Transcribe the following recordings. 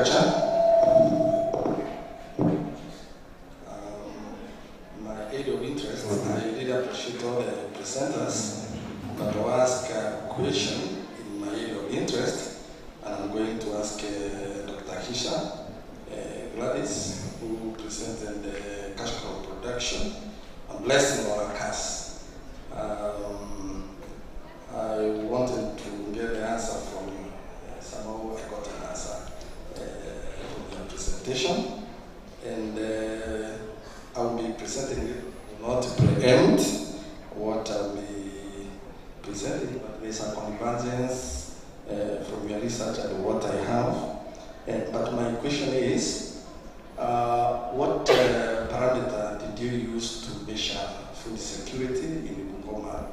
lecture. My area of interest, I really appreciate all the presenters, but I'll ask a question in my area of interest, and I'm going to ask Dr. Hisha Gladys, who presented the cash crop production and blessing our cash. I wanted to get the answer from you. Somehow I got an answer from your presentation, and I will be presenting it not to preempt what I'll be presenting, but there's a convergence from your research and what I have. But my question is, what parameter did you use to measure food security in Bungoma,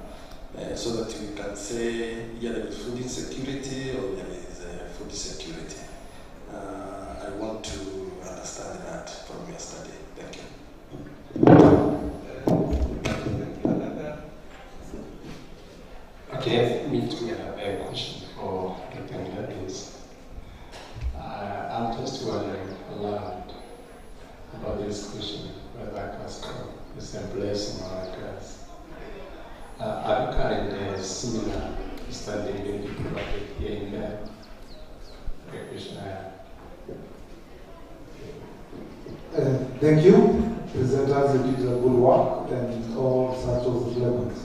so that we can say, yeah, there is food insecurity or there is food security? I want to understand that from your study. Thank you. Okay, me too. A question for Dr. Gladys. I'm just wondering aloud about this question, whether cash crop is a blessing or a curse. Are you carrying a similar study maybe provided here in the question I have? Thank you. Presenters, you did a good work and all such of elements.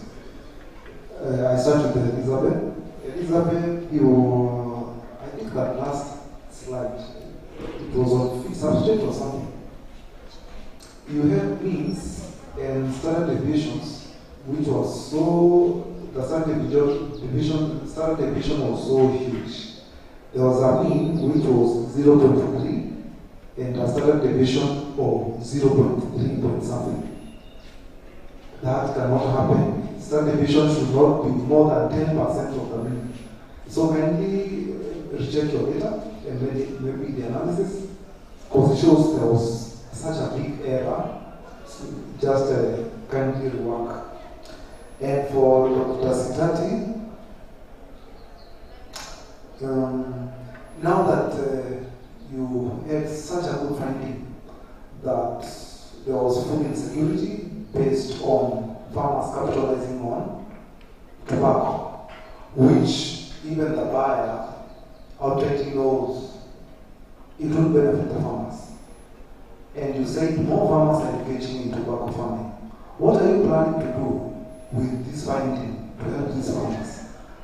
I start with Elizabeth. Elizabeth, I think that last slide, it was on feed substrate or something. You had means and standard deviations, which was so, the standard deviation was so huge. There was a mean which was 0.3 and a standard deviation of 0.3 point something. That cannot happen. Standard deviation should not be more than 10% of the mean. So kindly recheck your data and maybe the analysis, because it shows there was such a big error. So just kindly rework. And for Dr. Sitati, now that you had such a good finding that there was food insecurity based on farmers capitalizing on tobacco, which even the buyer already knows it will benefit the farmers. And you said more farmers are engaging in tobacco farming. What are you planning to do with this finding to help these farmers?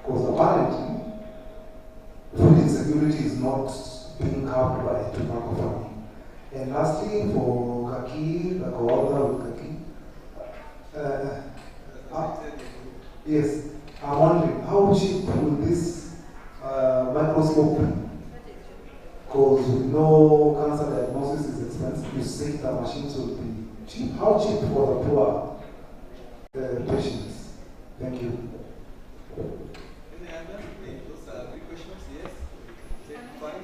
Because apparently, food insecurity is not being covered by tobacco farming. And lastly, for Kaki, the co-author with Kaki, yes, I'm wondering how cheap will this microscope be? Because we know cancer diagnosis is expensive. You say the machines will be cheap. How cheap for the poor patients? Thank you. Those are three questions, yes? Fine.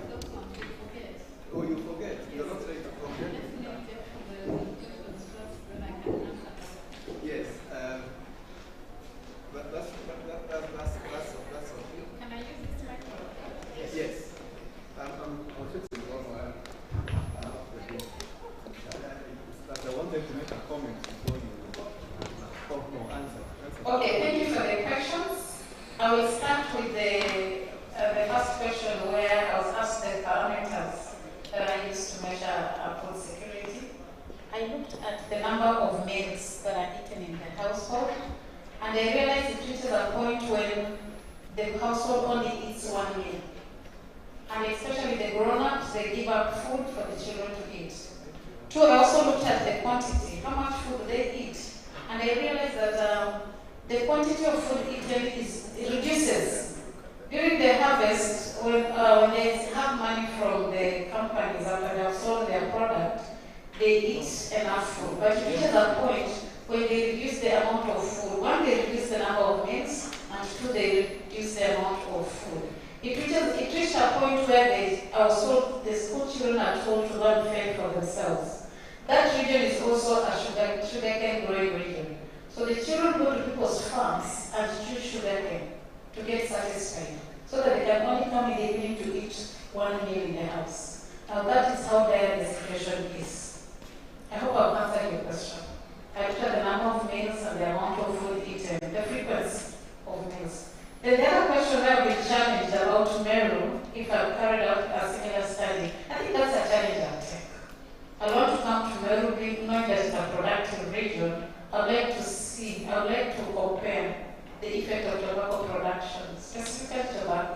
Oh, you forget. You're not ready to forget. Yes. But that's okay. Can I use this microphone? Yes. I'm fixing one more. But I wanted to make a comment before you answer. Okay, thank you for the questions. I will start with the first question where I was asked the parameters that I used to measure food security. I looked at the number of meals that are eaten in the household, and I realized it reaches a point when the household only eats one meal. And especially the grown-ups, they give up food for the children to eat. Two, I also looked at the quantity, how much food they eat. And I realized that the quantity of food eaten it reduces. During the harvest, when they have money from the companies after they have sold their product, they eat enough food. But it reaches a point when they reduce the amount of food. One, they reduce the number of meals, and two, they reduce the amount of food. It reached a point where the school children are told to go and fend for themselves. That region is also a sugarcane growing region. So the children go to people's farms and choose sugarcane to get satisfied, so that they can only come in the evening to eat one meal in the house. Now that is how dire the situation is. I hope I've answered your question. I looked at the number of meals and the amount of food eaten, the frequency of meals. Then the other question I've been challenged about Meru, if I've carried out a similar study, I think that's a challenge I'll take. I want to come to Meru knowing that it's a productive region. I'd like to compare the effect of tobacco production, specifically tobacco,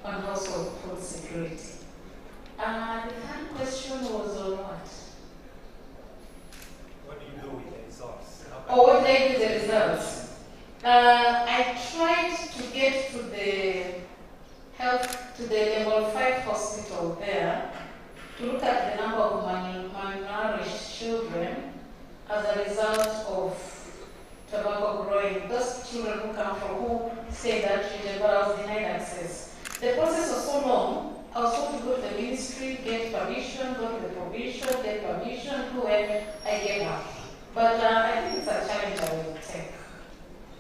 on household food security. The third question was on what? What do you do with the results? What did I do with the results? I tried to get to the level 5 hospital there to look at the number of malnourished children as a result of tobacco growing. Those children who come from who stay in that region, but I was denied access. The process was so long. I was told to go to the ministry, get permission, go to the provincial, get permission, go and I gave up. But I think it's a challenge I will take.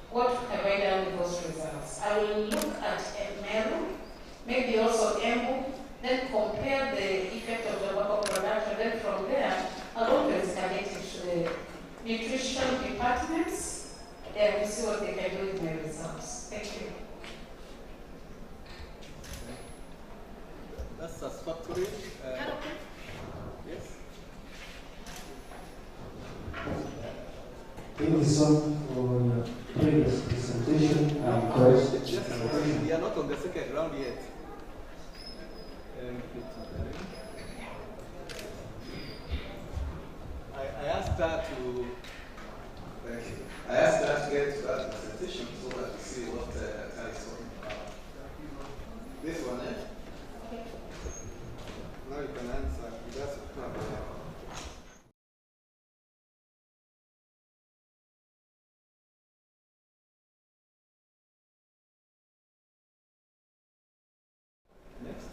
What have I done with those results? I will look at Meru, maybe also Embu, then compare the effect of tobacco production. Then from there, I'll always escalate it to the nutrition departments and to see what they can do with my results. Thank you. That's satisfactory. Yes? Thank you so much for previous presentation and question. We are not on the second round yet. I asked her to. Thank you. I asked her to get to that presentation so that we see what Tara is talking about. This one, eh? Now you can answer. That's next.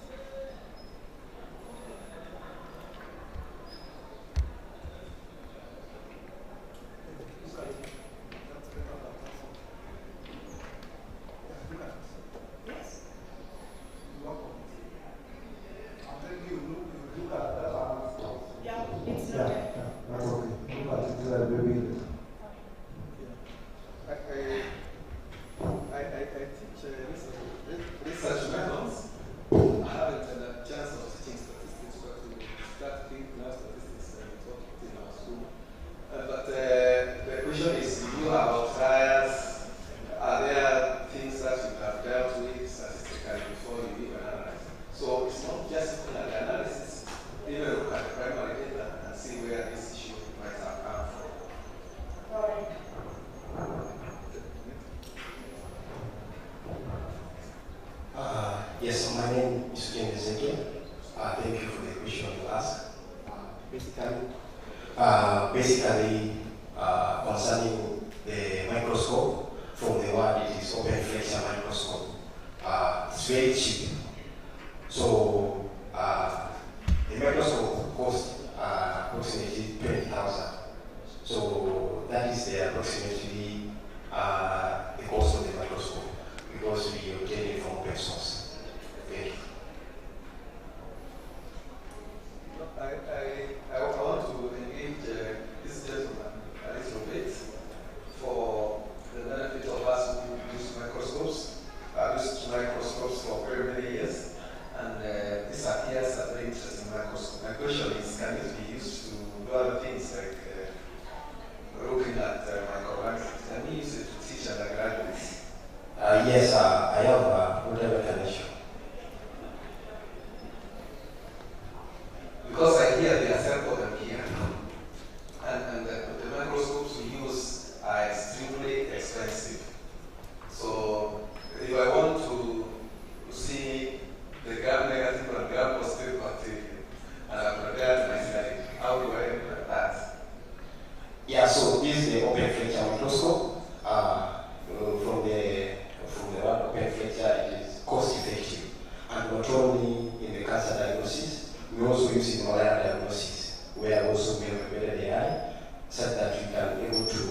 Yes, my name is James Ezekiel. Thank you for the question you asked. Basically, concerning the microscope, from the word it is open flexure microscope. It's very cheap. So the microscope costs approximately 20,000. So that is the approximately the cost of the microscope because we obtain it from open source. Thank you. I want to engage this gentleman a little bit for the benefit of us who use microscopes. I've used microscopes for very many years, and this appears a very interesting microscope. My question is, can it be used to do other things like looking at microorganisms? Can we use it to teach undergraduates? Yes, I have whatever connection. Because I hear they assemble them here, and the microscopes we use are extremely expensive. So if I want to see the gram-negative and gram-positive bacteria, and I'm prepared myself, how do I implement that? Yeah, so this is the open flexure microscope. From the word open flexure, it is cost effective, and not only in the cancer diagnosis, we also use in malaria diagnosis, where also we have embedded AI, such that we can be able to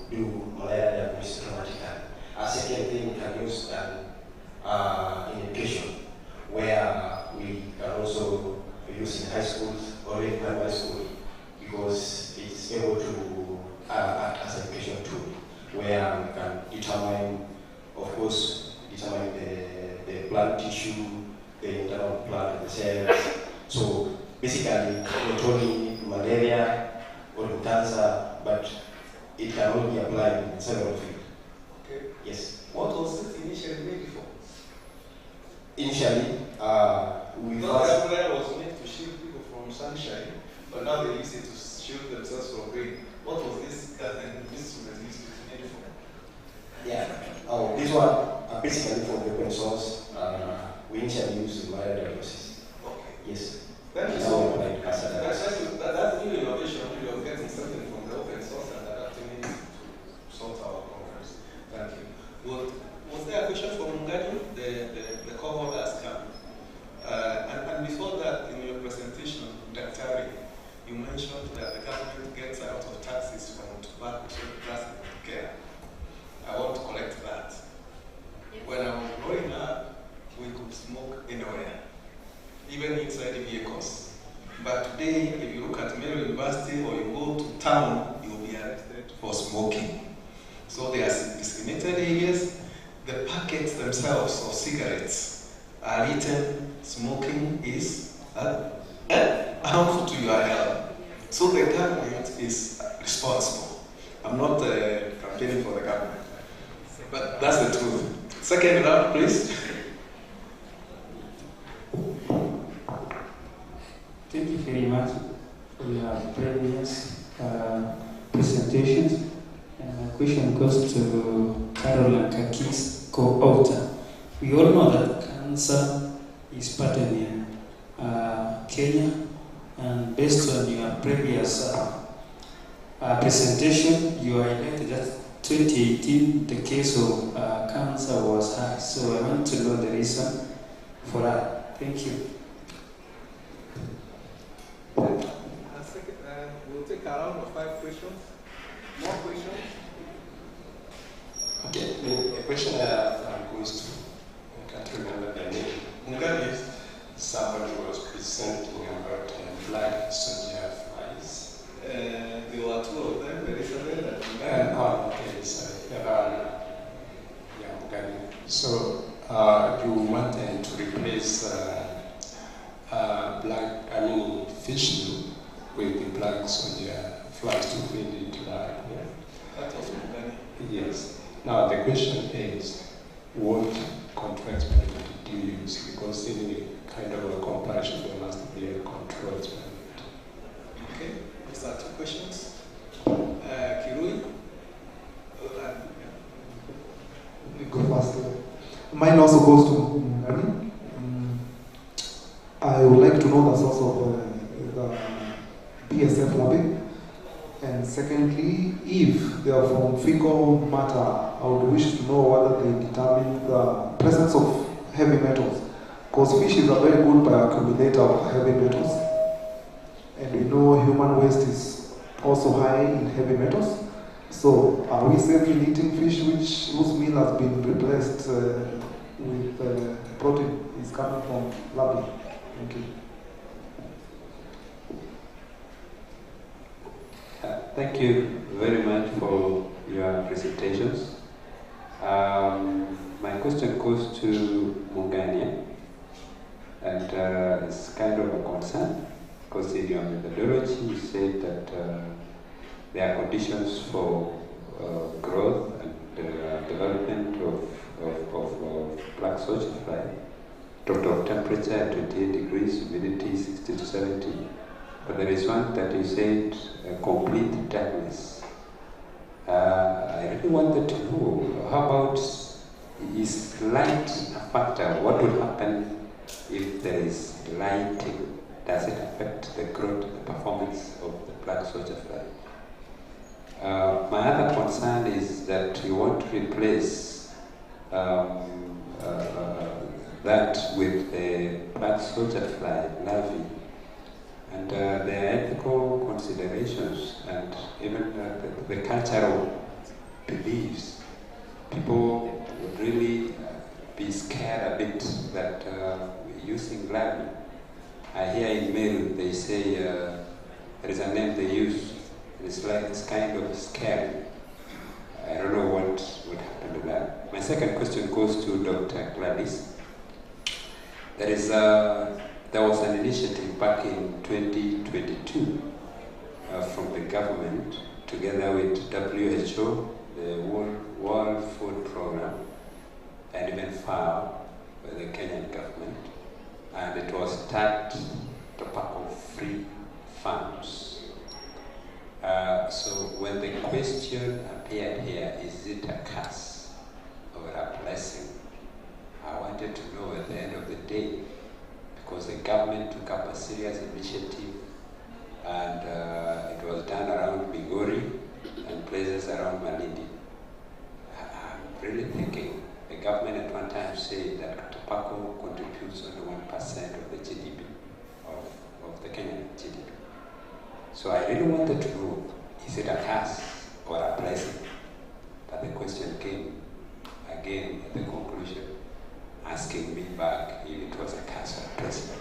do malaria diagnosis automatically. A second thing we can use in education, where we can also use in high schools or in primary school because it's able to act as an education tool where we can determine, of course, the blood tissue, the internal blood, the cells. So basically, not only malaria or cancer, but it can only be applied in several fields. Okay. Yes. What was it initially made for? Initially, we The umbrella was made to shield people from sunshine, but now they use it to shield themselves from rain. What was this instrument used to be made for? Yeah. Oh, this one basically for the open source. We initially use in malaria diagnosis. Okay. Yes. Thank you It's so all much. applied cancer diagnosis. That's new innovation. You're getting something from the open source and adapting it to solve our problems. Thank you. Was there a question from Mungani? The cohort has come. And before that, in your presentation, Daktari, you mentioned that the government gets a lot of taxes from tobacco, so that's care. I want to correct that. When I was growing up, we could smoke anywhere, even inside the vehicles. But today, if you look at Melo University or you go to town, you will be arrested for smoking. So there are designated areas. The packets themselves of cigarettes are written, smoking is harmful to your health. So the government is responsible. I'm not campaigning for the government, but that's the truth. Second round, please. Thank you very much for your previous presentations. And my question goes to Carol Kakis, co-author. We all know that cancer is patterned in Kenya, and based on your previous presentation, you highlighted that 2018 the case of cancer was high. So I want to know the reason for that. Thank you. We'll take a round of 5 questions. More questions? Okay, the question goes to, I can't remember the name. Mungani? Somebody was presenting about black soldier flies. There were 2 of them, Elizabeth Oh, okay, sorry. Okay. So you wanted to replace fish meal with the black soldier flies to feed it live. Yeah? That was Mungani. Yes. Now the question is, what control experiment did you use? Because in any kind of a comparison, there must be a control experiment. Okay, these are 2 questions. Kirui? We go first. Mine also goes to Mungani. I would like to know the source of the BSF labbing. And secondly, if they are from fecal matter, I would wish to know whether they determine the presence of heavy metals. Because fish is a very good bioaccumulator of heavy metals. And we know human waste is also high in heavy metals. So are we safely eating fish whose meal has been replaced with protein is coming from labbing? Thank you. Thank you very much for your presentations. My question goes to Mungania, and it's kind of a concern because in your methodology you said that there are conditions for growth and development of black soldier fly. Total temperature at 28 degrees, humidity 60 to 70. But there is one that you said complete darkness. I really wanted to know, how about, is light a factor? What would happen if there is lighting? Does it affect the growth, the performance of the black soldier fly? My other concern is that you want to replace that with the black soldier fly larvae. And there are ethical considerations and even the cultural beliefs. People would really be scared a bit that using larvae I hear in Meru they say there is a name they use. It's like it's kind of scary. I don't know what would happen to that. My second question goes to Dr. Gladys. There was an initiative back in 2022 from the government together with WHO, the World Food Program, and even FAO, the Kenyan government, and it was tagged tobacco-free farms. So when the question appeared here, is it a curse or a blessing? I wanted to know at the end of the day, because the government took up a serious initiative, and it was done around Migori and places around Malindi. I'm really thinking the government at one time said that tobacco contributes only 1% of the GDP, of the Kenyan GDP. So I really wanted to know, is it a curse or a blessing? But the question came again at the conclusion, asking me back if it was a curse or a blessing.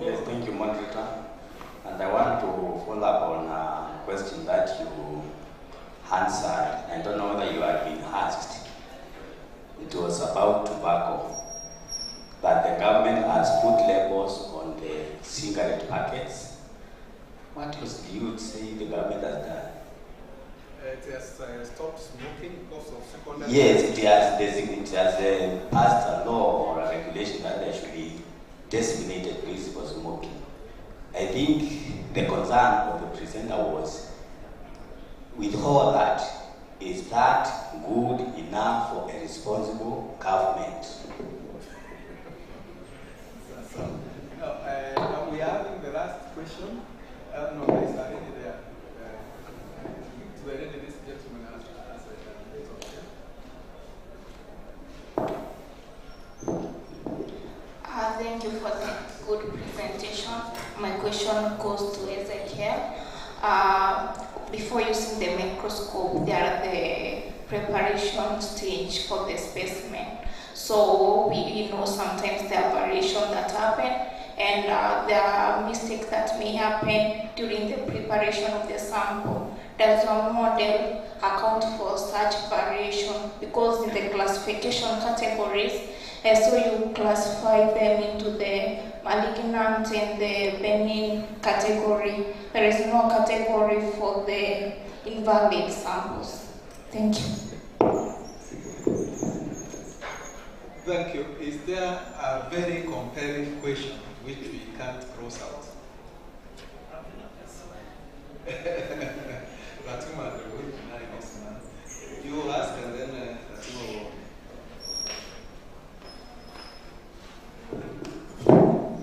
Yes, thank you, moderator. And I want to follow up on a question that you answered. I don't know whether you have been asked. It was about tobacco. That the government has put labels on the cigarette packets. What else do you say the government has done? It has stopped smoking because of secondary. Yes, it has passed a law or a regulation that there should be designated place for smoking. I think the concern of the presenter was, with all that, is that good enough for a responsible government? We are having the last question. No, it's already there. It's already this gentleman has Thank you for the good presentation. My question goes to Ezekiel. Before using the microscope, there are the preparation stage for the specimen. So we know sometimes there are variations that happen, and there are mistakes that may happen during the preparation of the sample. Does your model account for such variation? Because in the classification categories, so you classify them into the malignant and the benign category. There is no category for the invalid samples. Thank you. Thank you. Is there a very compelling question which we can't cross out? Ratuma, the way next man. You will ask and then Ratuma will.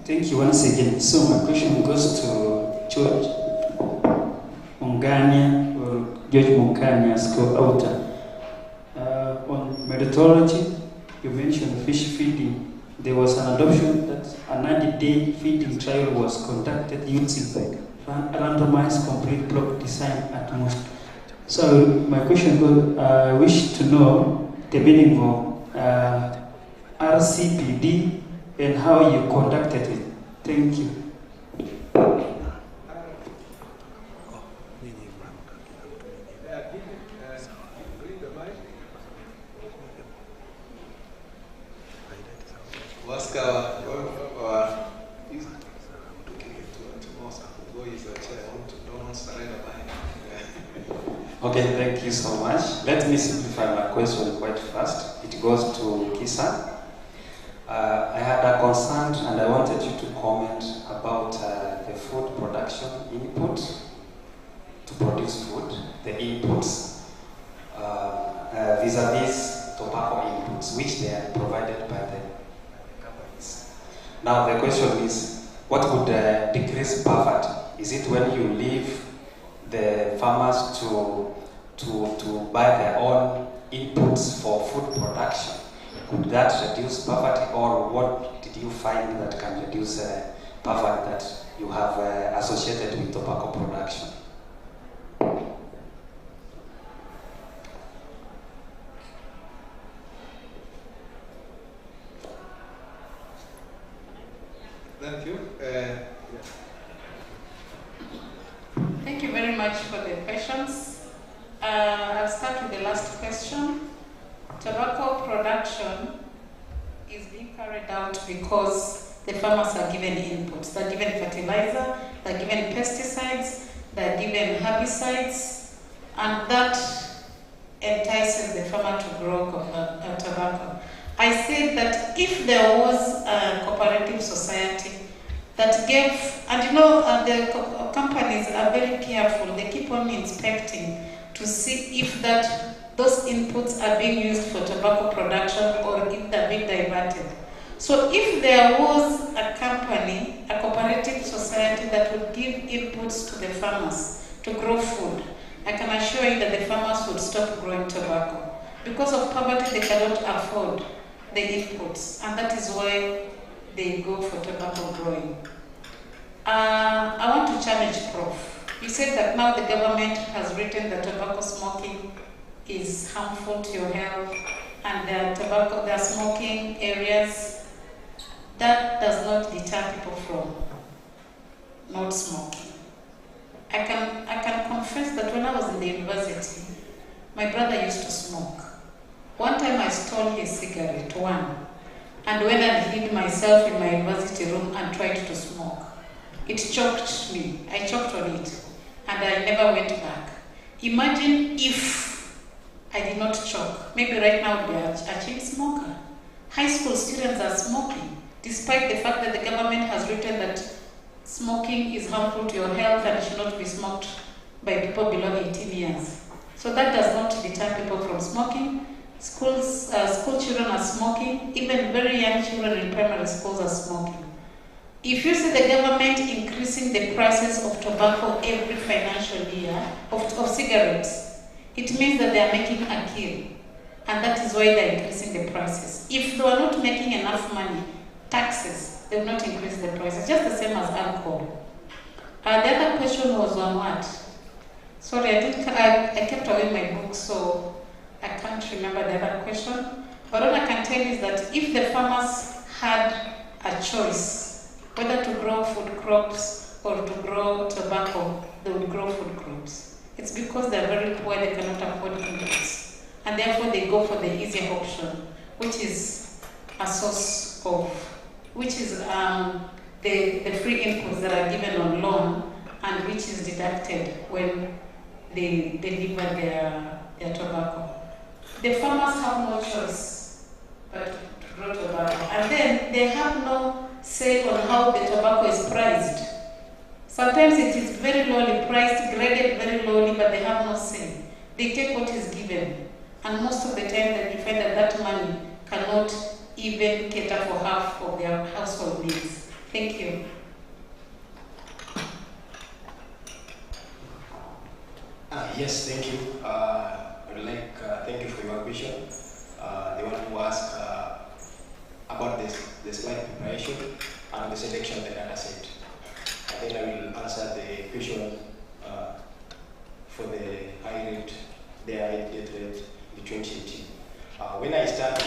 Thank you once again. So my question goes to George Mungania, or George Mungania's co-author. On methodology, you mentioned fish feeding. There was an adoption that a 90-day feeding trial was conducted using randomized complete block design at most. So my question goes, I wish to know the meaning of RCPD and how you conducted it. Thank you. Okay, thank you so much. Let me simplify my question quite fast. It goes to Kisa. I had a concern and I wanted you to comment about the food production input to produce food, the inputs, vis-a-vis tobacco inputs, which they are provided by the governments. Now the question is, what would decrease poverty? Is it when you leave the farmers to buy their own inputs for food production? Could that reduce poverty, or what did you find that can reduce poverty that you have associated with tobacco production? Thank you. Thank you very much for the questions. I'll start with the last question. Tobacco production is being carried out because the farmers are given inputs. They're given fertilizer, they're given pesticides, they're given herbicides, and that entices the farmer to grow tobacco. I said that if there was a cooperative society that gave, and you know, the companies are very careful, they keep on inspecting to see if those inputs are being used for tobacco production or if they're being diverted. So if there was a company, a cooperative society that would give inputs to the farmers to grow food, I can assure you that the farmers would stop growing tobacco. Because of poverty, they cannot afford the inputs, and that is why they go for tobacco growing. I want to challenge Prof. You said that now the government has written that tobacco smoking is harmful to your health, and there are smoking areas. That does not deter people from not smoking. I can confess that when I was in the university, my brother used to smoke. One time I stole his cigarette, and went and hid myself in my university room and tried to smoke. It choked me. I choked on it, and I never went back. Imagine if I did not choke. Maybe right now I'd be a chain smoker. High school students are smoking, despite the fact that the government has written that smoking is harmful to your health and should not be smoked by people below 18 years. So that does not deter people from smoking. School children are smoking. Even very young children in primary schools are smoking. If you see the government increasing the prices of tobacco every financial year, of cigarettes, it means that they are making a kill. And that is why they are increasing the prices. If they are not making enough money, taxes, they will not increase the prices, just the same as alcohol. The other question was on what? Sorry, I kept away my book, so I can't remember the other question. But what I can tell you is that if the farmers had a choice, whether to grow food crops or to grow tobacco, they would grow food crops. It's because they're very poor, they cannot afford inputs. And therefore they go for the easier option, which is a source of, which is the free inputs that are given on loan and which is deducted when they deliver their tobacco. The farmers have no choice but to grow tobacco. And then they have no say on how the tobacco is priced. Sometimes it is very lowly priced, graded very lowly, but they have no say. They take what is given. And most of the time that you find that money cannot even cater for half of their household needs. Thank you. Yes, thank you. I would like thank you for your question. The one who asked about the slide preparation and the selection of the data set. I think I will answer the question for the high rate, the high death rate in 2018. When I started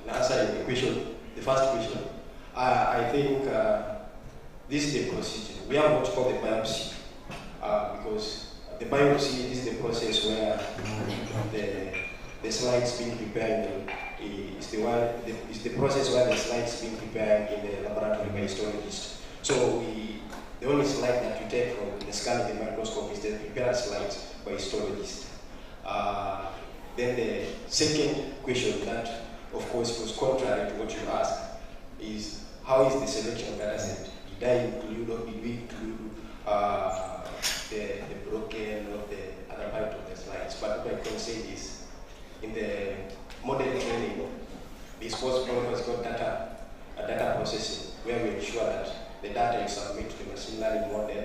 answering the question, the first question, I think this is the procedure. We have what's called the biopsy, because the biopsy is the process where the slides being prepared is the process where the slides being prepared in the laboratory by histologists. So the only slide that you take from the scan of the microscope is the prepared slides by histologists. Then the second question that, of course, was contrary to what you asked is how is the selection of data set? Did I include or did we include the broken or the other part of the slides? But what I can say is in the model training, the sports protocol has got data processing where we ensure that the data you submit to the machine learning model,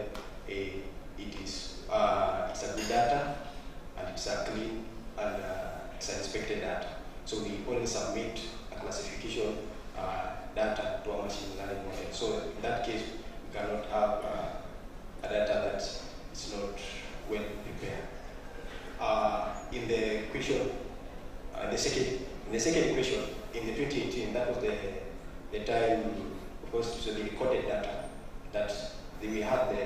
it's a good data and it's a clean and it's an inspected data. So we only submit a classification data to a machine learning model. So in that case, we cannot have a data that is not well prepared. In the question, the second question, in the 2018, that was the time because so they recorded data that they will have the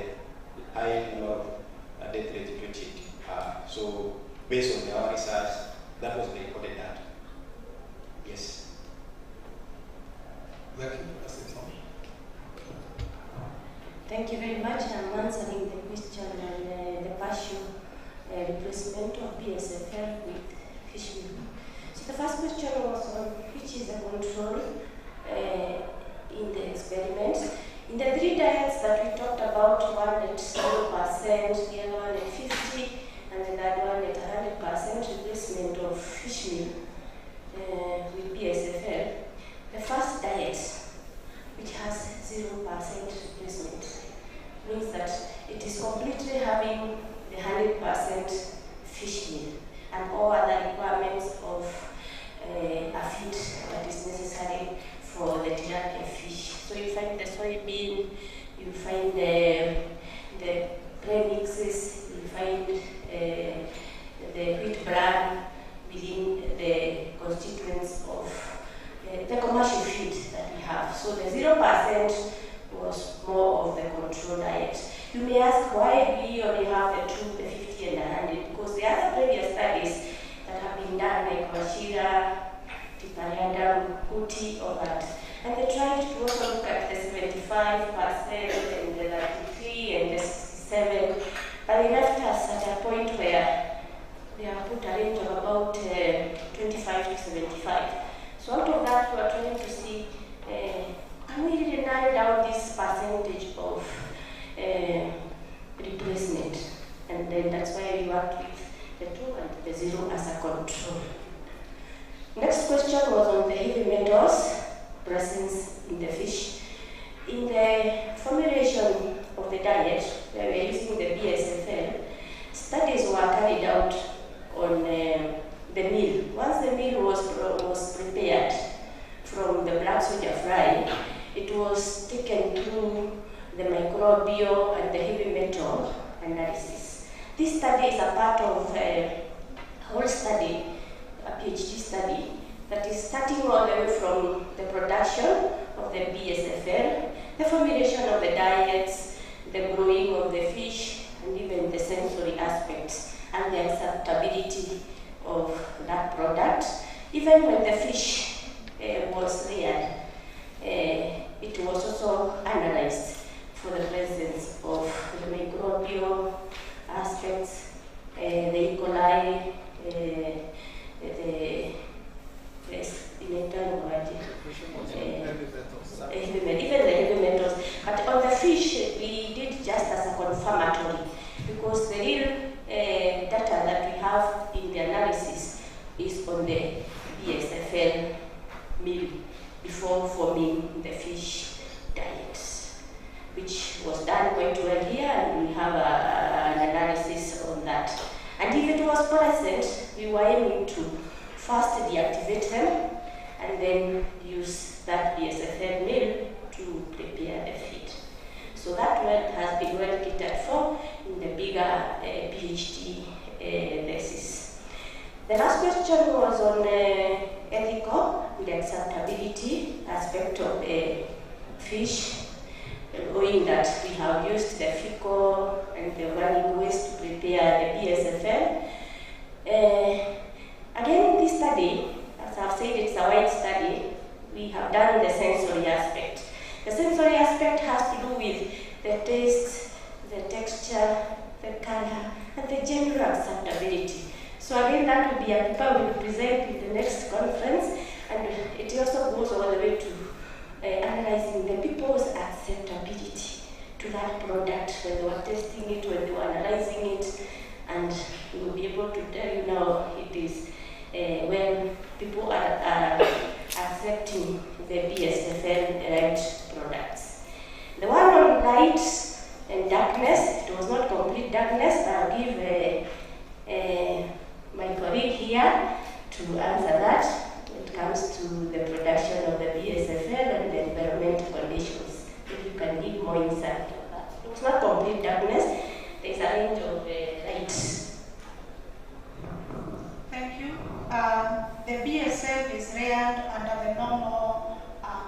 high number of death rate reported. So based on our research, that was the recorded data. Yes. Thank you very much. I'm answering the question on the partial replacement of BSFL with fish meal. So the first question was on which is the control in the experiments. In the 3 diets that we talked about, one at 0%, the other one at 50%, and the third one at 100% replacement of fish meal with BSFL. The first diet, which has 0% replacement, means that it is completely having the 100% fish meal and all other requirements of a feed that is necessary for the tilapia fish. So you find the soybean, you find the premixes, you find the wheat bran within the constituents of the commercial feed that we have. So the 0% was more of the control diet. You may ask why we only have the 2, the 50 and the 100, because the other previous studies that have been done like Wachira, Tipariadam, Kuti, all that. And they tried to also look at the 75% and the 33 and the 67, but they left us at a point where they have put a range of about 25 to 75. So out of that, we are trying to see, can we really narrow down this percentage of replacement? And then that's why we worked with the 2 and the 0 as a control. Next question was on the heavy metals presence in the fish. In the formulation of the diet, where we are using the BSFL, studies were carried out on the meal. Once the meal was prepared from the black soldier fry, it was taken through the microbial and the heavy metal analysis. This study is a part of a whole study, a PhD study, that is starting all the way from the production of the BSFL, the formulation of the diets, the growing of the fish, and even the sensory aspects and the acceptability of that product. Even when the fish was reared, it was also analyzed for the presence of the microbial aspects, the E. coli, even the heavy metals. But on the fish, we did just as a confirmatory, because the real data that we have in the analysis is on the BSFL meal before forming the fish diet, which was done quite well here, and we have an analysis on that. And if it was present, we were aiming to first deactivate them and then use that BSFL meal to prepare the feed. So that work has been well catered for in the bigger PhD thesis. The last question was on ethical and acceptability aspect of the fish, knowing that we have used the fecal and the organic waste to prepare the BSFL. Again, in this study, as I've said, it's a wide study. We have done the sensory aspect. The sensory aspect has to do with the taste, the texture, the color, and the general acceptability. So again, that will be a paper we will present in the next conference, and it also goes all the way to analyzing the people's acceptability to that product when they were testing it, when they were analyzing it, and we will be able to tell you now it is when people are accepting the BSFL-derived products. The one on light and darkness, it was not complete darkness. I'll give my colleague here to answer that when it comes to the production of the BSFL and the environmental conditions. If you can give more insight on that. It was not complete darkness. There's a range of lights. Thank you. The BSF is reared under the normal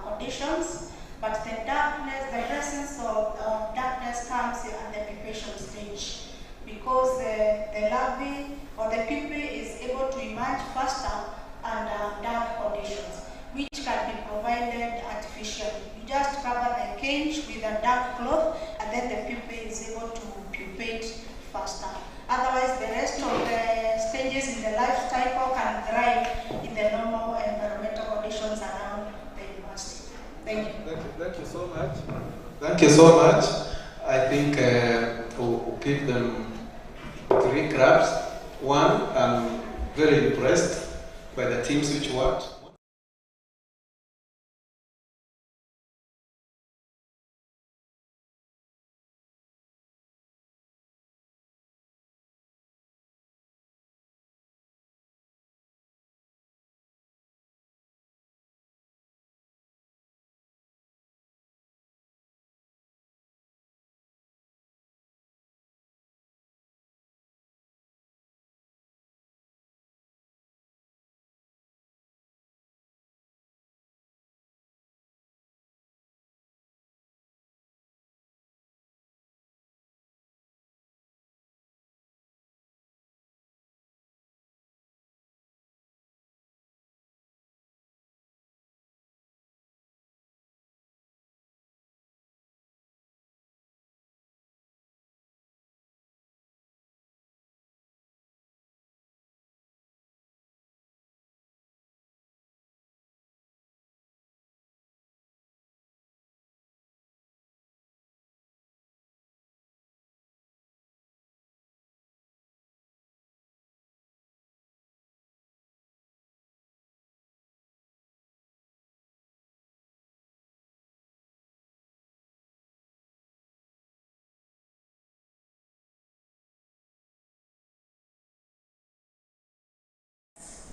conditions, but the darkness, the presence of darkness comes at the preparation stage, because the larvae or the pupae is able to emerge faster under dark conditions, which can be provided artificially. You just cover the cage with a dark cloth, and then the pupae is able to pupate faster. Otherwise, the rest of the stages in the life cycle can thrive in the normal environmental conditions around the university. Thank you. Thank you so much. Thank you so much. I think we'll give them 3 crabs. One, I'm very impressed by the teams which worked.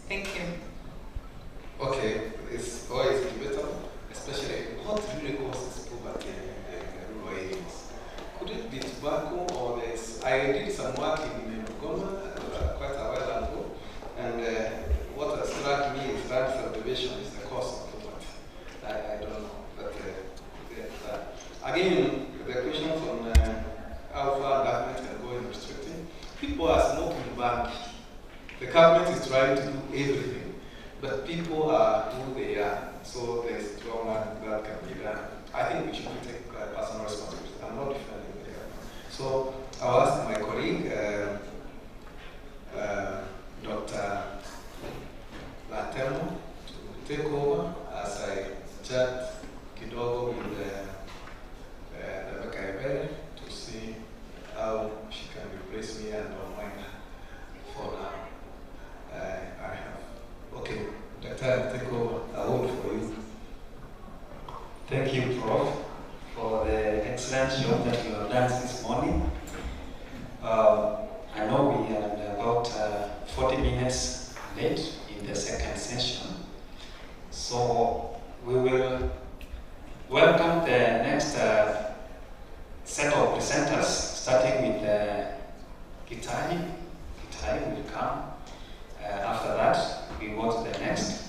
Thank you. Okay, it's always debatable, especially what really causes poverty in rural areas. Could it be tobacco or this? I did some work in Bungoma quite a while ago, and what has struck me is that subdivision is the cause of poverty. I don't know, but again, the question from how far government can go in restricting. People are smoking back. The government is trying to do everything, but people are who they are, so there's trauma that can be done. I think we should take personal responsibility. I'm not defending the government. So I'll ask my colleague, Dr. Latemo, to take over as I chat kidogo with Rebecca Ibere to see how she can replace me and don't mind for now. I have. Okay, Dr. take over. I hold for you. Thank you, Prof, for the excellent job that you have done this morning. I know we are about 40 minutes late in the second session, so we will welcome the next set of presenters, starting with Gitari. Gitari will come. After that, we go to the next.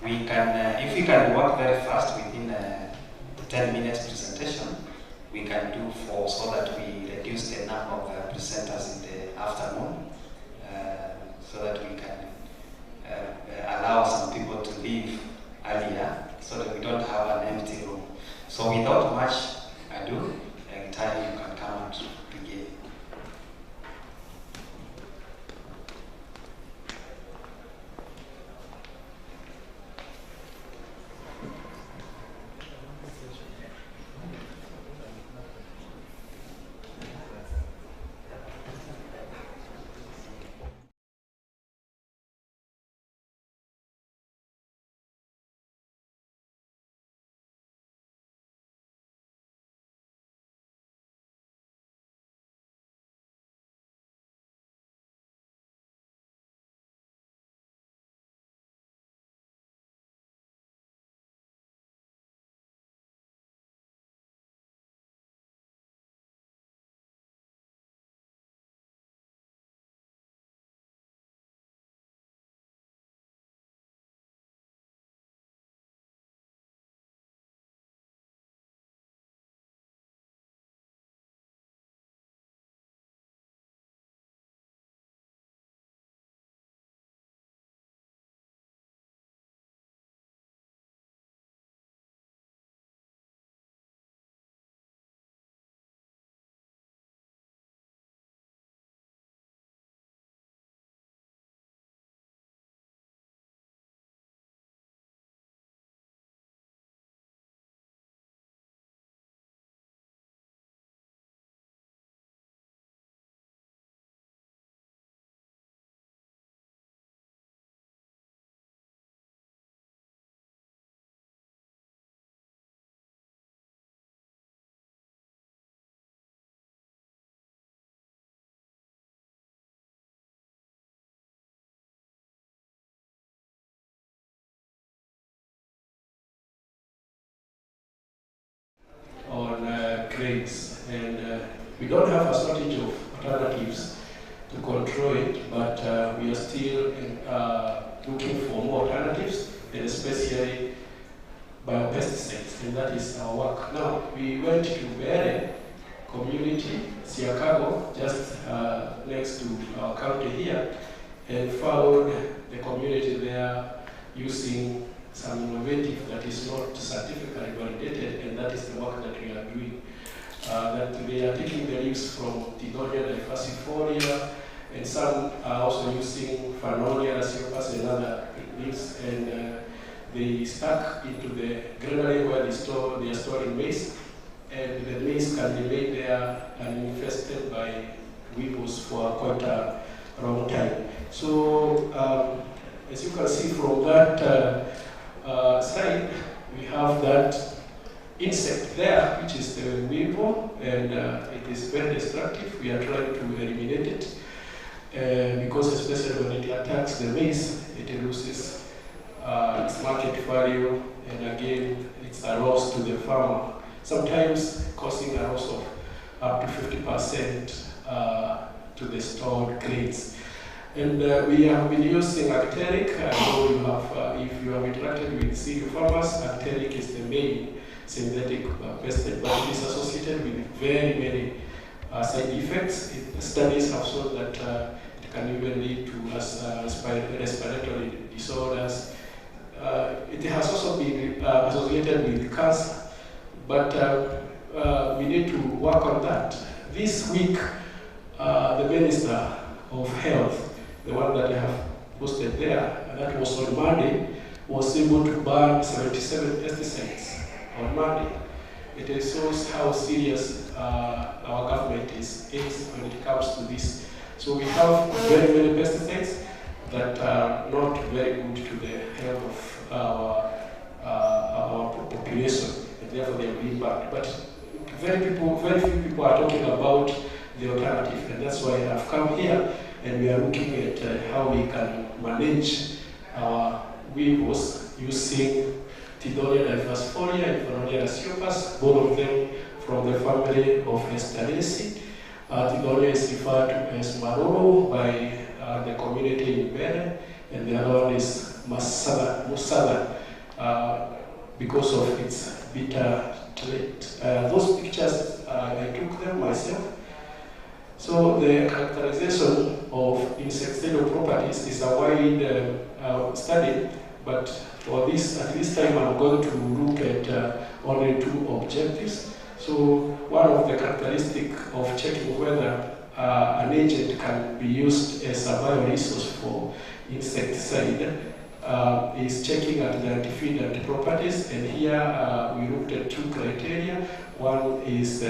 We can, if we can work very fast within 10 minutes presentation, we can do 4 so that we reduce the number of presenters in the afternoon, so that we can allow some people to leave earlier, so that we don't have an empty room. So without much ado, Gitari, you can come and grades, and we don't have a shortage of alternatives to control it, but we are still looking for more alternatives, and especially biopesticides, and that is our work. Now, we went to Bere community, Siakago, just next to our county here, and found the community there using some innovative that is not scientifically validated, and that is the work that we are doing. That they are taking the leaves from Tithonia diversifolia, and some are also using Fanonia raciopas and other leaves, and they stack into the granary where they are storing maize, and the maize can be laid there and infested by weevils for quite a long time. So, as you can see from that slide, we have that insect there, which is the weevil, and it is very destructive. We are trying to eliminate it because, especially when it attacks the maize, it loses its market value, and again, it's a loss to the farmer, sometimes causing a loss of up to 50% to the stored grains. And we have been using Actelic. I know you have, if you have interacted with cereal farmers, Actelic is the main synthetic pesticide, but it is associated with very many side effects. Studies have shown that it can even lead to respiratory disorders. It has also been associated with cancer, but we need to work on that. This week, the Minister of Health, the one that I have posted there, and that was on Monday, was able to ban 77 pesticides on Monday. It shows how serious our government is when it comes to this. So we have very many pesticides that are not very good to the health of our population, and therefore they are being banned. But very few people are talking about the alternative, and that's why I've come here, and we are looking at how we can manage our weevils using Tithonia diversifolia and Fanonia raciopas, both of them from the family of Estaraceae. Tithonia is referred to as Maroro by the community in Bere, and the other one is Musala, because of its bitter trait. Those pictures, I took them myself. So the characterization of insecticidal properties is a wide study, but for this, at this time, I'm going to look at only two objectives. So one of the characteristics of checking whether an agent can be used as a bioresource for insecticide is checking at the antefeedant properties, and here we looked at two criteria. One is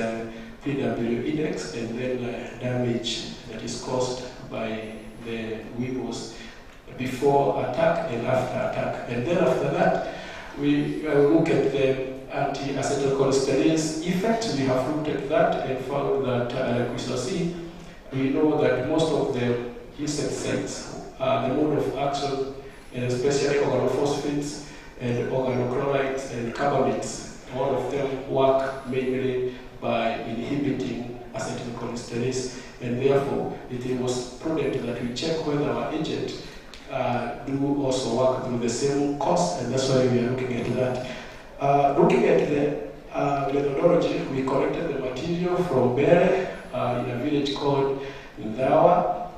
PW index, and then damage that is caused by the weevils before attack and after attack. And then after that, we look at the anti-acetylcholinesterase effect. We have looked at that and found that, like we shall see, we know that most of the insecticides, the mode of action, and especially organophosphates and organochlorides and carbamates, all of them work mainly by inhibiting acetylcholinesterase, and therefore it was prudent that we check whether our agent do also work through the same course, and that's why we are looking at that. Looking at the methodology, we collected the material from Bere in a village called Ndawa,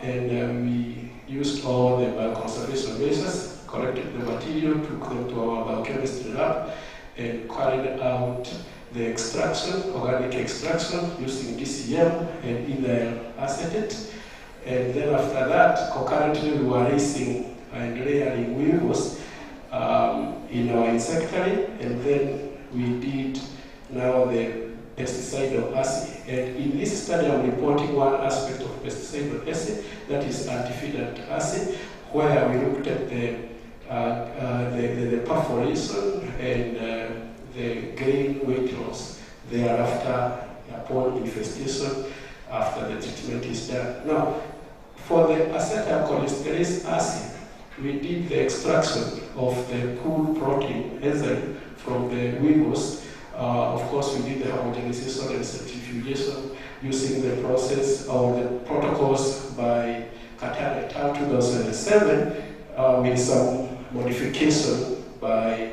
and we used all the bioconservation measures, collected the material, took them to our biochemistry lab, and carried out the extraction, organic extraction, using DCM and ethyl acetate. And then after that, concurrently we were raising and layering weevils in our insectary, and then we did now the pesticidal assay. And in this study, I'm reporting one aspect of pesticidal assay, that is antefeedant assay, where we looked at the perforation and the grain weight loss thereafter upon infestation after the treatment is done. Now, for the acetylcholinesterase assay, we did the extraction of the pool protein enzyme from the weevils Of course, we did the homogenization and centrifugation using the process or the protocols by Katana et al. 2007 with some modification by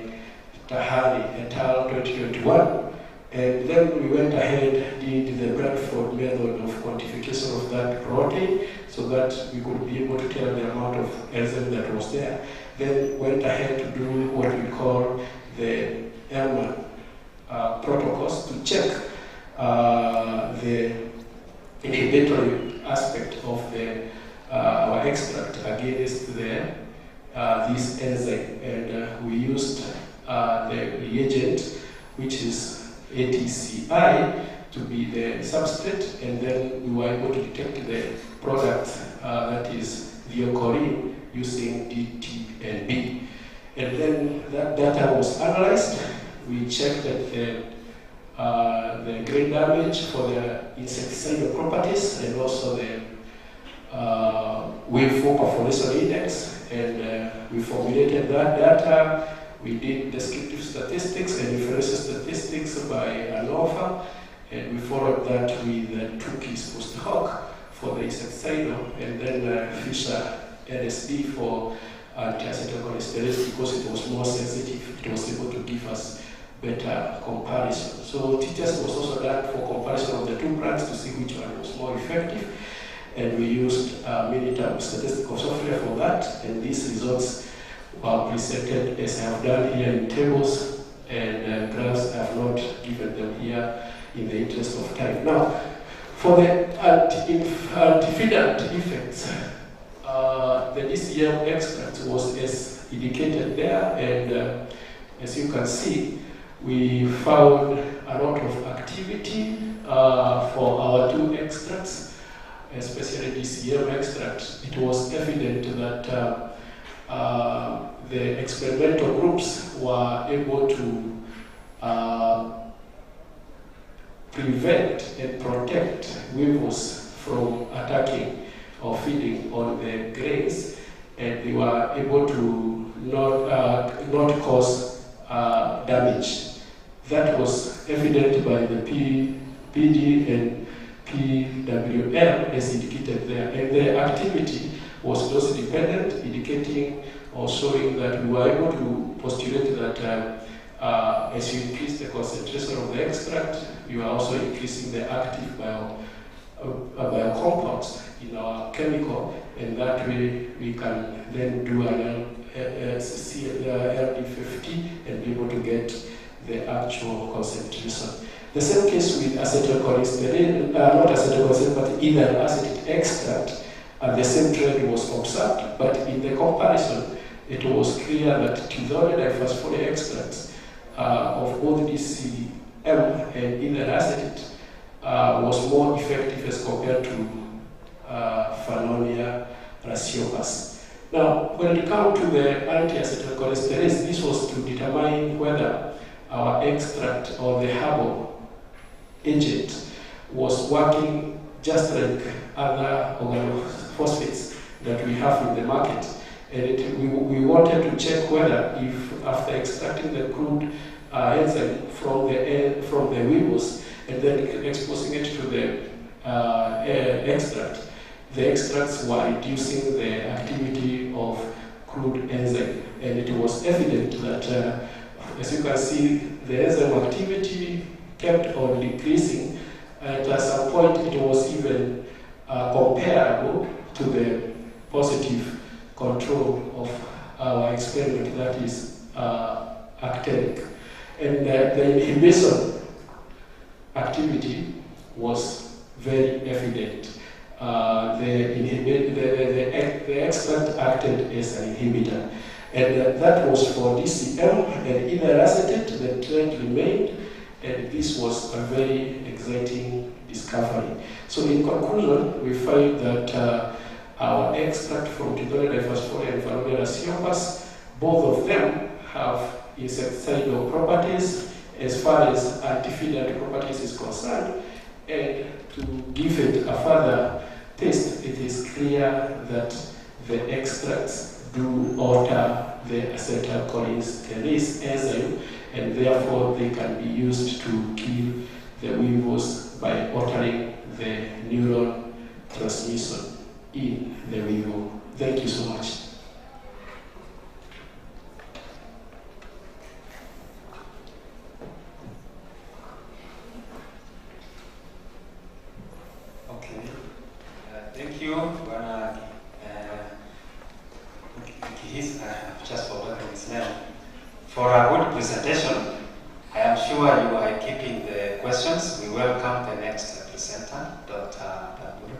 Tahari et al. 2021. And then we went ahead, did the Bradford method of quantification of that protein so that we could be able to tell the amount of enzyme that was there. Then went ahead to do what we call the Elman protocols to check the inhibitory aspect of our extract against this enzyme. And we used the reagent, which is ATCI, to be the substrate, and then we were able to detect the product that is leucorin using DT and B. And then that data was analyzed. We checked that the grain damage for the insecticidal properties and also the wave-4 perforation index, and we formulated that data. We did descriptive statistics and inference statistics by ANOVA, and we followed that with Tukey's post hoc for the insecticidal, and then Fisher LSD for anti-acetylcholinesterase because it was more sensitive. It was able to give us better comparison. So t-test was also done for comparison of the two brands to see which one was more effective, and we used Minitab statistical software for that, and these results were presented as I have done here in tables and graphs. I have not given them here in the interest of time. Now, for the antifidant effects, the DCM extract was as indicated there, and as you can see, we found a lot of activity for our two extracts, especially DCM extract. It was evident that the experimental groups were able to prevent and protect weevils from attacking or feeding on the grains, and they were able to not cause damage. That was evident by the PD and PWL as indicated there, and the activity was dose dependent, indicating or showing that we were able to postulate that as you increase the concentration of the extract, you are also increasing the active biocompounds in our chemical, and that way we can then do an LD50 and be able to get the actual concentration. The same case with acetylcholine, not acetylcholine, but ethyl acetate extract. The same trend was observed, but in the comparison, it was clear that tizole diphosphorate extracts of both DCM and ethyl acetate was more effective as compared to Phanonia raciopas. Now, when it comes to the anti-acetylcholinesterase, this was to determine whether our extract or the herbal agent was working just like other organophosphates that we have in the market. And we wanted to check whether if after extracting the crude enzyme from the weevils and then exposing it to the extract, the extracts were reducing the activity of crude enzyme. And it was evident that, as you can see, the enzyme activity kept on decreasing. At some point, it was even comparable to the positive control of our experiment, that is actinic. And the inhibition activity was very evident. The extract acted as an inhibitor. And that was for DCM and ethyl acetate. The trend remained, and this was a very exciting discovery. So in conclusion, we find that our extract from tizole diphosphorate and Phanonia raciopas, both of them have insecticidal properties as far as antifidant properties is concerned. And to give it a further test, it is clear that the extracts do alter the acetylcholinesterase enzyme, and therefore they can be used to kill the weevils by altering the neuron transmission in the weevil. Thank you so much. Okay. Thank you, Bwana I've just forgotten his name, for a good presentation. I am sure you are keeping the questions. We welcome the next presenter, Dr. Tambura.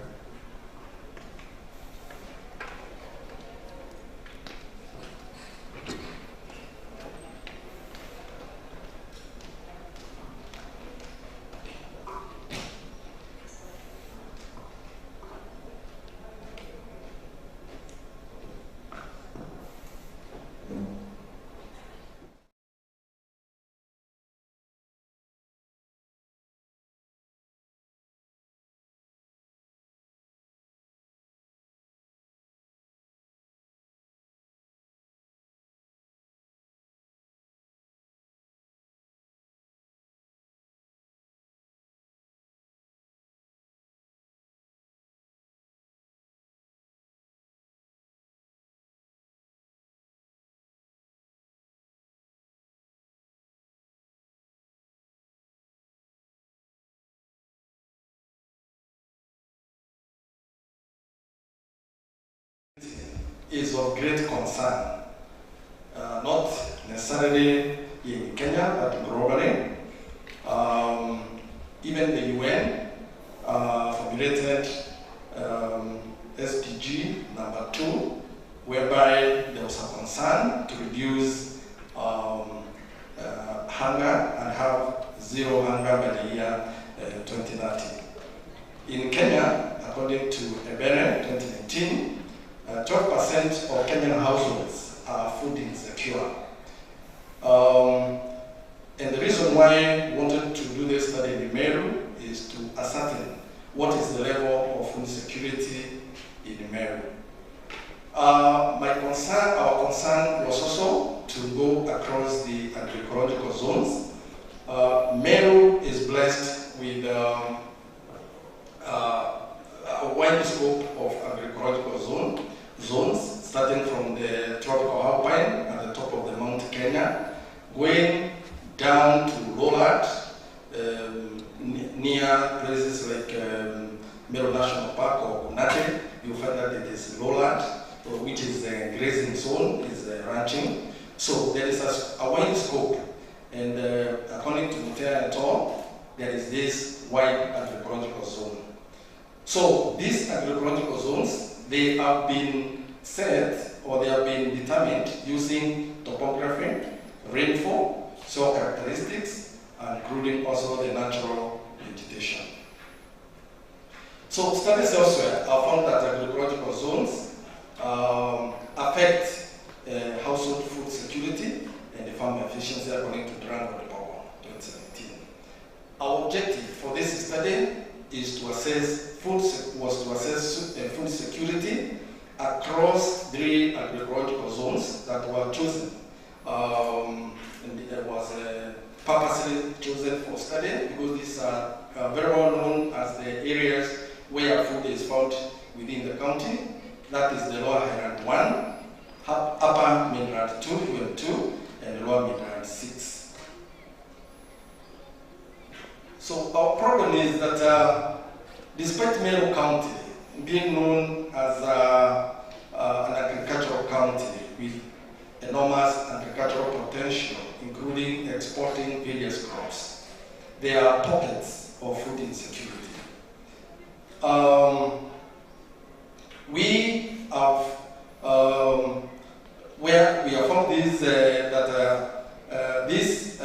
Is of great concern, not necessarily in Kenya, but globally. Even the UN formulated SDG number 2, whereby there was a concern to reduce hunger and have zero hunger by the year 2030. In Kenya, according to EBERE 2019, 12% of Kenyan households are food insecure. And the reason why we wanted to do this study in Meru is to ascertain what is the level of food security in Meru. Our concern was also to go across the agroecological zones. Meru is blessed with a wide scope of agroecological zones, starting from the tropical alpine at the top of the Mount Kenya, going down to lowland, near places like Meru National Park or Kunate. You'll find that it is lowland, which is the grazing zone, is ranching. So there is a wide scope, and according to Mutea et al., there is this wide agroecological zone. So these agroecological zones, they have been set or they have been determined using topography, rainfall, soil characteristics, including also the natural vegetation. So studies elsewhere have found that agroecological zones affect household food security and the farm efficiency, according to Durango Report 2017. Our objective for this study is to assess food security across 3 agroecological zones that were chosen. And it was purposely chosen for study because these are very well known as the areas where food is found within the county. That is the Lower Highland 1, Upper Mainland 2, UM2, and Lower Mainland 6. So our problem is that despite Meru County being known as an agricultural county with enormous agricultural potential, including exporting various crops, there are pockets of food insecurity. We have, where we have found this, these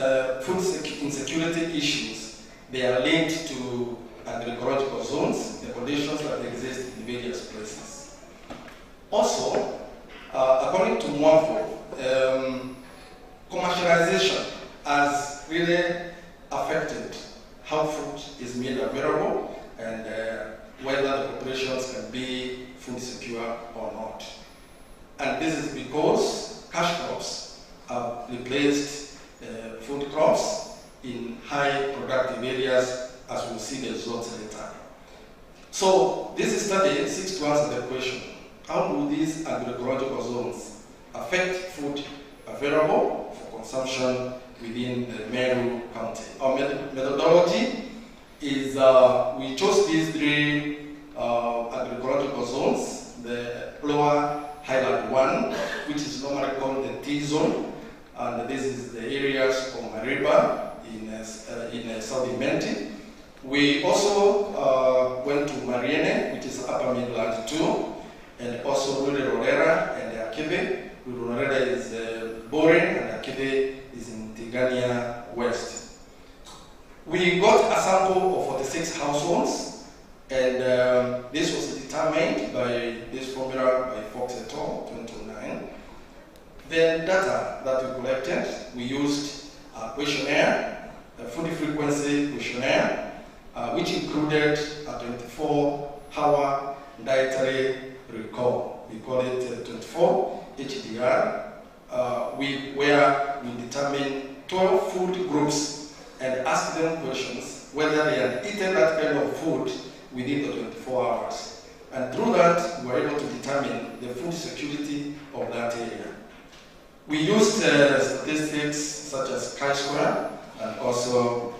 food insecurity issues, they are linked to agroecological zones, the conditions that exist in various places. Also, according to MWAFO, commercialization has really affected how food is made available and whether the populations can be food secure or not. And this is because cash crops have replaced food see the results later. So this study seeks to answer the question, how do these agroecological zones affect food available for consumption within the Meru County? Our methodology is we chose these three agroecological zones, the lower highland one, which is normally called the T zone, and this is the areas of Mariba in Southern Menti. We also went to Mariene, which is Upper Midland 2, and also Rurerolera and Akive. Rurerolera is Boring, and Akive is in Tigania West. We got a sample of 46 households, and this was determined by this formula by Fox et al. 2009. The data that we collected, we used a questionnaire, a food frequency questionnaire, which included a 24-hour dietary recall. We call it 24 HDR, where we determine 12 food groups and ask them questions whether they had eaten that kind of food within the 24 hours. And through that, we were able to determine the food security of that area. We used statistics such as chi-square and also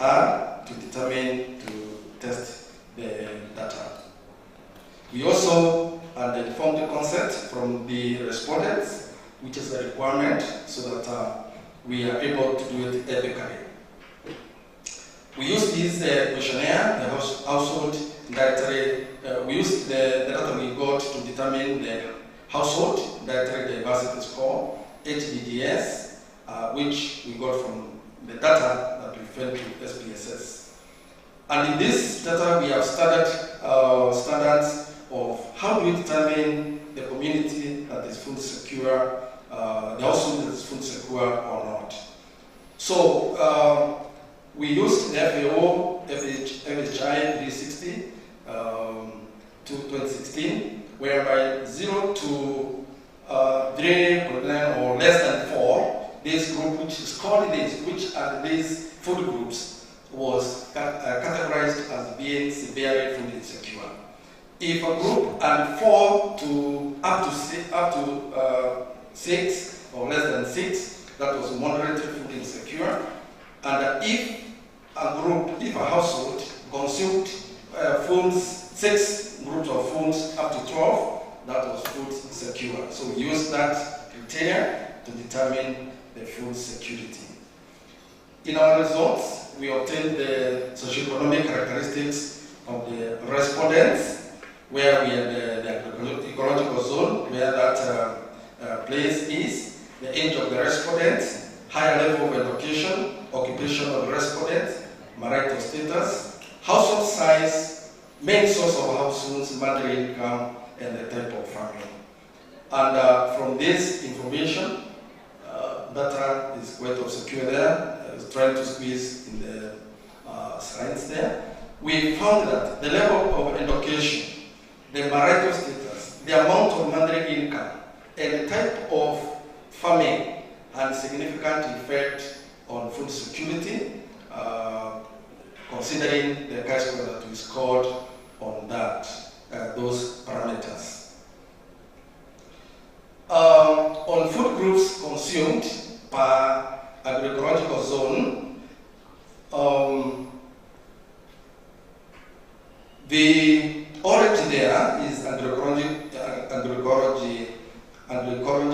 R to determine, to test the data. We also informed the concept from the respondents, which is a requirement so that we are able to do it ethically. We used this questionnaire, the household dietary, we used the data we got to determine the household dietary diversity score, HDDS, which we got from the data that we fed to SPSS. And in this data, we have standards of how do we determine the community that is food secure, the household that is food secure or not. So we used the FAO, FHI 360 to 2016, whereby 0 to 3.9 or less than 4, this group, which is called this, which are these food groups, was categorized as being severely food insecure. If a group and 4 to up to 6 or less than 6, that was moderately food insecure. And if a household consumed foods, 6 groups of foods up to 12, that was food secure. So we used that criteria to determine the food security. In our results, we obtained the socioeconomic characteristics of the respondents, where we had the ecological zone, where that place is, the age of the respondents, higher level of education, occupation of the respondents, marital status, household size, main source of households, monthly income, and the type of farming. And from this information, data is quite obscure there. I was trying to squeeze in the slides there. We found that the level of education, the marital status, the amount of monthly income, and the type of farming had significant effect on food security, considering the chi-square that we scored on that, those parameters. On food groups consumed per agroecological zone, the orange there is agroecology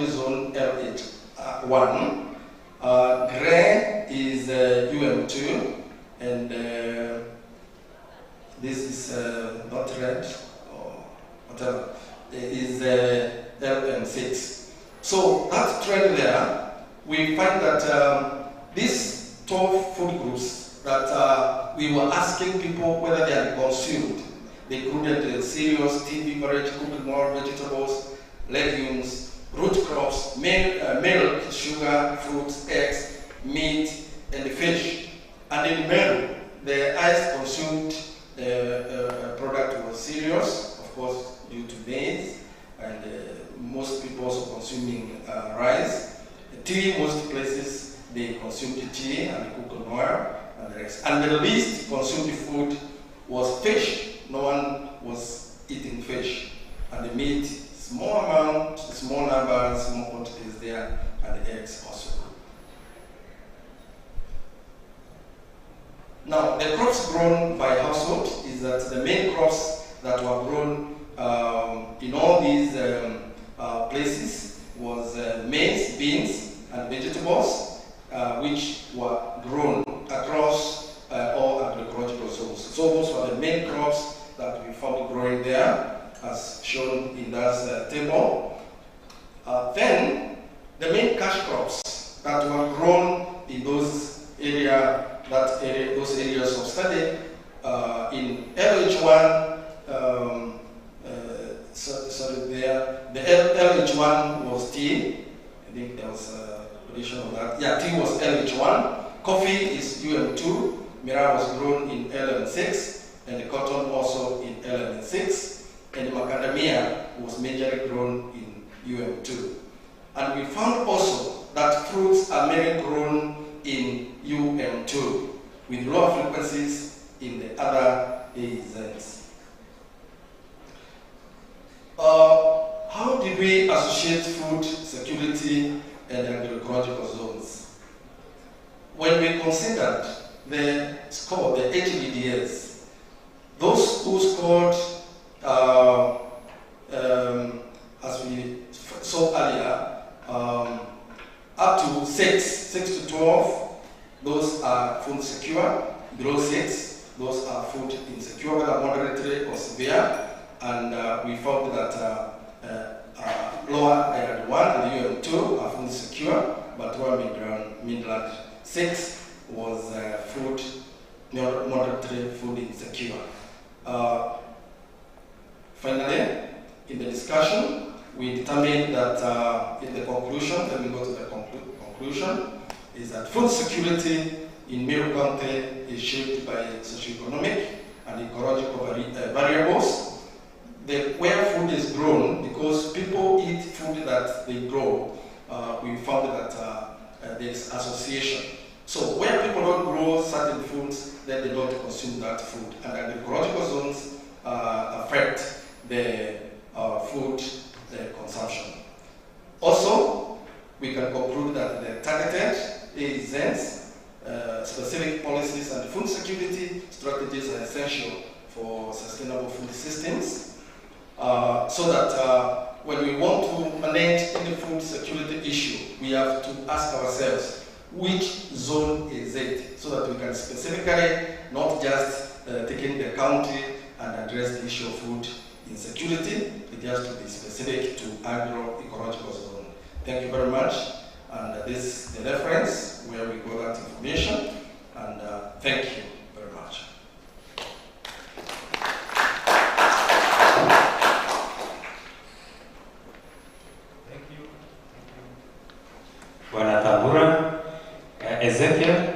zone LH1. Gray is UM2, and this is not red or whatever, is LM6. So that trend there, we find that these 12 food groups that we were asking people whether they had consumed, they included cereals, tea, beverage, cooked more vegetables, legumes, root crops, milk, sugar, fruits, eggs, meat, and fish. And in Meru, the highest consumed product was cereals, of course, due to maize, and most people also consuming rice. Tea, most places they consumed tea and they cooked on oil and the rest. And the least consumed food was fish. No one was eating fish. And the meat, small amount, small number, small quantities there, and the eggs also. Now, the crops grown by household is that the main crops that were grown in all these places was maize, beans, and vegetables, which were grown across all agricultural zones. So those were the main crops that we found growing there, as shown in that table. Then, the main cash crops that were grown in those areas of study in LH1. The LH1 was tea. I think there was a addition of that. Yeah, tea was LH1. Coffee is UM2. Mira was grown in LM6, and the cotton also in LM6, and the macadamia was majorly grown in UM2. And we found also that fruits are mainly grown in UM2, with lower frequencies in the other AEZs. How did we associate food security and agricultural zones? When we considered the score, the HDDS, those who scored, as we saw earlier, up to 6 to 12, those are food secure. Below 6, those are food insecure, whether moderately or severe. And we found that lower IRAD 1 and UM2 are food secure, but lower Midland 6 was food moderately food insecure. Finally, in the discussion, we determined that in the conclusion, let me go to the conclusion, is that food security in Meru County is shaped by socioeconomic and ecological variables. Where food is grown, because people eat food that they grow, we found that there is association. So where people don't grow certain foods, then they don't consume that food. And agricultural zones affect the food consumption. Also, we can conclude that the targeted AEZs, specific policies and food security strategies are essential for sustainable food systems, so that when we want to manage any food security issue, we have to ask ourselves, which zone is it, so that we can specifically not just take in the county and address the issue of food insecurity. It has to be specific to agroecological zone. Thank you very much. And this is the reference where we got that information. And thank you very much. Thank you. Bwana Tambura, Ezekiel.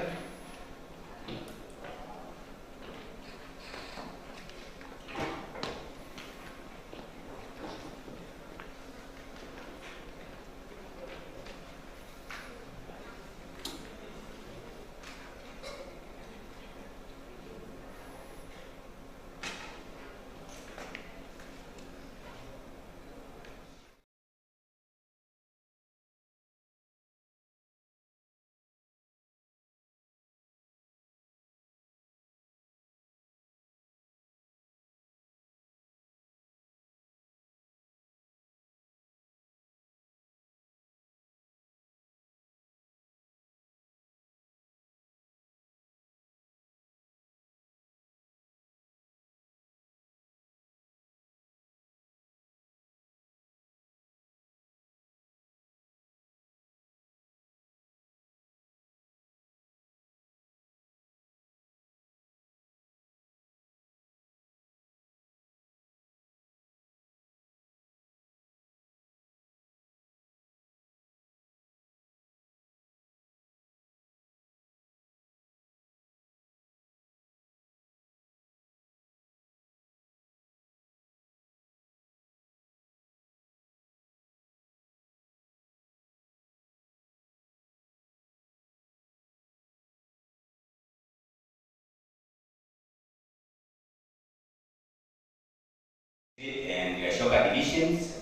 And Ashoka divisions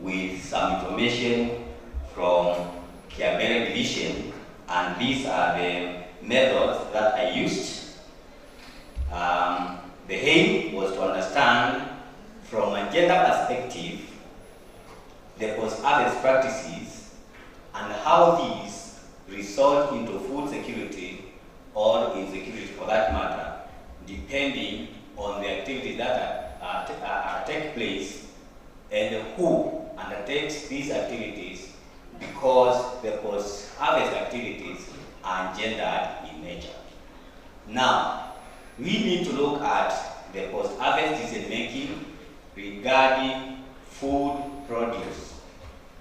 with some information from Kiambere division, and these are the methods that I used. The aim was to understand from a gender perspective the post-harvest practices and how these result into food security or insecurity for that matter, depending on the activities that take place and who undertakes these activities, because the post-harvest activities are gendered in nature. Now, we need to look at the post-harvest decision-making regarding food produce.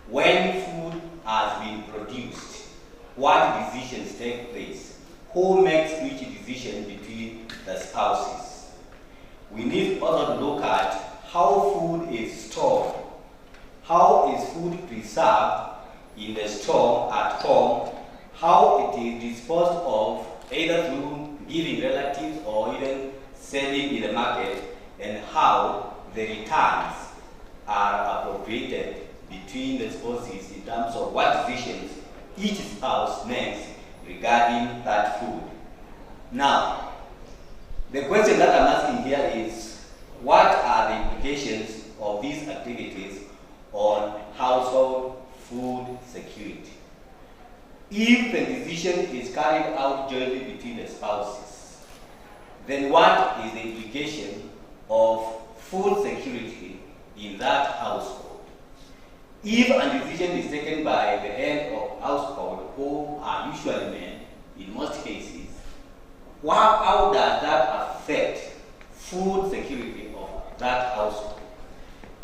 When food has been produced, what decisions take place? Who makes which decision between the spouses? We need also to look at how food is stored. How is food preserved in the store at home? How it is disposed of, either through giving relatives or even selling in the market, and how the returns are appropriated between the spouses in terms of what decisions each spouse makes regarding that food. Now, the question that I'm asking here is, what are the implications of these activities on household food security? If the decision is carried out jointly between the spouses, then what is the implication of food security in that household? If a decision is taken by the head of household, who are usually men in most cases, how does that affect food security of that household?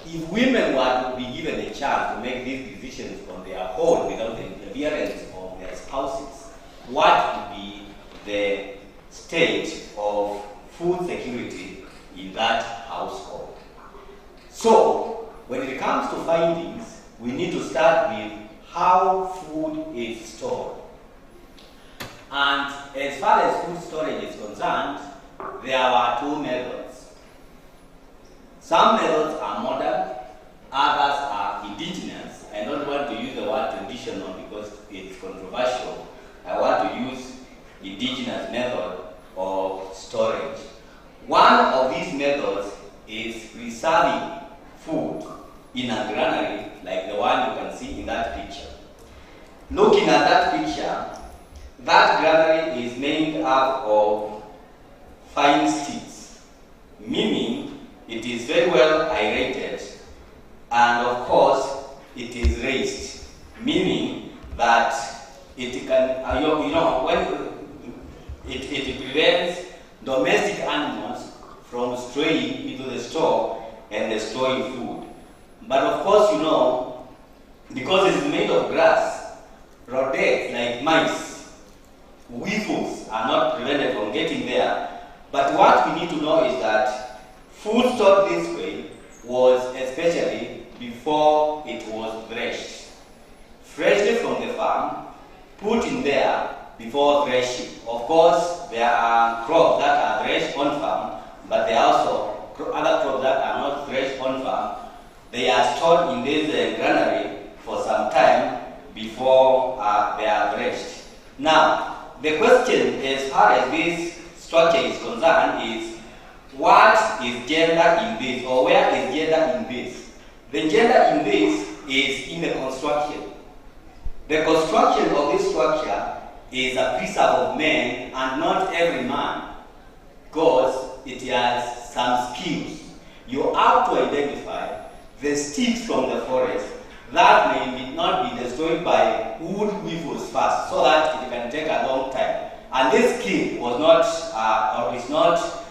If women were to be given a chance to make these decisions on their own without the interference of their spouses, what would be the state of food security in that household? So, when it comes to findings, we need to start with how food is stored. And as far as food storage is concerned, there are two methods. Some methods are modern, others are indigenous. I don't want to use the word traditional because it's controversial. I want to use indigenous method of storage. One of these methods is preserving food in a granary like the one you can see in that picture. Looking at that picture, that granary is made up of fine sticks, meaning it is very well aerated, and of course it is raised, meaning that it can, when it prevents domestic animals from straying into the store and destroying food. But of course, because it is made of grass, rodents like mice, weevils are not prevented from getting there. But what we need to know is that food stored this way was especially before it was threshed. Freshly from the farm, put in there before threshing. Of course, there are crops that are threshed on farm, but there are also other crops that are not threshed on farm. They are stored in this granary for some time before they are threshed. Now, the question as far as this structure is concerned is, what is gender in this, or where is gender in this? The gender in this is in the construction. The construction of this structure is a preserve of men and not every man, because it has some skills. You have to identify the sticks from the forest that may not be destroyed by wood weevils first, so that it can take a long time. And this skill was not, or is not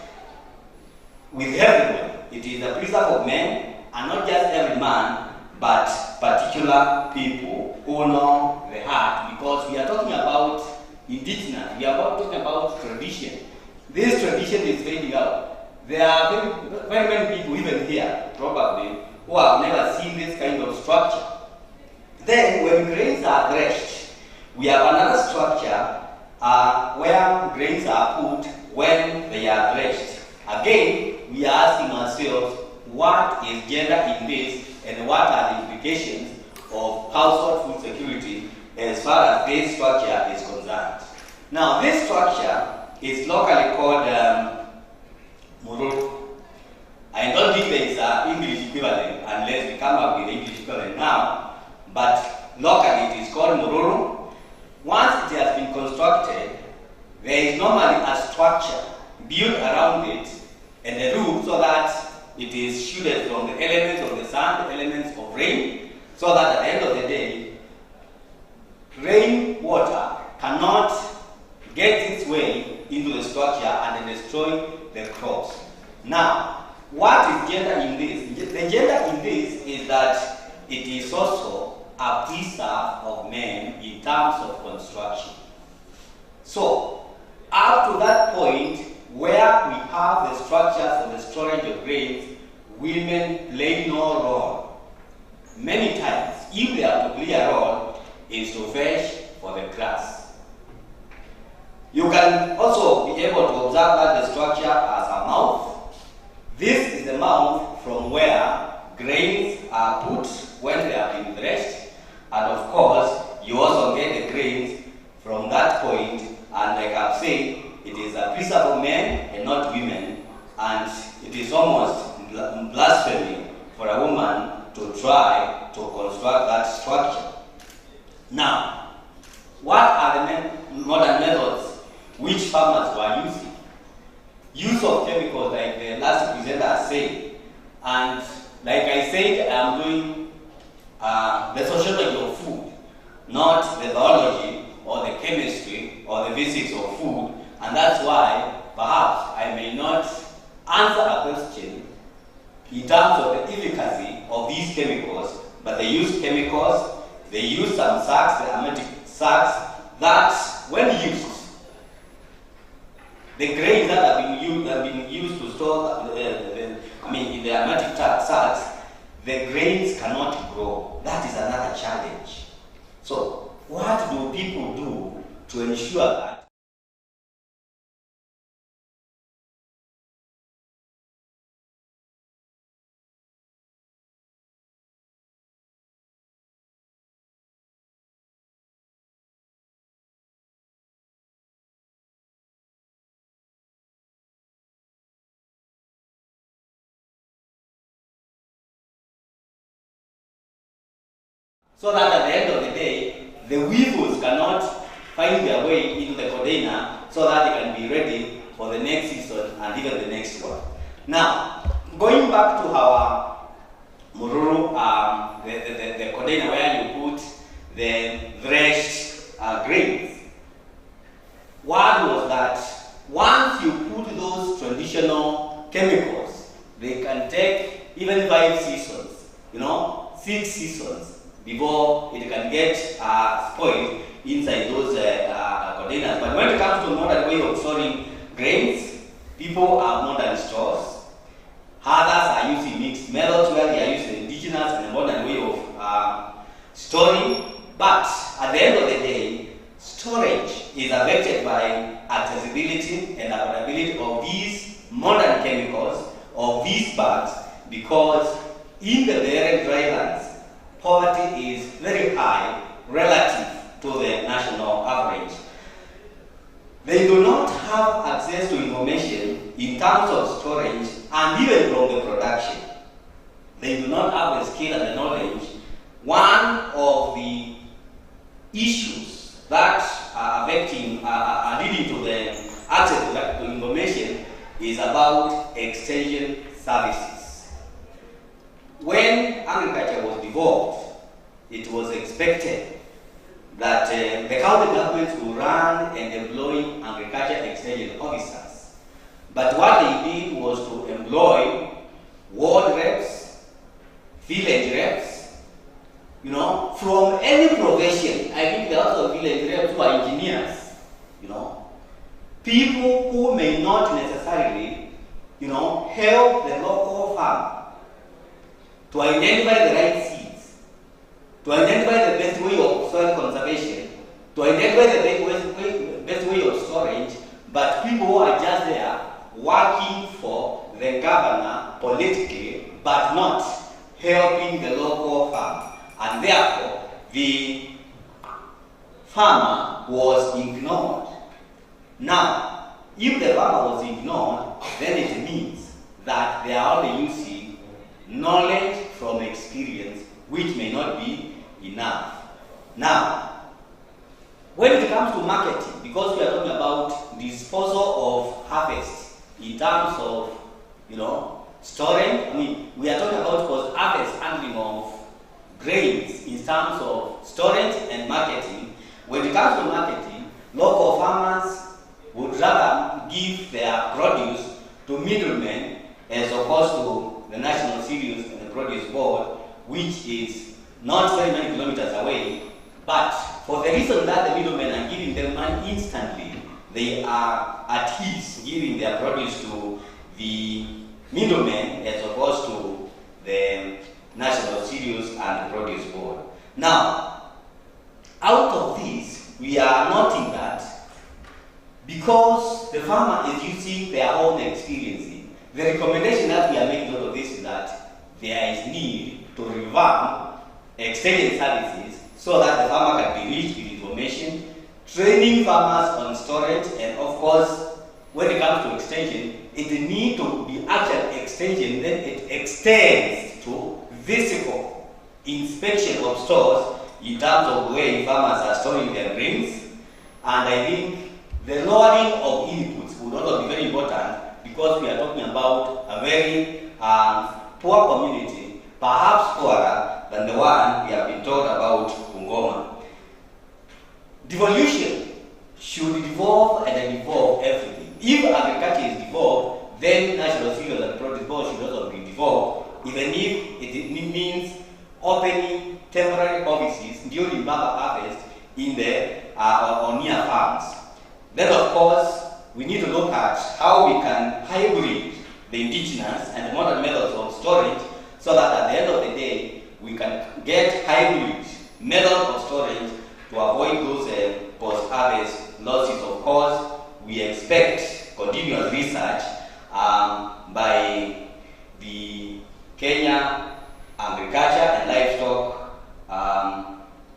with everyone. It is a preserve of men, and not just every man, but particular people who know the art, because we are talking about indigenous, we are talking about tradition. This tradition is fading out. There are very many people, even here, probably, who have never seen this kind of structure. Then, when grains are threshed, we have another structure where grains are put when they are threshed. Again, we are asking ourselves, what is gender in this and what are the implications of household food security as far as this structure is concerned. Now, this structure is locally called Mururu. I don't think there is an English equivalent unless we come up with English equivalent now, but locally it is called Mururu. Once it has been constructed, there is normally a structure built around it and a roof so that it is shielded from the elements of the sun, the elements of rain, so that at the end of the day, rainwater cannot get its way into the structure and destroy the crops. Now, what is gender in this? The gender in this is that it is also a preserve of men in terms of construction. So, up to that point where we have the structure for the storage of grains, women play no role. Many times, if they are to play a role, is to fetch for the grass. You can also be able to observe that the structure has a mouth. This is the mouth from where grains are put when they have been threshed. And of course, you also get the grains from that point. And like I've said, it is a preserve of men and not women. And it is almost blasphemy for a woman to try to construct that structure. Now, what are the modern methods which farmers were using? Use of chemicals, like the last presenter said. And like I said, I am doing the sociology of food, not the biology or the chemistry or the physics of food. And that's why perhaps I may not answer a question in terms of the efficacy of these chemicals, but they use chemicals, they use some sacs, the aromatic sacs, that when used, the grains that have been used to store, in the aromatic sacs, the grains cannot grow. That is another challenge. So, what do people do to ensure that? So that at the end of the day, the weevils cannot find their way into the container so that they can be ready for the next season and even the next one. Now, going back to our Mururu, the container where you put the threshed grains, what was that once you put those traditional chemicals, they can take even 5 seasons, 6 seasons, before it can get spoiled inside those containers. But when it comes to modern way of storing grains, people have modern stores. Others are using mixed methods where they are using indigenous and a modern way of storing. But at the end of the day, storage is affected by accessibility and availability of these modern chemicals, of these bags, because in the barren drylands, poverty is very high relative to the national average. They do not have access to information in terms of storage and even from the production. They do not have the skill and the knowledge. One of the issues that are affecting, are leading to the access to information is about extension services. When agriculture was devolved, it was expected that the county governments will run and employ agriculture extension officers. But what they did was to employ ward reps, village reps, from any profession. I think there are also village reps who are engineers, people who may not necessarily, help the local farm to identify the right seeds, to identify the best way of soil conservation, to identify the best way of storage, but people who are just there working for the governor politically but not helping the local farmer. And therefore, the farmer was ignored. Now, if the farmer was ignored, then it means that they are only using knowledge from experience, which may not be enough. Now, when it comes to marketing, because we are talking about disposal of harvest in terms of, storage, we are talking about harvest handling of grains in terms of storage and marketing. When it comes to marketing, local farmers would rather give their produce to middlemen as opposed to the National Cereals and the Produce Board, which is not very many kilometers away. But for the reason that the middlemen are giving them money instantly, they are at ease giving their produce to the middlemen as opposed to the National Cereals and the Produce Board. Now, out of this, we are noting that because the farmer is using their own experience, the recommendation that we are making out of this is that there is need to revamp extension services so that the farmer can be reached with information, training farmers on storage, and of course, when it comes to extension, it needs to be actual extension, then it extends to physical inspection of stores in terms of the way farmers are storing their grains. And I think the lowering of inputs would also be very important, because we are talking about a very poor community, perhaps poorer than the one we have been taught about Bungoma. Devolution should devolve and devolve everything. If agriculture is devolved, then National Cereals and Produce Board should also be devolved, even if it means opening temporary offices during bumper harvest in the or near farms. Then, of course, we need to look at how we can hybrid the indigenous and the modern methods of storage, so that at the end of the day, we can get hybrid method of storage to avoid those post-harvest losses. Of course, we expect continuous research by the Kenya Agriculture and Livestock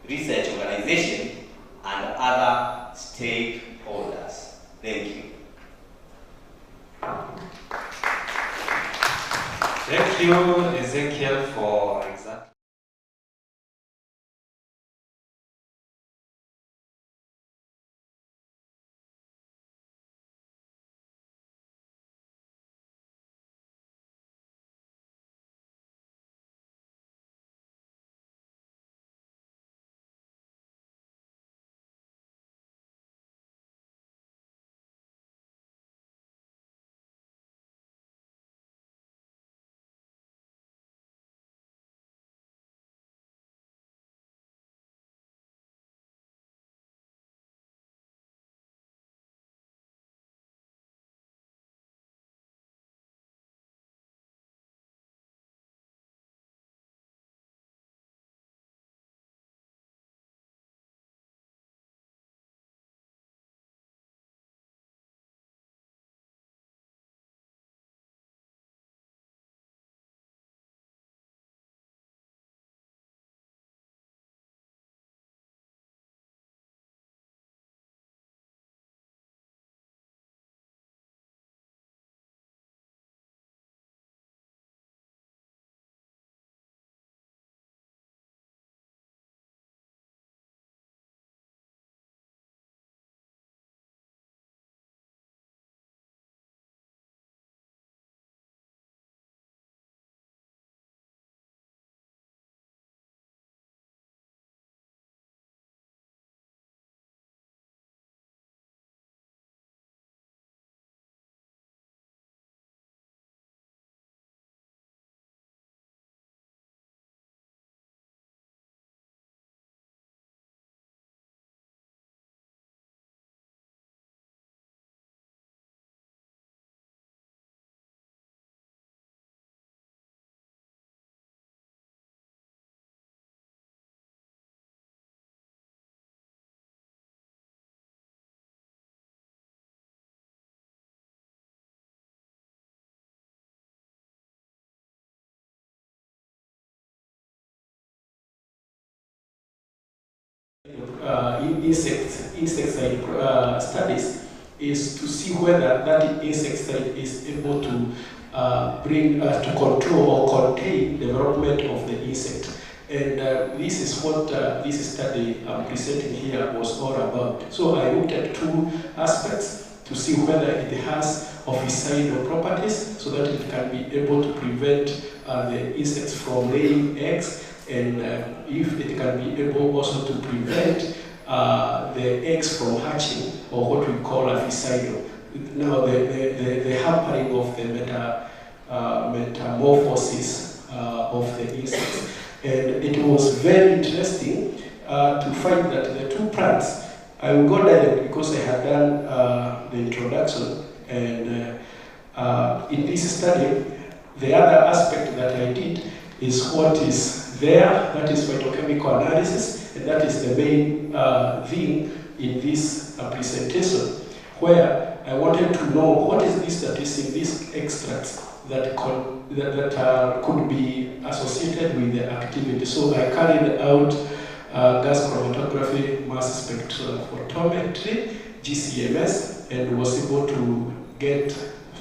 Research Organization and other stakeholders. Thank you. Thank you, Ezekiel, for exactly. insecticide studies is to see whether that insecticide is able to to control or contain the development of the insect. And this is what this study I'm presenting here was all about. So I looked at two aspects to see whether it has officidal properties so that it can be able to prevent the insects from laying eggs, and if it can be able also to prevent the eggs from hatching, or what we call officidal. Now the hampering of the metamorphosis of the insects. And it was very interesting to find that the two plants, I will go direct because I had done the introduction, and in this study, the other aspect that I did is what is there, that is phytochemical analysis, and that is the main thing in this presentation, where I wanted to know what is this that is in these extracts that could be associated with the activity. So I carried out gas chromatography, mass spectrophotometry, GCMS, and was able to get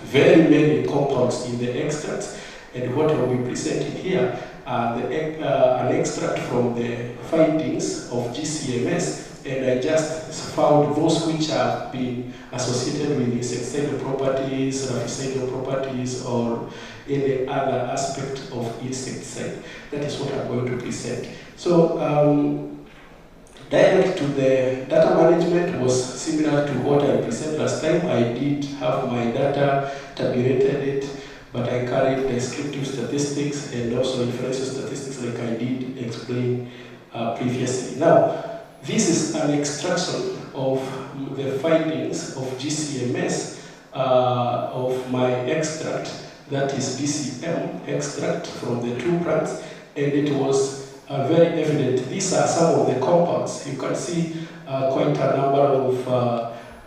very many compounds in the extracts. And what I will be presenting here are an extract from the findings of GCMS, and I just found those which have been associated with insecticidal properties, larvicidal properties, or any other aspect of insecticide. That is what I'm going to present. So, direct to the data management was similar to what I presented last time. I did have my data, tabulated it, but I carried descriptive statistics and also inferential statistics like I did explain previously. Now, this is an extraction of the findings of GCMS of my extract, that is DCM extract from the two plants, and it was very evident. These are some of the compounds. You can see quite a number of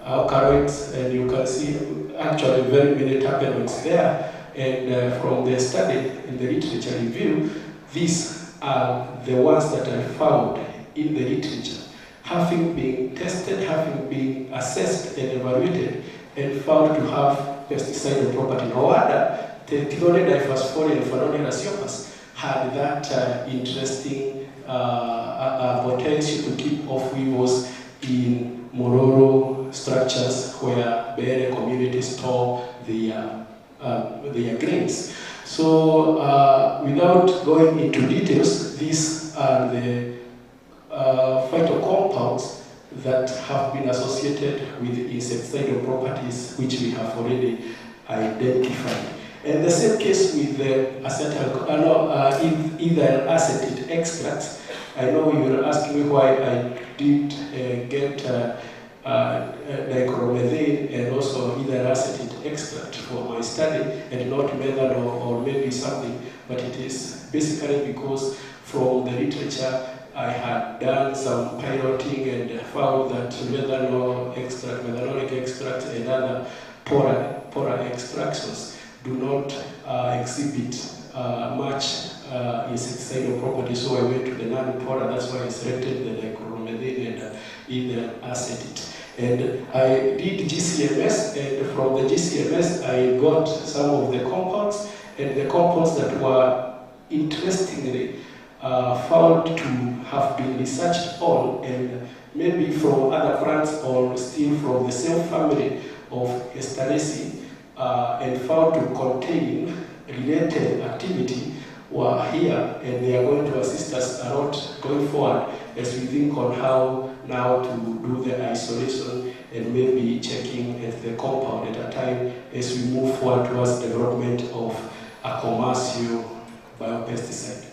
alkaloids, and you can see actually very many terpenoids there. And from the study in the literature review, these are the ones that I found in the literature, having been tested, having been assessed and evaluated, and found to have pesticidal property. No other, tetraethylonidifosphorine and phenonyl aciopas had that interesting potential to keep off weevils in Mororo structures where Bere communities store their grains. So without going into details, these are the phytocompounds that have been associated with insecticidal properties which we have already identified. And the same case with the ethyl acetate extracts. I know you were asking me why I did get dichloromethane and also ethyl acetate extract for my study, and not methanol or maybe something, but it is basically because from the literature I had done some piloting and found that methanol extract, methanolic extract, and other polar extractions do not exhibit much insecticidal property. So I went to the non-polar. That's why I selected the dichloromethane and ethyl acetate. And I did GCMS, and from the GCMS I got some of the compounds, and the compounds that were interestingly found to have been researched on, and maybe from other plants or still from the same family of Asteraceae, and found to contain related activity, were here, and they are going to assist us a lot going forward as we think on how now to do the isolation and maybe checking at the compound at a time as we move forward towards development of a commercial biopesticide.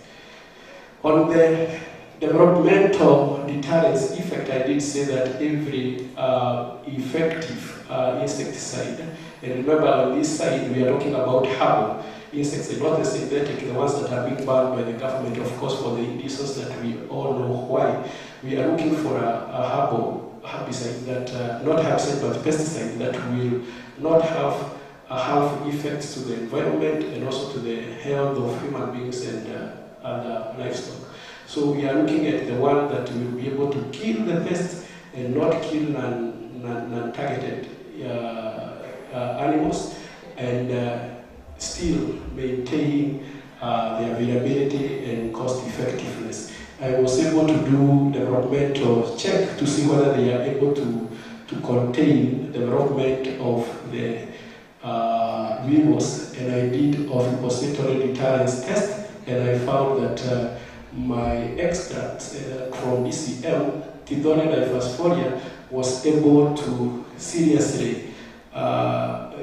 On the developmental deterrence effect, I did say that every effective insecticide, and remember on this side we are talking about herbal insecticide, not the synthetic, the ones that are being banned by the government, of course, for the reasons that we all know why. We are looking for a herbal herbicide that, not herbicide but pesticide that will not have harmful effects to the environment and also to the health of human beings and other livestock. So we are looking at the one that will be able to kill the pest and not kill non-targeted animals, and still maintain the availability and cost effectiveness. I was able to do developmental check to see whether they are able to contain development of the weevils, and I did ovipositor deterrence test, and I found that my extract from ECM, Tithonia diphasfolia, was able to seriously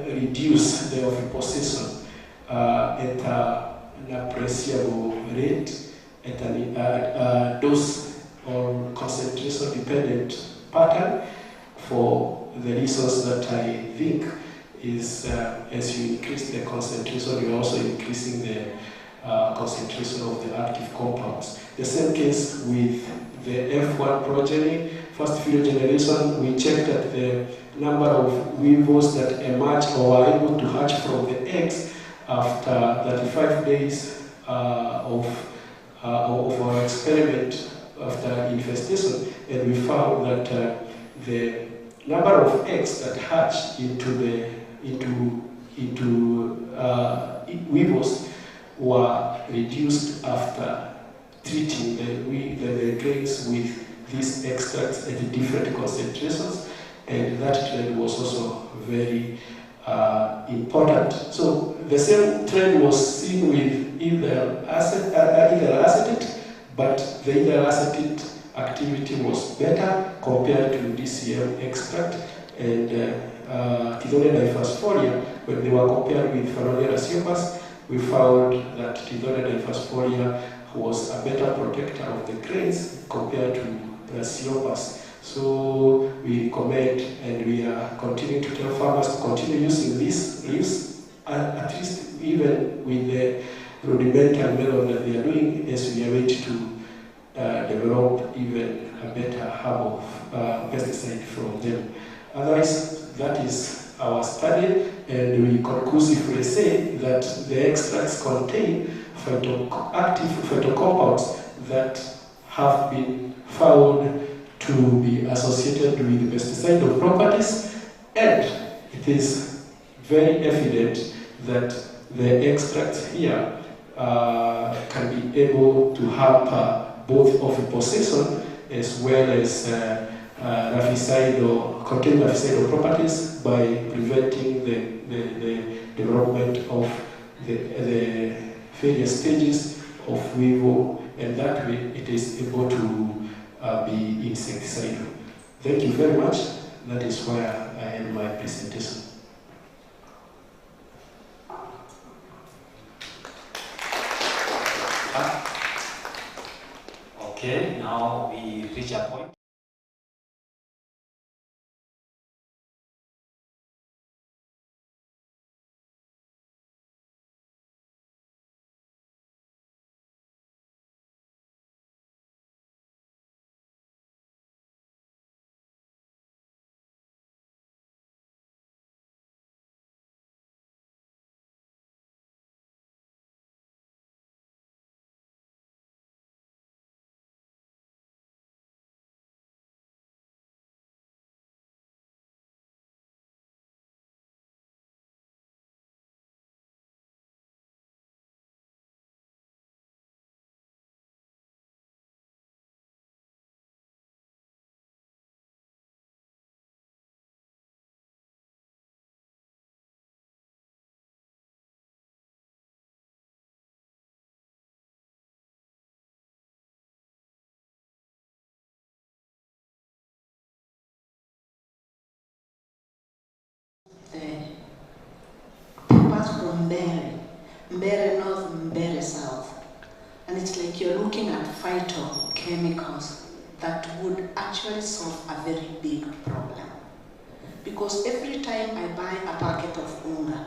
reduce the oviposition at an appreciable rate, at a dose or concentration dependent pattern, for the reasons that I think is as you increase the concentration, you're also increasing the concentration of the active compounds. The same case with the F1 progeny, first few generation, we checked that the number of weevils that emerge or are able to hatch from the eggs after 35 days of our experiment after infestation, and we found that the number of eggs that hatch into weevils were reduced after treating the grains with these extracts at different concentrations, and that trend was also very important. So the same trend was seen with ethyl acetate, but the ethyl acetate activity was better compared to DCM extract, and Tithonia diphasfolia, when they were compared with Fallonia raciopas, we found that Tithonia diphasfolia was a better protector of the grains compared to raciopas. So we recommend, and we are continuing to tell farmers to continue using these leaves, at least even with the rudimentary method that they are doing, as we are ready to develop even a better herb of pesticide from them. Otherwise, that is our study, and we conclusively say that the extracts contain active phytocompounds that have been found to be associated with pesticidal properties, and it is very evident that the extracts here can be able to hamper both oviposition as well as contain raficidal properties by preventing the development of the various stages of weevil, and that way it is able to be insecticidal. Thank you very much. That is where I end my presentation. Okay, now we reach a point. Apart from Mbere North, Mbere South, and it's like you're looking at phytochemicals that would actually solve a very big problem. Because every time I buy a packet of unga,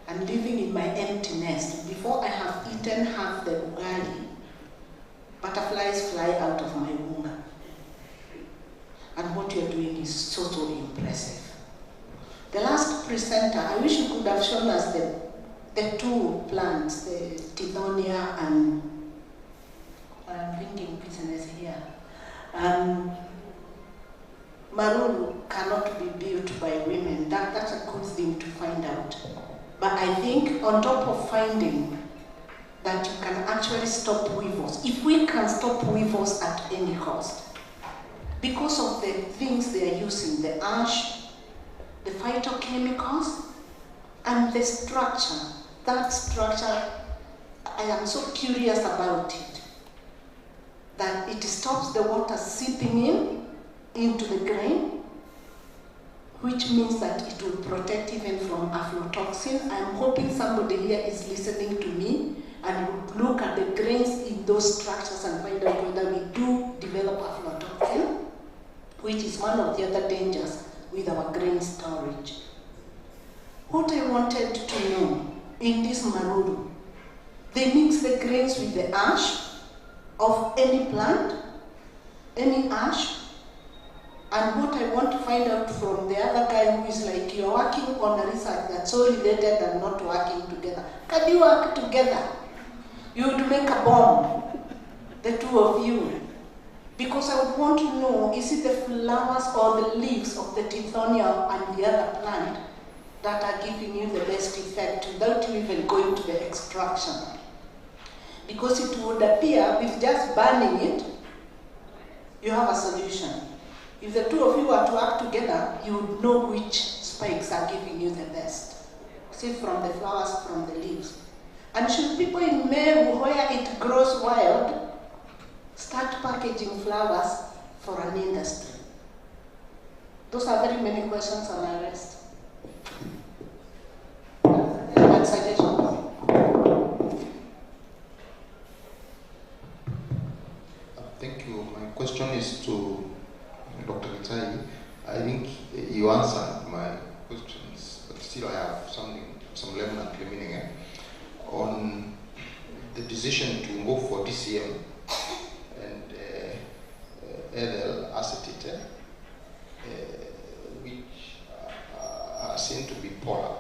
I'm living in my empty nest. Before I have eaten half the ugali, butterflies fly out of my unga. And what you're doing is so impressive. The last presenter, I wish you could have shown us the two plants, the Tithonia and bringing business here. Maruru cannot be built by women. That's a good thing to find out. But I think on top of finding that you can actually stop weevils, if we can stop weevils at any cost, because of the things they are using, the ash, the phytochemicals, and the structure. That structure, I am so curious about it, that it stops the water seeping into the grain, which means that it will protect even from aflatoxin. I'm hoping somebody here is listening to me and would look at the grains in those structures and find out whether we do develop aflatoxin, which is one of the other dangers with our grain storage. What I wanted to know in this Maruru, they mix the grains with the ash of any plant, any ash, and what I want to find out from the other guy who is like, you're working on a research that's so related and not working together. Can you work together? You would make a bomb, the two of you. Because I would want to know, is it the flowers or the leaves of the Tithonia and the other plant that are giving you the best effect without you even going to the extraction? Because it would appear with just burning it, you have a solution. If the two of you are to work together, you would know which spikes are giving you the best. See, from the flowers, from the leaves. And should people in Meru, where it grows wild, start packaging flowers for an industry? Those are very many questions on my list. And suggestions. Thank you. My question is to Dr. Gitahi. I think you answered my questions, but still I have some remnant remaining on the decision to move for DCM and ethyl acetate, which are seen to be polar,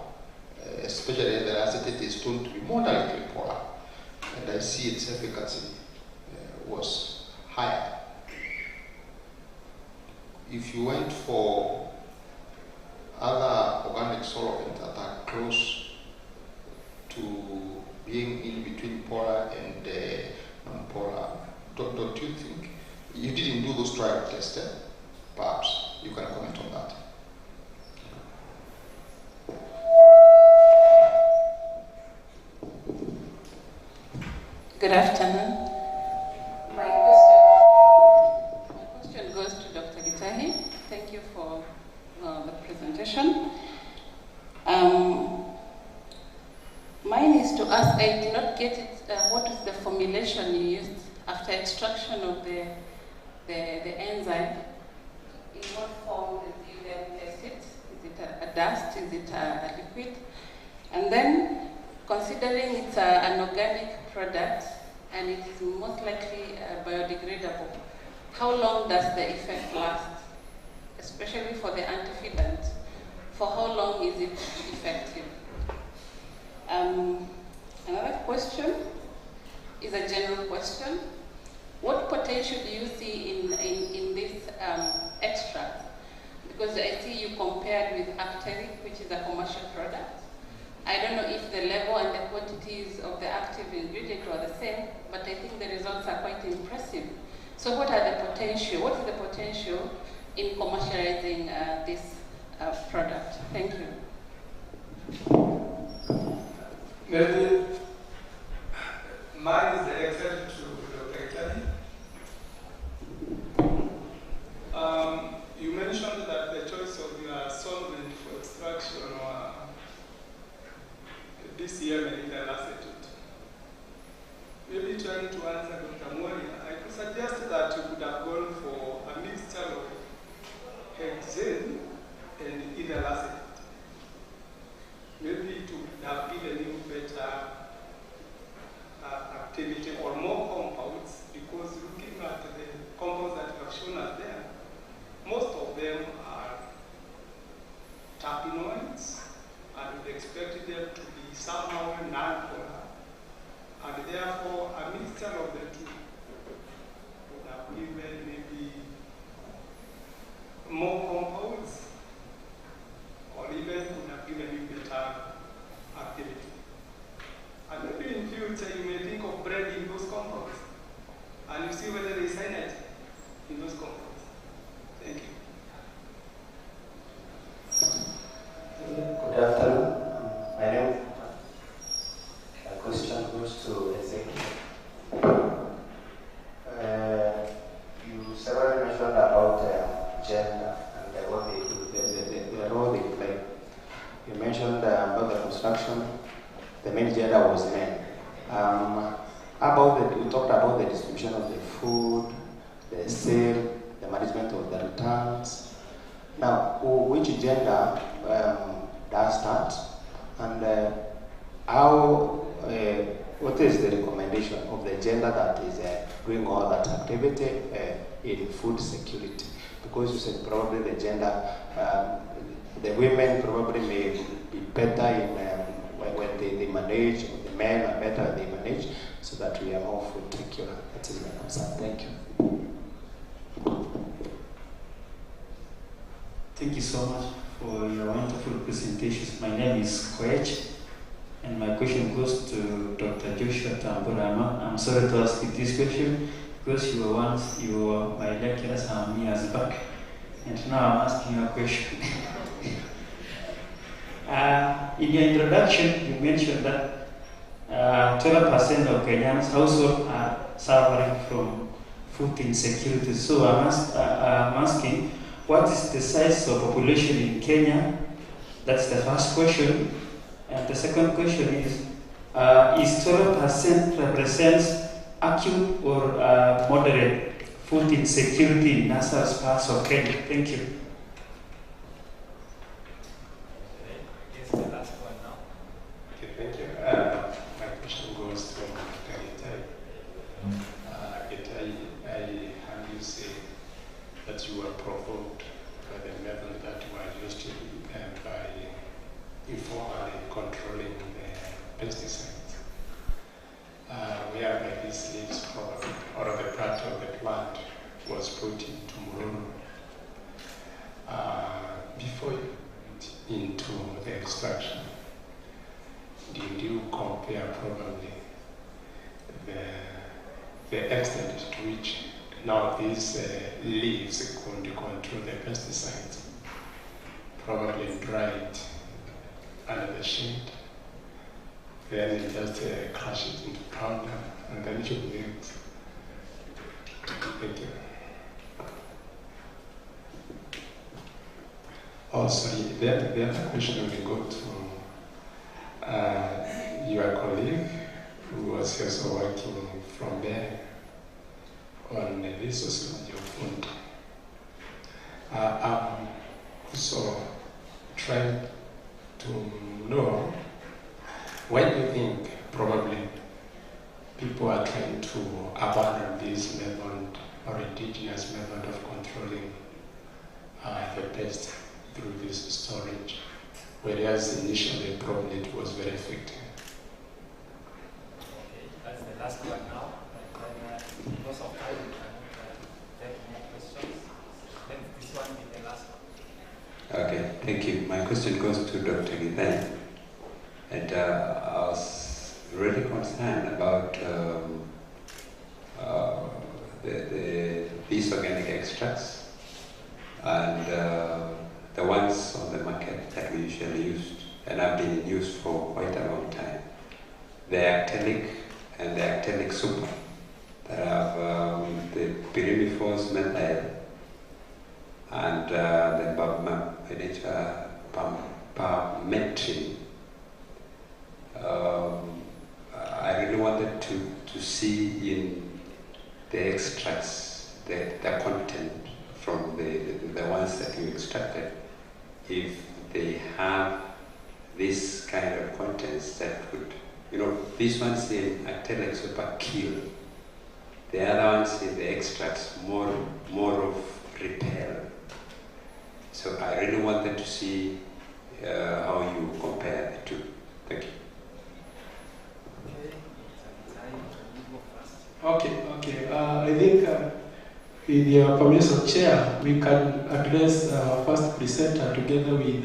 especially ethyl acetate is told to be moderately polar, and I see its efficacy was higher. If you went for other organic solvents that are close to being in between polar and non-polar, don't you think? You didn't do those trial tests, perhaps you can comment on that. Good afternoon. My question goes to Dr. Gitahi. Thank you for the presentation. Mine is to ask, I did not get it, what is the formulation you used after extraction of the enzyme? In what form did you then test it? Is it a dust? Is it a liquid? And then, considering it's an organic product and it is most likely biodegradable, how long does the effect last? Especially for the antioxidant, for how long is it effective? Another question is a general question. What potential do you see in this extract? Because I see you compared with Acteric, which is a commercial product. I don't know if the level and the quantities of the active ingredient were the same, but I think the results are quite impressive. So what are the potential? What is the potential in commercializing this product? Thank you. Maybe mine is the Excel to Dr. Gitahi. You mentioned that the choice of your solvent for extraction or DCM and ethyl acetate. Maybe trying to answer Dr. Mwari, I could suggest that you could have gone for a mixture of hexane and ethyl acetate. Maybe it would have given you better activity main gender was men. We talked about the distribution of the food, the sale, the management of the returns. Now, which gender does that, and what is the recommendation of the gender that is doing all that activity in food security? Because you said probably the gender, the women probably may be better in when they manage, or the men are better when they manage, so that we are more food secure. That is my concern. Thank you. Thank you so much for your wonderful presentations. My name is Koech, and my question goes to Dr. Joshua Tamburama. I'm sorry to ask you this question because you were my lecturer some years back, and now I'm asking you a question. In your introduction, you mentioned that 12% of Kenyans households are suffering from food insecurity. So I'm asking, what is the size of population in Kenya? That's the first question. And the second question is 12% represents acute or moderate food insecurity in NASA's parts of Kenya? Thank you. Yes, the last one now. Okay, thank you. My question goes to Dr. Gitahi. I heard you say that you were provoked by the method that were used by informally controlling the pesticides, whereby these leaves probably, or the part of the plant was put into Mururu. Before you went into the extraction, did you compare probably the extent to which now these leaves could control the pesticides, probably dried under the shade, then you just crush it into powder, and then it should mix. Thank you. Oh, sorry, the other question will go to your colleague who was also working from there on the sociology of food. I'm also trying to know why do you think probably people are trying to abandon this method or indigenous method of controlling the pest through this storage, whereas initially probably it was very effective? Okay, that's the last one now. Because of time, we cannot take more questions. Then this one will be the last one. Okay, thank you. My question goes to Dr. Gitahi. And I was really concerned about these organic extracts and the ones on the market that we usually use and have been in use for quite a long time. The Actelic and the Actelic super that have the pyrimiphos methyl and the permethrin. I really wanted to see in the extracts the content from the ones that you extracted, if they have this kind of contents that would, these ones in Actelic super kill, the other ones in the extracts more of repel. So I really wanted to see how you compare the two. Thank you. Okay. I think with your permission, Chair, we can address our first presenter together with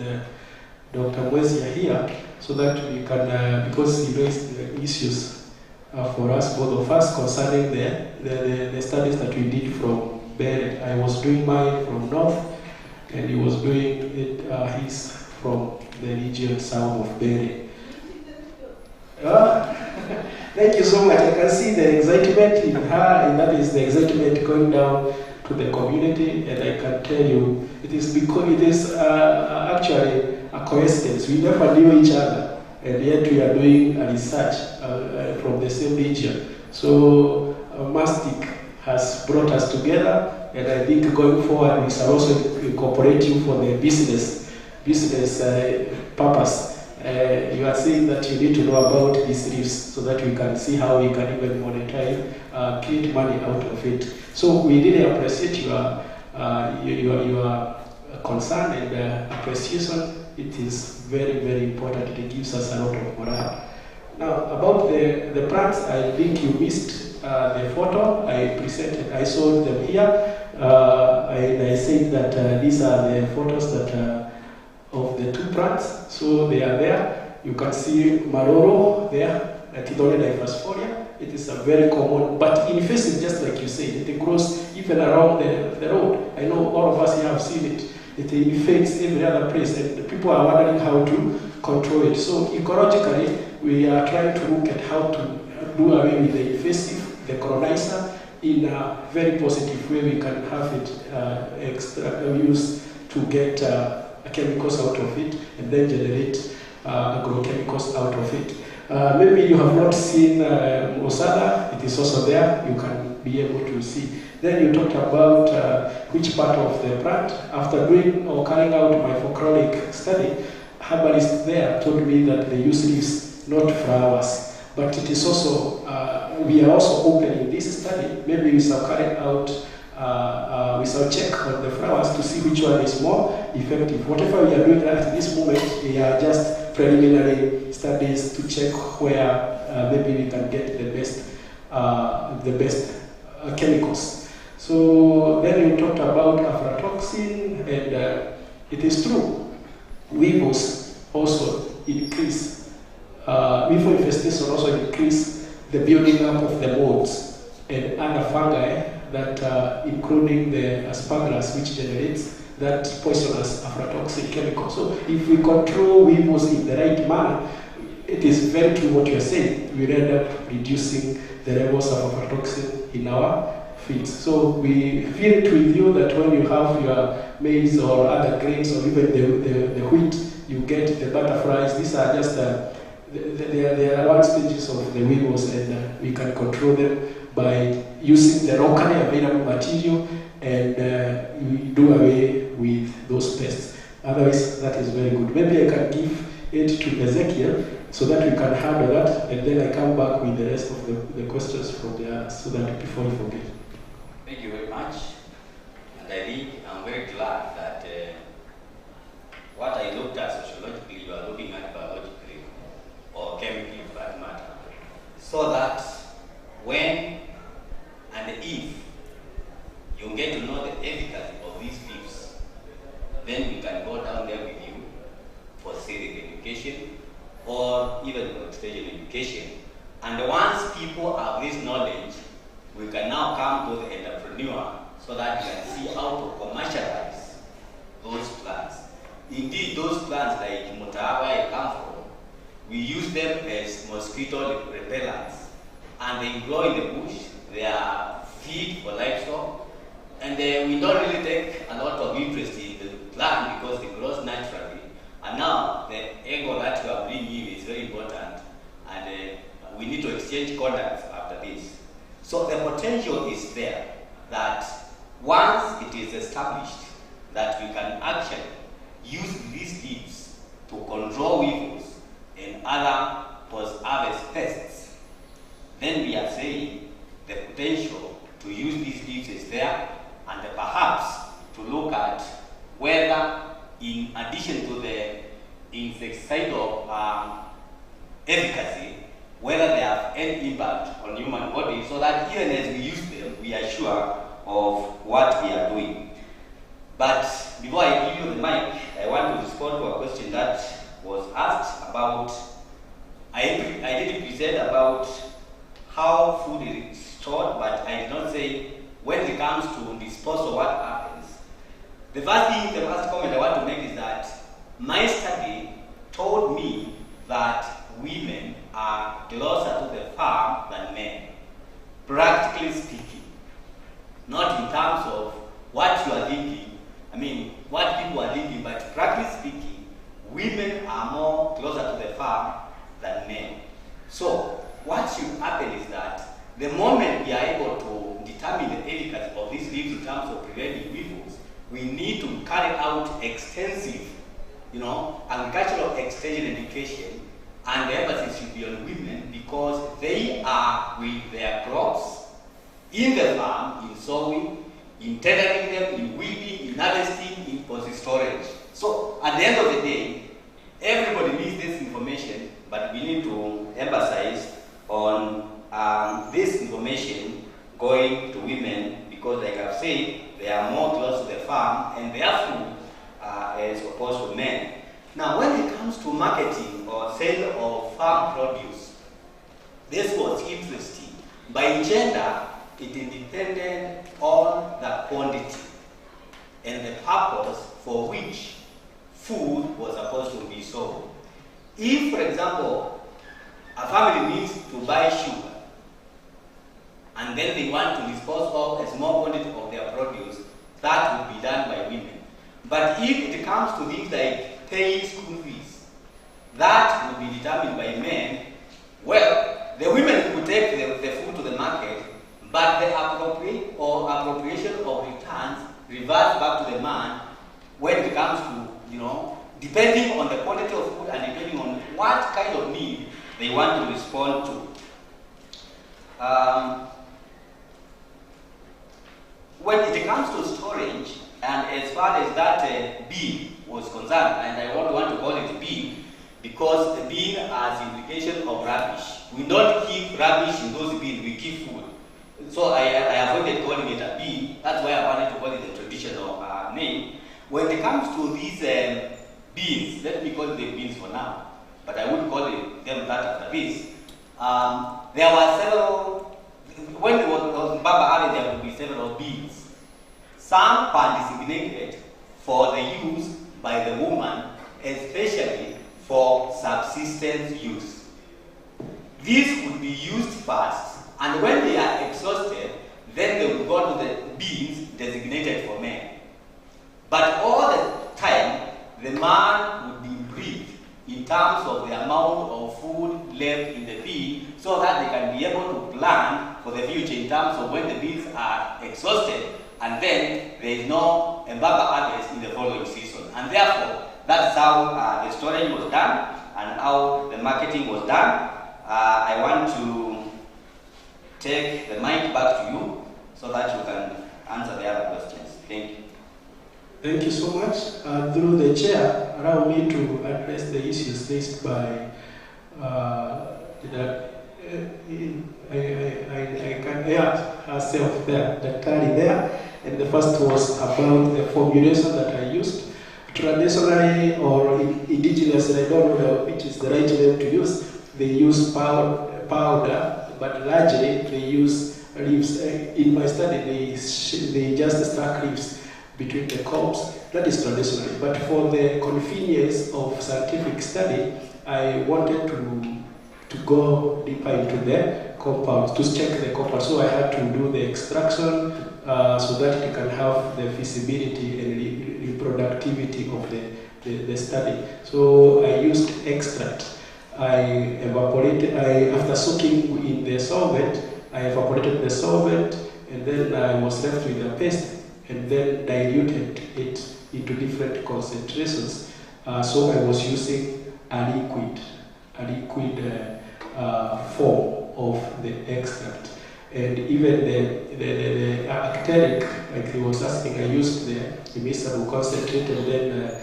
Dr. Mwezia here, so that we can, because he raised the issues for us, both of us, concerning the studies that we did from Bere. I was doing mine from North, and he was doing his from the region south of Bere. Thank you so much. I can see the excitement in her, and that is the excitement going down to the community. And I can tell you, it is because it is actually a coincidence. We never knew each other, and yet we are doing a research from the same region. So Mastic has brought us together, and I think going forward we shall also incorporate you for the business purpose. You are saying that you need to know about these reefs so that we can see how we can even monetize, create money out of it. So we really appreciate your concern and appreciation. It is very, very important. It gives us a lot of morale. Now, about the plants, I think you missed the photo I presented. I showed them here. I said that these are the photos that of the 2 plants. So they are there. You can see Maroro there, Tithonida diversifolia. It is a very common, but in faces, just like you said, it grows even around the road. I know all of us here have seen it. It infects every other place, and people are wondering how to control it. So ecologically, we are trying to look at how to do away with the invasive, the colonizer, in a very positive way. We can have it extra use to get chemicals out of it, and then generate agrochemicals out of it. Maybe you have not seen Osada. It is also there. You can be able to see. Then you talked about which part of the plant. After doing or carrying out my folkloric study, herbalists there told me that they use leaves, not flowers. But it is also, we are also open in this study. Maybe we shall carry out, we shall check on the flowers to see which one is more effective. Whatever we are doing at this moment, we are just preliminary studies to check where maybe we can get the best chemicals. So then you talked about aflatoxin, and it is true. Weevils also increase. Weevil infestation also increase the building up of the molds and other fungi that, including the aspergillus, which generates that poisonous aflatoxin chemical. So if we control weevils in the right manner, it is very true what you are saying. We end up reducing the levels of aflatoxin in our feeds. So we feel it with you that when you have your maize or other grains or even the wheat, you get the butterflies. These are just they are one stages of the weevils, and we can control them by using the locally available material, and we do away with those pests. Otherwise, that is very good. Maybe I can give it to Ezekiel so that we can handle that, and then I come back with the rest of the questions from there, so that before you forget. Thank you very much. And I think I'm very glad that what I looked at sociologically, you are looking at biologically or chemically for that matter. So that when and if you get to know the efficacy of these leaves, then we can go down there with you for civic education or even for extension education. And once people have this knowledge, we can now come to the entrepreneur so that we can see how to commercialize those plants. Indeed, those plants like Mutawa, where I come from, we use them as mosquito repellents, and they grow in the bush. They are feed for livestock, and we don't really take a lot of interest in the plant because it grows naturally. And now the angle that you are bringing is very important, and we need to exchange contacts after this. So the potential is there that once it is established that we can actually use these leaves to control weevils and other post-harvest pests, then we are saying the potential to use these leaves is there, and perhaps to look at whether, in addition to the insecticidal efficacy, whether they have any impact on human body, so that even as we use them, we are sure of what we are doing. But before I give you the mic, I want to respond to a question that was asked about, I did present about how food is stored, but I did not say when it comes to disposal what happens. The first comment I want to make is that my study told me that women are closer to the farm than men, practically speaking. Not in terms of what you are thinking, what people are thinking, but practically speaking, women are more closer to the farm of preventing weevils, we need to carry out extensive, agricultural extension education, and the emphasis should be on women because they are with their crops in the farm, in sowing, in tethering them, in weeding, in harvesting, in post-storage. So at the end of the day, everybody needs this information, but we need to emphasize on this information going to women because, like I've said, they are more close to the farm and their food as opposed to men. Now, when it comes to marketing or sale of farm produce, this was interesting. By gender, it is dependent on the quantity and the purpose for which food was supposed to be sold. If, for example, a family needs to buy sugar and then they want to dispose of a small quantity of their produce, that would be done by women. But if it comes to things like paying school fees, that would be determined by men. Well, the women could take the food to the market, but the appropriation of returns reverts back to the man when it comes to, depending on the quality of food and depending on what kind of need they want to respond to. When it comes to storage, and as far as that bin was concerned, and I want to call it bin because the bin has implication of rubbish. We don't keep rubbish in those bins, we keep food. So I avoided calling it a bin. That's why I wanted to call it the traditional name. When it comes to these bins, let me call it the bins for now, but I wouldn't call them that after this. There were several, when it was Baba Alley, there would be several bins. Some were designated for the use by the woman, especially for subsistence use. These would be used first, and when they are exhausted, then they will go to the bins designated for men. But all the time, the man would be briefed in terms of the amount of food left in the bin so that they can be able to plan for the future in terms of when the bins are exhausted and then there is no Mbaba harvest in the following season. And therefore, that's how the storage was done and how the marketing was done. I want to take the mic back to you so that you can answer the other questions. Thank you. Thank you so much. Through the chair, allow me to address the issues raised by I can hear herself there, the carry there. And the first was about the formulation that I used. Traditionally or indigenously, I don't know which is the right name to use. They use powder, but largely they use leaves. In my study, they just stack leaves between the cobs. That is traditionally. But for the convenience of scientific study, I wanted to go deeper into the compounds to check the compounds. So I had to do the extraction so that it can have the feasibility and reproductivity of the study. So I used extract. I evaporated, after soaking in the solvent, I evaporated the solvent and then I was left with the paste and then diluted it into different concentrations. So I was using a liquid form of the extract. And even the actinic, like he was asking, I used the immiscible concentrate and then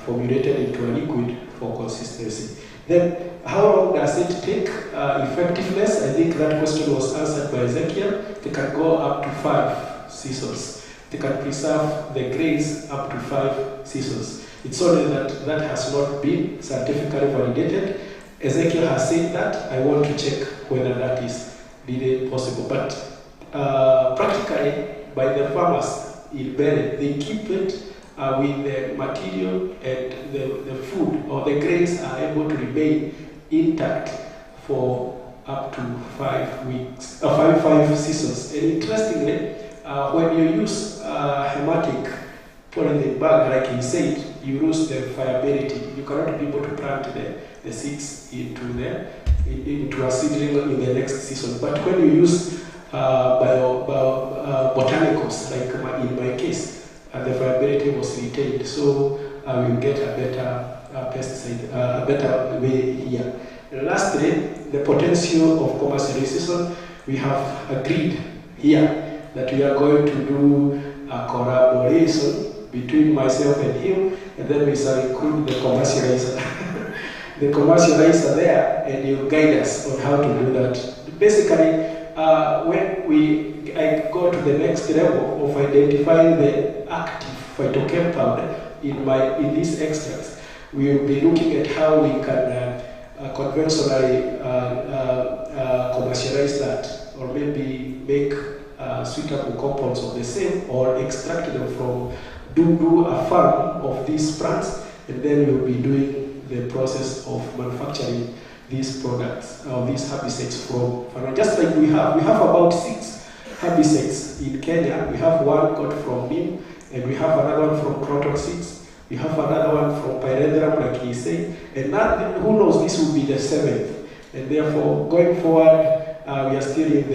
formulated into a liquid for consistency. Then, how long does it take? Effectiveness, I think that question was answered by Ezekiel. They can go up to 5 seasons. They can preserve the grains up to 5 seasons. It's only that has not been scientifically validated. Ezekiel has said that. I want to check whether that is really possible. But practically, by the farmers in Bere, they keep it with the material and the food or the grains are able to remain intact for up to 5 weeks, 5 seasons. And interestingly, when you use hematic polyethylene bag, like he said, you lose the viability. You cannot be able to plant the seeds into a seedling in the next season. But when you use botanicals, like in my case, the viability was retained, so I will get a better pesticide, a better way here. And lastly, the potential of commercialization, we have agreed here that we are going to do a collaboration between myself and him, and then we shall include the commercializer. The commercializer there, and he'll guide us on how to do that. Basically, when I go to the next level of identifying the active phytochem powder in these extracts, we will be looking at how we can conventionally commercialize that, or maybe make suitable compounds of the same, or extract them from do a farm of these plants, and then we'll be doing the process of manufacturing these products, these herbicides from farmers. Just like we have about 6 herbicides in Kenya. We have one got from NIM, and we have another one from Croton seeds. We have another one from Pyrethrum, like he said, and now, who knows, this will be the 7th. And therefore, going forward, we are still in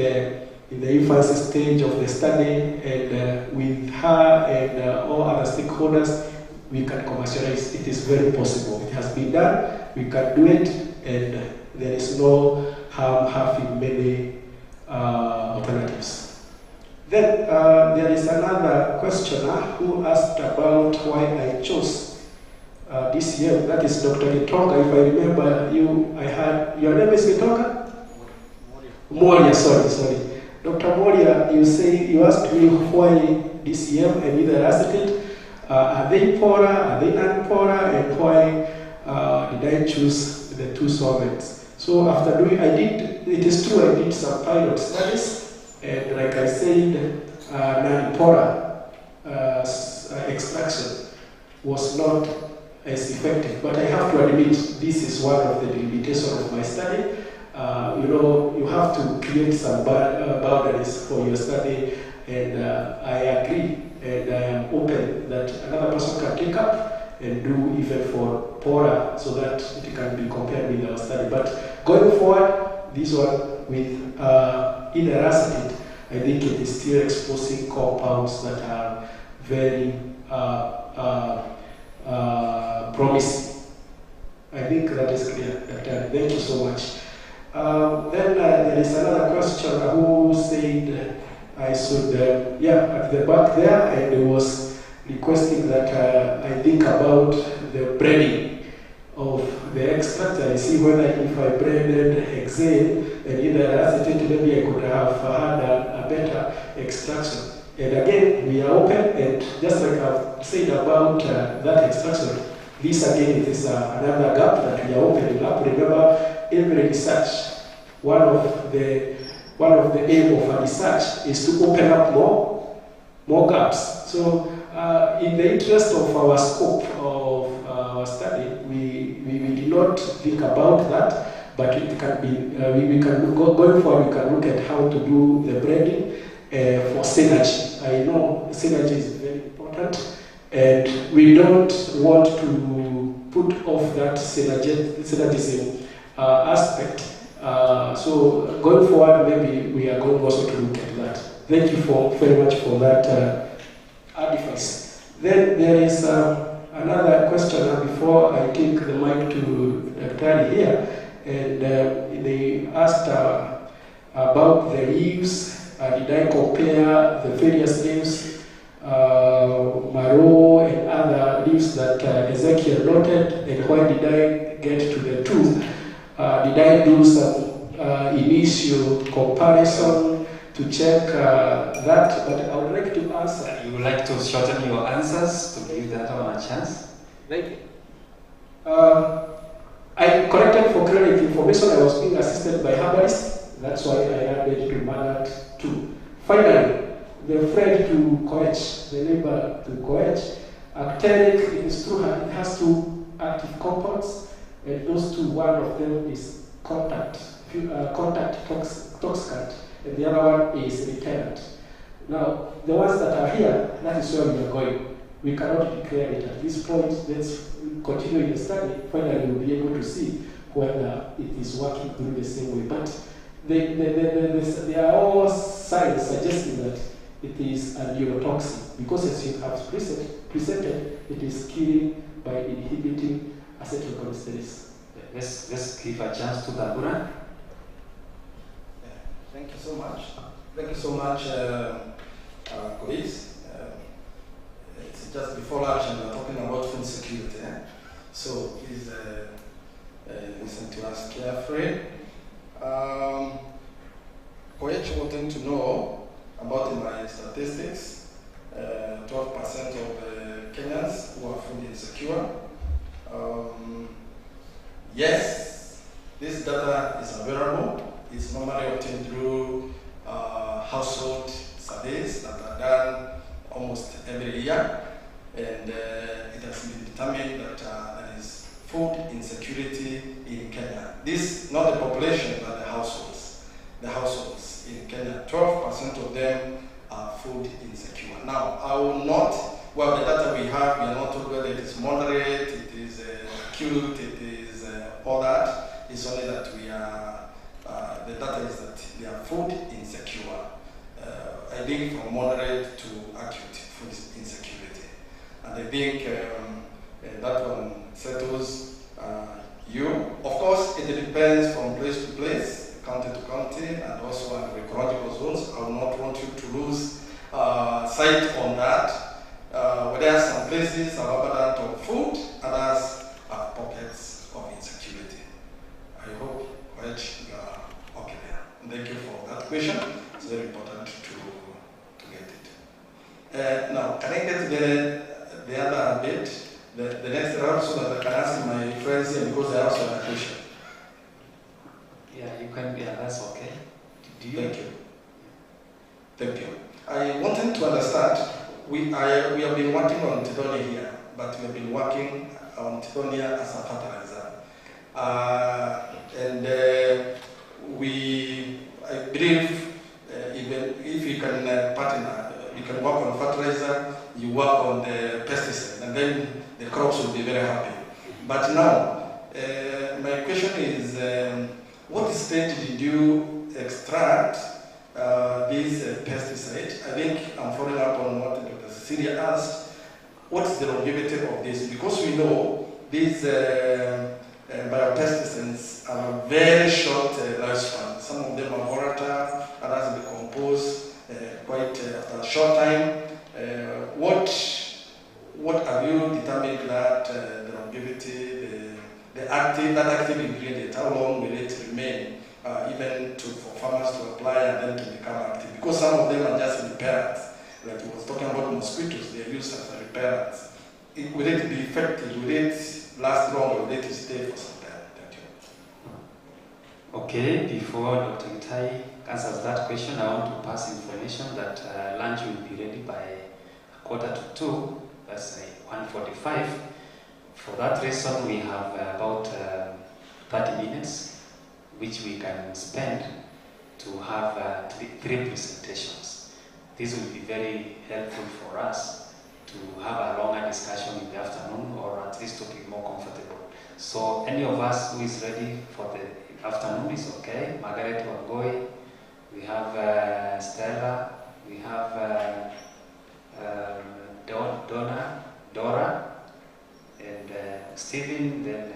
the infancy stage of the study, and with her and all other stakeholders, we can commercialize. It is very possible. It has been done. We can do it, and there is no harm having many alternatives. Then there is another questioner who asked about why I chose this year. That is Dr. Gitonga. If I remember you, I had, your name is Gitonga? Moria, sorry. Dr. Moria, you asked me why this year and either acetate. Are they polar, are they non-polar, and why did I choose the 2 solvents? So after doing, it is true, I did some pilot studies, and like I said, non-polar extraction was not as effective. But I have to admit, this is one of the limitations of my study. You have to create some boundaries for your study, and I agree, and I am open that another person can take up and do even for polar, so that it can be compared with our study. But going forward, this one with either acetate, I think it is still exposing compounds that are very promising. I think that is clear, Dr. Thank you so much. Then there is another question who said I should, at the back there, and he was requesting that I think about the blending of the extract. I see whether if I blended hexane and either acetate, maybe I could have had a better extraction. And again, we are open, and just like I've said about that extraction, this again is another gap that we are opening up. Remember, every research, one of the aim of a research is to open up more gaps. So in the interest of our scope of our study, we did not think about that, but it can be, we can going forward, we can look at how to do the blending for synergy. I know synergy is very important, and we don't want to put off that synergism aspect. So going forward, maybe we are going also to look at that. Thank you very much for that advice. Then there is another question before I take the mic to Dr. here, and they asked about the leaves. Did I compare the various leaves, Marrow and other leaves that Ezekiel noted, and why did I get to the 2? Did I do some initial comparison to check that? But I would like to answer. You would like to shorten your answers to give the other one a chance? Thank you. I corrected for credit information. I was being assisted by herbalists. That's why I added to Manat 2. Finally, the friend to Coech, the neighbor to Coech, Actelic, it is true, it has 2 active compounds, and those 2, one of them is contact toxicant, and the other one is repellent. Now, the ones that are here, that is where we are going. We cannot declare it at this point. Let's continue the study. Finally, we'll be able to see whether it is working through the same way. But They are all signs suggesting that it is a neurotoxin, because as you have presented, it is killing by inhibiting acetylcholinesterase. Let's give a chance to Gabura. Thank you so much. Thank you so much, colleagues. It's just before lunch and we're talking about food security. So please listen to us carefully. Koech wanting to know about my statistics. 12% of Kenyans who are food insecure. Yes, this data is available. It's normally obtained through household surveys that are done almost every year, and it has been determined that there is food insecurity in Kenya. This, not the population, but the households. The households in Kenya, 12% of them are food insecure. Now, I will not, well, the data we have, we are not told whether it is moderate, it is acute, it is all that. It's only that we are, the data is that they are food insecure. I think from moderate to acute food insecurity. And I think that one settles you. Of course, it depends from place to place, county to county, and also on ecological zones. I will not want you to lose sight on that. There are some places are abundant of food, others have pockets of insecurity. I hope you are okay there. Thank you for that question. It's very important to get it. Now, can I get the other bit, the next round, so that I can ask my friends here, because they also have a question. Yeah, you can. Yeah, that's okay. Thank you. Thank you. I wanted to understand. We have been working on Tidonia here, but we have been working on Tidonia as a fertilizer, and I believe even if you can partner, you can work on fertilizer, you work on the pesticide, and then the crops will be very happy. But now, my question is, what stage did you extract this pesticide? I think I'm following up on what Dr. Cecilia asked. What's the longevity of this? Because we know these biopesticides are very short lifespan. Some of them are volatile, others decompose quite after a short time. What have you determined that the longevity, that active ingredient, how long will it remain, even for farmers to apply and then to become active? Because some of them are just repellents. Like he was talking about mosquitoes, they are used as repellents. Will it be effective? Will it last long, or will it stay for some time? Thank you. Okay, before Dr. Itai answers that question, I want to pass information that lunch will be ready by 1:45, that's 1:45. For that reason, we have about 30 minutes, which we can spend to have 3 presentations. This will be very helpful for us to have a longer discussion in the afternoon, or at least to be more comfortable. So any of us who is ready for the afternoon is okay. Margaret Wangoi, we have Stella, we have Dora, and Stephen, then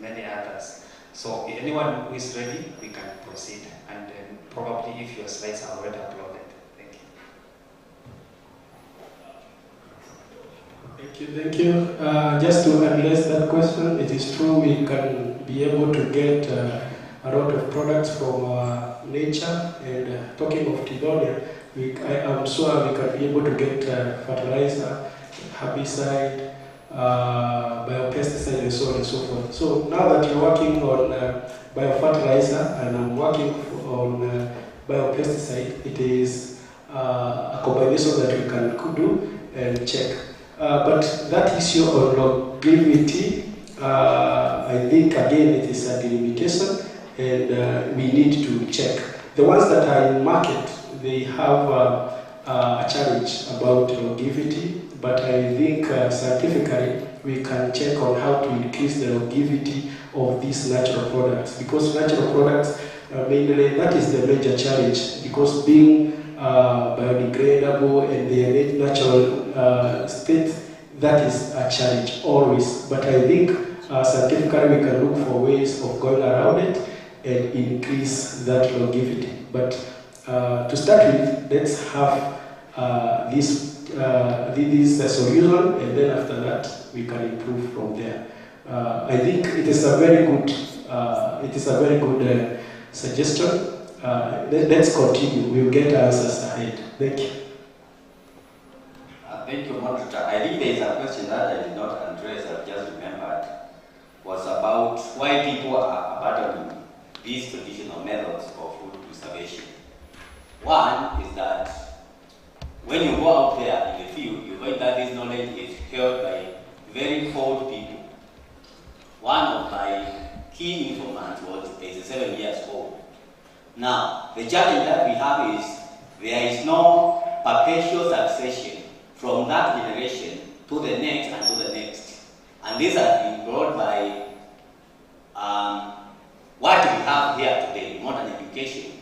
many others. So anyone who is ready, we can proceed. And then probably if your slides are already uploaded. Thank you. Thank you. Just to address that question, it is true we can be able to get a lot of products from nature. And talking of Tidonia, I am sure we can be able to get fertilizer, herbicide, biopesticide, and so on and so forth. So now that you're working on biofertilizer and I'm working on biopesticide, it is a combination that we can do and check. But that issue of longevity, I think again it is a delimitation, and we need to check. The ones that are in market, they have a challenge about longevity, but I think scientifically we can check on how to increase the longevity of these natural products, because natural products mainly that is the major challenge, because being biodegradable and their natural state, that is a challenge always. But I think scientifically we can look for ways of going around it and increase that longevity. But to start with, let's have this solution, and then after that we can improve from there. I think it is a very good suggestion. Let's continue. We'll get answers ahead. Thank you. Thank you, Moderator. I think there is a question that I did not address, I've just remembered, was about why people are abandoning these traditional methods of food preservation. One is that when you go out there in the field, you find that this knowledge is held by very old people. One of my key informants was 87 years old. Now, the challenge that we have is there is no perpetual succession from that generation to the next and to the next. And this has been brought by what we have here today, modern education.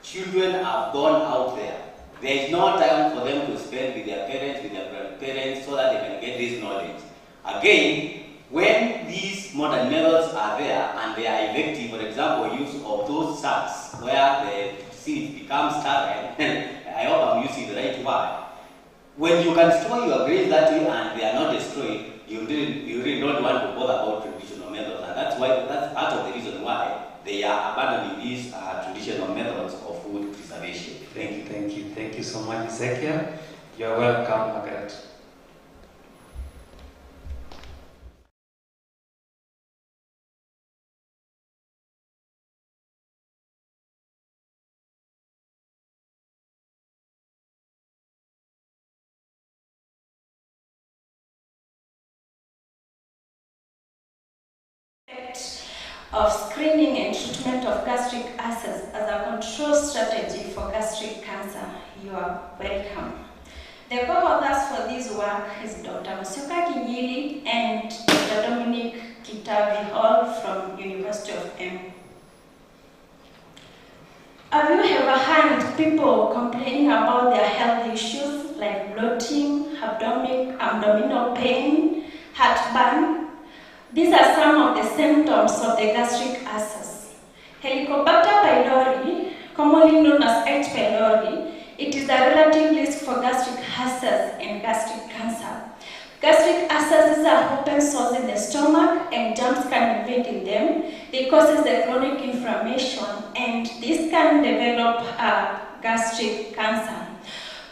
Children have gone out there. There is no time for them to spend with their parents, with their grandparents, so that they can get this knowledge. Again, when these modern methods are there and they are effective, for example, use of those sacks where the seed becomes sterile, I hope I'm using the right word. When you can store your grains that way and they are not destroyed, you really don't want to bother about traditional methods, and that's part of the reason why they are abandoning these traditional methods of food preservation. Thank you so much, Ezekiel. You are welcome, Margaret. Of screening and treatment of gastric ulcers as a control strategy for gastric cancer. You are welcome. The co-authors for this work is Dr. Musyoka Kinyili and Dr. Dominic Kitavi, all from University of Embu. Have you ever heard people complaining about their health issues like bloating, abdominal pain, heartburn? These are some of the symptoms of the gastric ulcers. Helicobacter pylori, commonly known as H. pylori, it is a relative risk for gastric ulcers and gastric cancer. Gastric ulcers are open sores in the stomach and germs can invade in them. They cause the chronic inflammation and this can develop gastric cancer.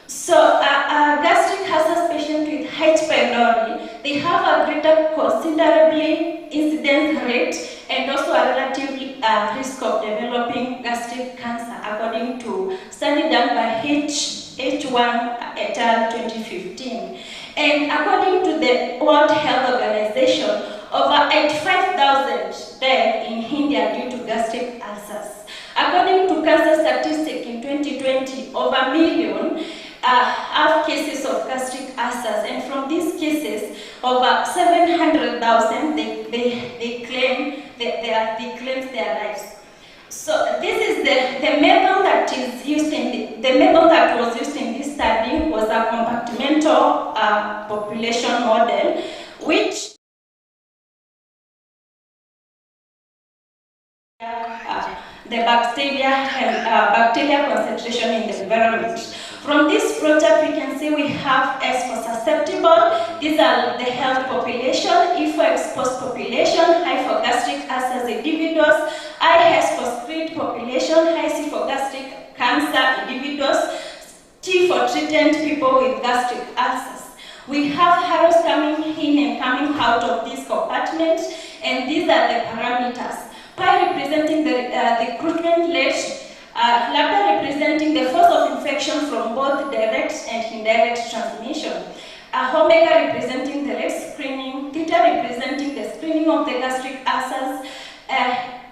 So a gastric ulcer patient with H. pylori, they have a greater considerably incidence rate and also a relative risk of developing gastric cancer, according to study done by H1 et al. 2015. And according to the World Health Organization, over 85,000 died in India due to gastric ulcers. According to cancer statistics in 2020, over a million have cases of gastric ulcers, and from these cases, over 700,000 they claim their lives. So this is the method that is used in the method that was used in this study was a compartmental population model, which the bacteria concentration in the environment. From this project, we can see we have S for susceptible. These are the health population, E for exposed population, I for gastric ulcers individuals, IS for screened population, IC for gastric cancer individuals, T for treated people with gastric ulcers. We have arrows coming in and coming out of this compartment, and these are the parameters. Pi representing the recruitment rate, lambda representing the force of infection from both direct and indirect transmission, omega representing the rate screening, theta representing the screening of the gastric ulcers,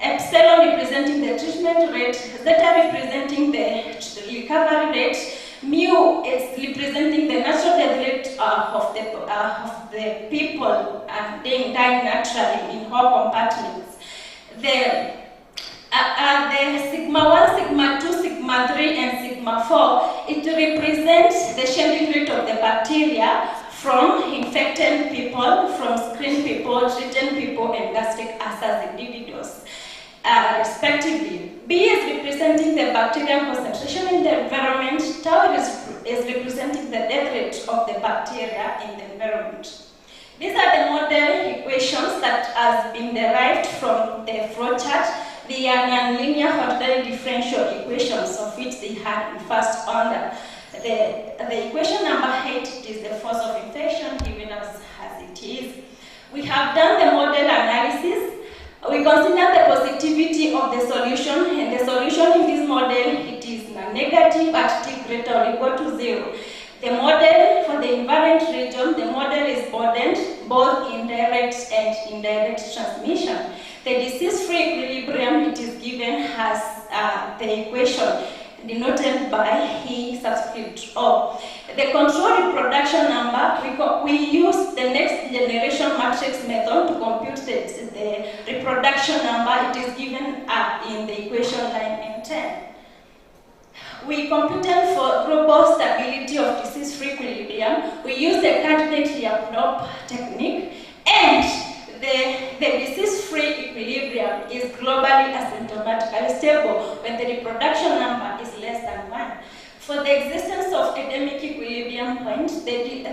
epsilon representing the treatment rate, zeta representing the recovery rate, mu is representing the natural death rate of the people dying naturally in all compartments. The The sigma 1, sigma 2, sigma 3, and sigma 4, it represents the shedding rate of the bacteria from infected people, from screened people, treated people, and gastric ulcer individuals, respectively. B is representing the bacterial concentration in the environment. Tau is representing the death rate of the bacteria in the environment. These are the model equations that has been derived from the flowchart. They are nonlinear ordinary differential equations of which they had in first order. The equation number 8 is the force of infection given as it is. We have done the model analysis. We consider the positivity of the solution, and the solution in this model, it is negative at t greater or equal to 0. The model for the invariant region, the model is burdened both in direct and indirect transmission. The disease-free equilibrium, it is given as the equation denoted by E subscript O. The control reproduction number, we use the next generation matrix method to compute the reproduction number. It is given in the equation line M10. We computed for global stability of disease-free equilibrium. We use the candidate-Lyapunov technique, and the disease-free equilibrium is globally asymptomatically stable when the reproduction number is less than 1. For the existence of endemic equilibrium point, the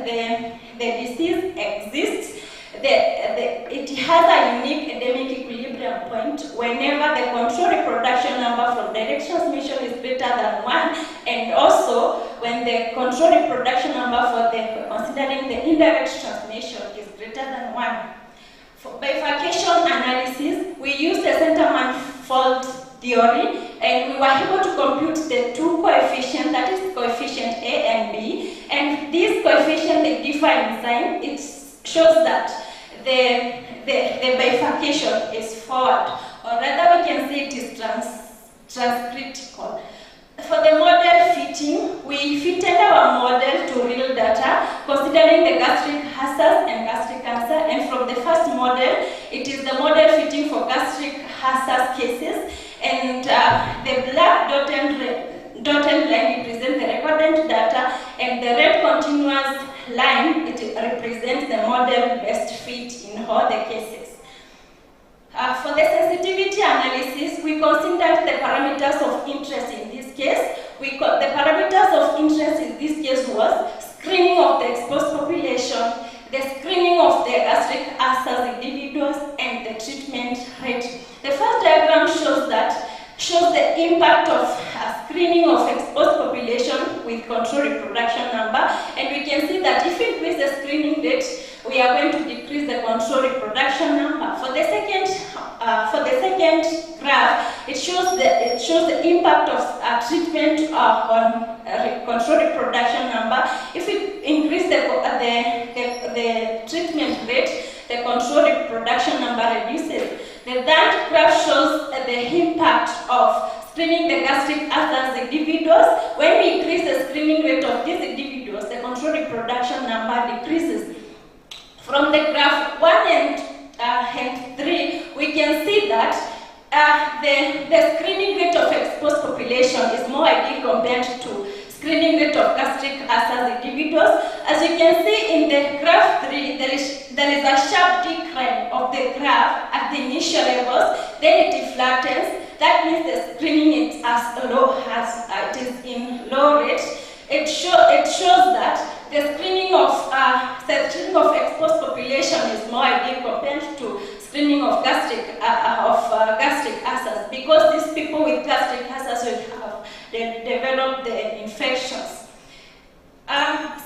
disease exists. It has a unique endemic equilibrium point whenever the control reproduction number from direct transmission is greater than 1, and also when the control reproduction number for considering the indirect transmission is greater than 1. For bifurcation analysis, we use the center-manifold theory, and we were able to compute the two coefficients, that is coefficient A and B, and these coefficients, they differ in sign. It shows that the bifurcation is forward, or rather we can say it is transcritical. For the model fitting, we fitted our model to real data, considering the gastric ulcers and gastric cancer, and from the first model, it is the model fitting for gastric ulcers cases, and the black dotted line represents the recorded data, and the red continuous line, it represents the model best fit in all the cases. For the sensitivity analysis, we considered the parameters of interest in this case. The parameters of interest in this case was screening of the exposed population, the screening of the gastric ulcers individuals, and the treatment rate. The first diagram shows the impact of screening of exposed population with control reproduction number, and we can see that if we increase the screening rate, we are going to decrease the control reproduction number. For the second graph, it shows the impact of treatment on control reproduction number. If we increase the treatment rate, the control reproduction number reduces. The third graph shows the impact of screening the gastric ulcers individuals. When we increase the screening rate of these individuals, the control reproduction number decreases. From the graph 1 and 3, we can see that the screening rate of exposed population is more ideal compared to screening rate of gastric ulcers individuals. As you can see in the graph 3, there is a sharp decline of the graph at the initial levels, then it flattens. That means the screening is as low as it is in low rate. It shows that the screening of exposed population is more ideal compared to screening of gastric ulcers, because these people with gastric ulcers will have developed the infections.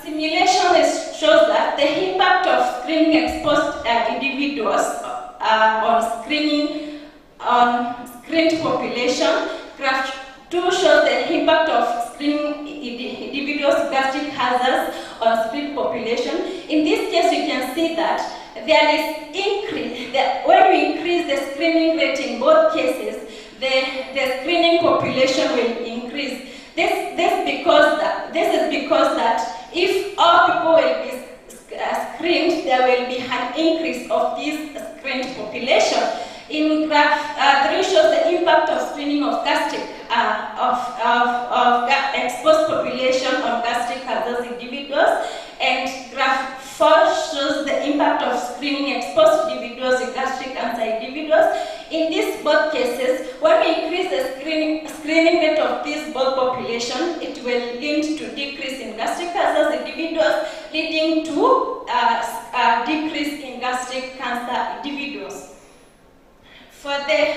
Simulation shows that the impact of screening exposed individuals on screened population. Graph 2 shows the impact of screening individuals with gastric ulcers on screened population. In this case, you can see that there is increase. When we increase the screening rate in both cases, the screening population will increase. This is because that if all people will be screened, there will be an increase of this screened population. In graph 3 shows the impact impact of screening of gastric exposed population on gastric hazardous individuals, and graph 4 shows the impact of screening exposed individuals with gastric cancer individuals. In these both cases, when we increase the screening rate of this both population, it will lead to decrease in gastric hazardous individuals, leading to a decrease in gastric cancer individuals. For the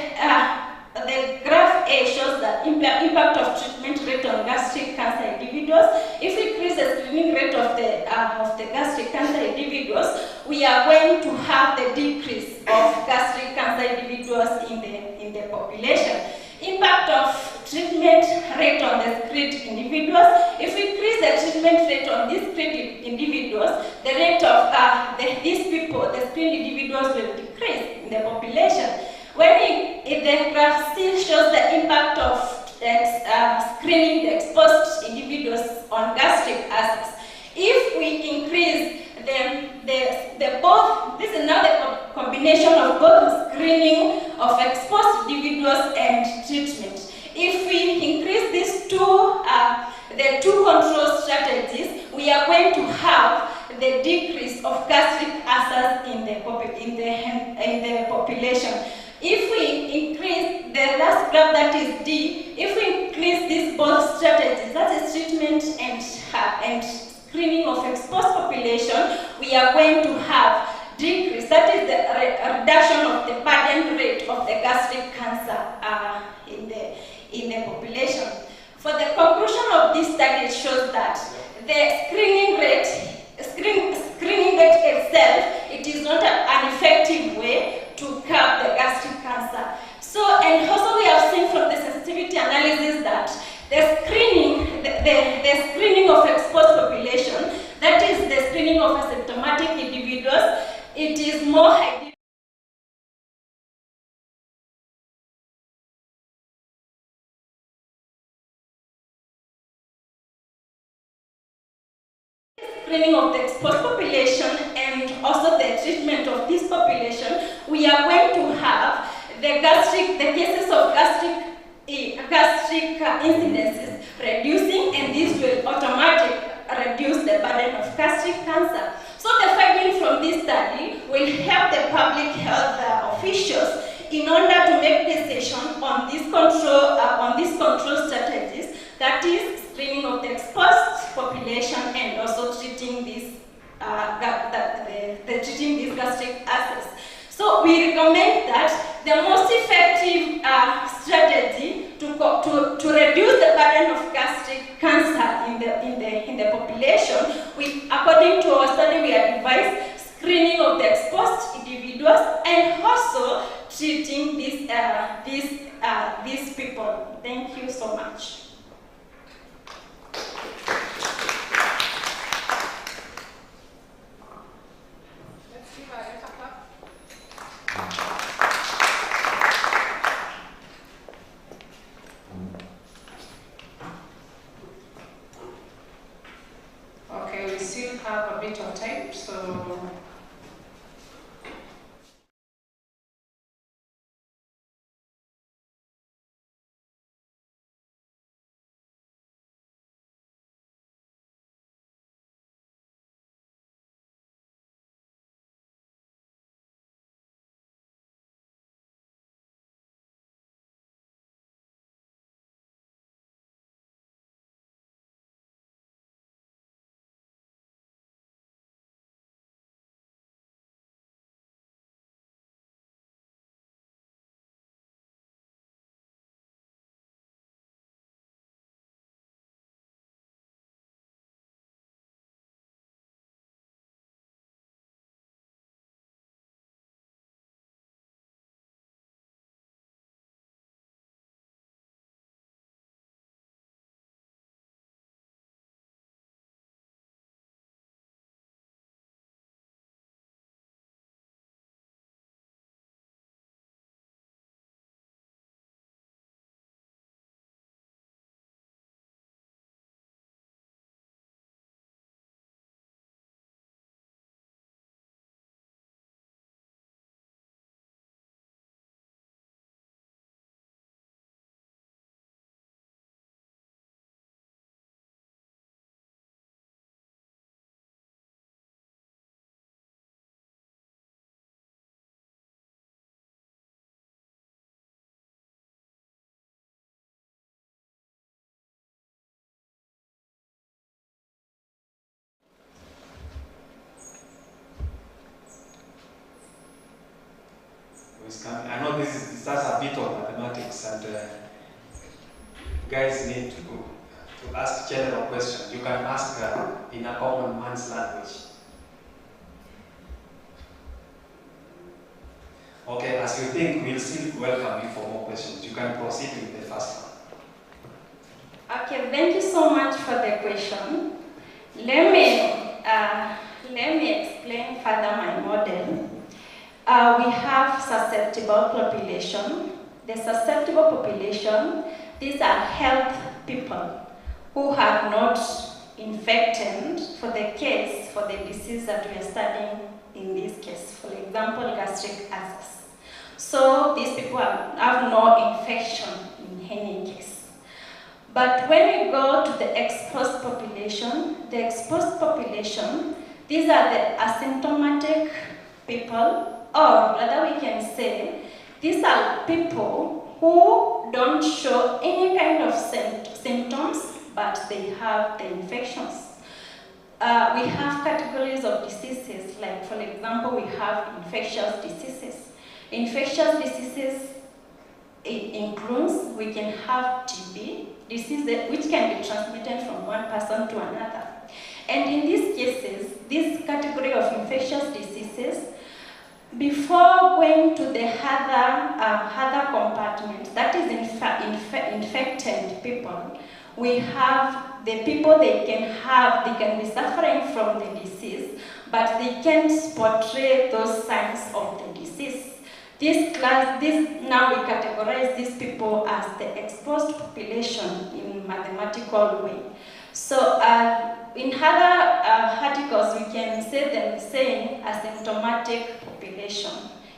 graph A shows the impact of treatment rate on gastric cancer individuals. If we increase the screening rate of the gastric cancer individuals, we are going to have the decrease of gastric cancer individuals in the population. Impact of treatment rate on the screened individuals. If we increase the treatment rate on these screened individuals, the rate of these people, the screened individuals, will decrease in the population. The graph C shows the impact of screening the exposed individuals on gastric acids. If we increase both, this is now the combination of both screening of exposed individuals and treatment. If we increase these the two control strategies, we are going to have the decrease of gastric acids in the population. If we increase the last graph, that is D, if we increase these both strategies, that is treatment and screening of exposed population, we are going to have decrease, that is the reduction of the burden rate of the gastric cancer in the population. For the conclusion of this study, it shows that the screening rate itself, it is not an effective way to curb the gastric cancer. So, and also we have seen from the sensitivity analysis that the screening of exposed population, that is the screening of asymptomatic individuals, it is more ideal. Screening of the exposed population and also the treatment of this population, we are going to have the cases of gastric incidences reducing, and this will automatically reduce the burden of gastric cancer. So the finding from this study will help the public health officials in order to make decisions on these control strategies, that is screening of the exposed population and also treating these treating these gastric acids. So we recommend that the most effective strategy to reduce the burden of gastric cancer in the population, according to our study, we advise screening of the exposed individuals and also treating these people. Thank you so much. Okay, we still have a bit of time, so is coming. I know this is just a bit of mathematics, and guys need to ask general questions. You can ask in a common man's language. Okay, as you think, we'll still welcome you for more questions. You can proceed with the first one. Okay, thank you so much for the question. Let me explain further my model. We have susceptible population. The susceptible population, these are health people who have not infected for the disease that we are studying in this case. For example, gastric ulcers. So these people have no infection in any case. But when we go to the exposed population, these are the asymptomatic people, or rather we can say, these are people who don't show any kind of symptoms, but they have the infections. We have categories of diseases, like for example, we have infectious diseases. Infectious diseases, it includes, we can have TB, diseases which can be transmitted from one person to another. And in these cases, this category of infectious diseases, before going to the other compartment, that is infected people, we have the people they can be suffering from the disease, but they can't portray those signs of the disease. Now we categorize these people as the exposed population in mathematical way. So in other articles, we can say them saying asymptomatic population.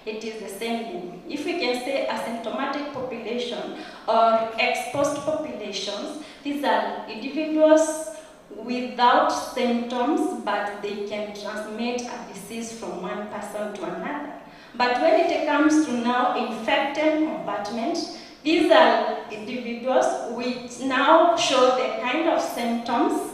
It is the same thing. If we can say asymptomatic population or exposed populations, these are individuals without symptoms, but they can transmit a disease from one person to another. But when it comes to now infected compartment, these are individuals which now show the kind of symptoms.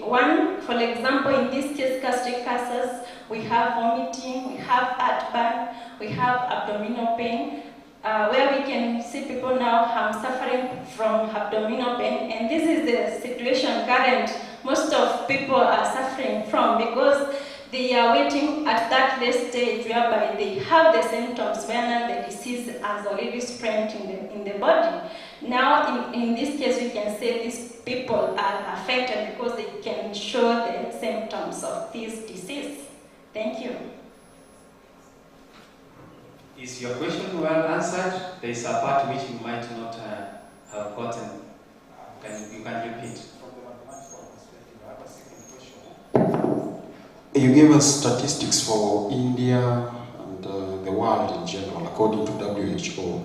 One, for example, in this case, gastric ulcers, we have vomiting, we have heartburn, we have abdominal pain, where we can see people now suffering from abdominal pain, and this is the situation current most of people are suffering from, because they are waiting at that late stage whereby they have the symptoms when the disease has already spread in the body. Now, in this case, we can say these people are affected because they can show the symptoms of this disease. Thank you. Is your question well answered? There is a part which you might not have gotten. You can repeat. You gave us statistics for India and the world in general, according to WHO.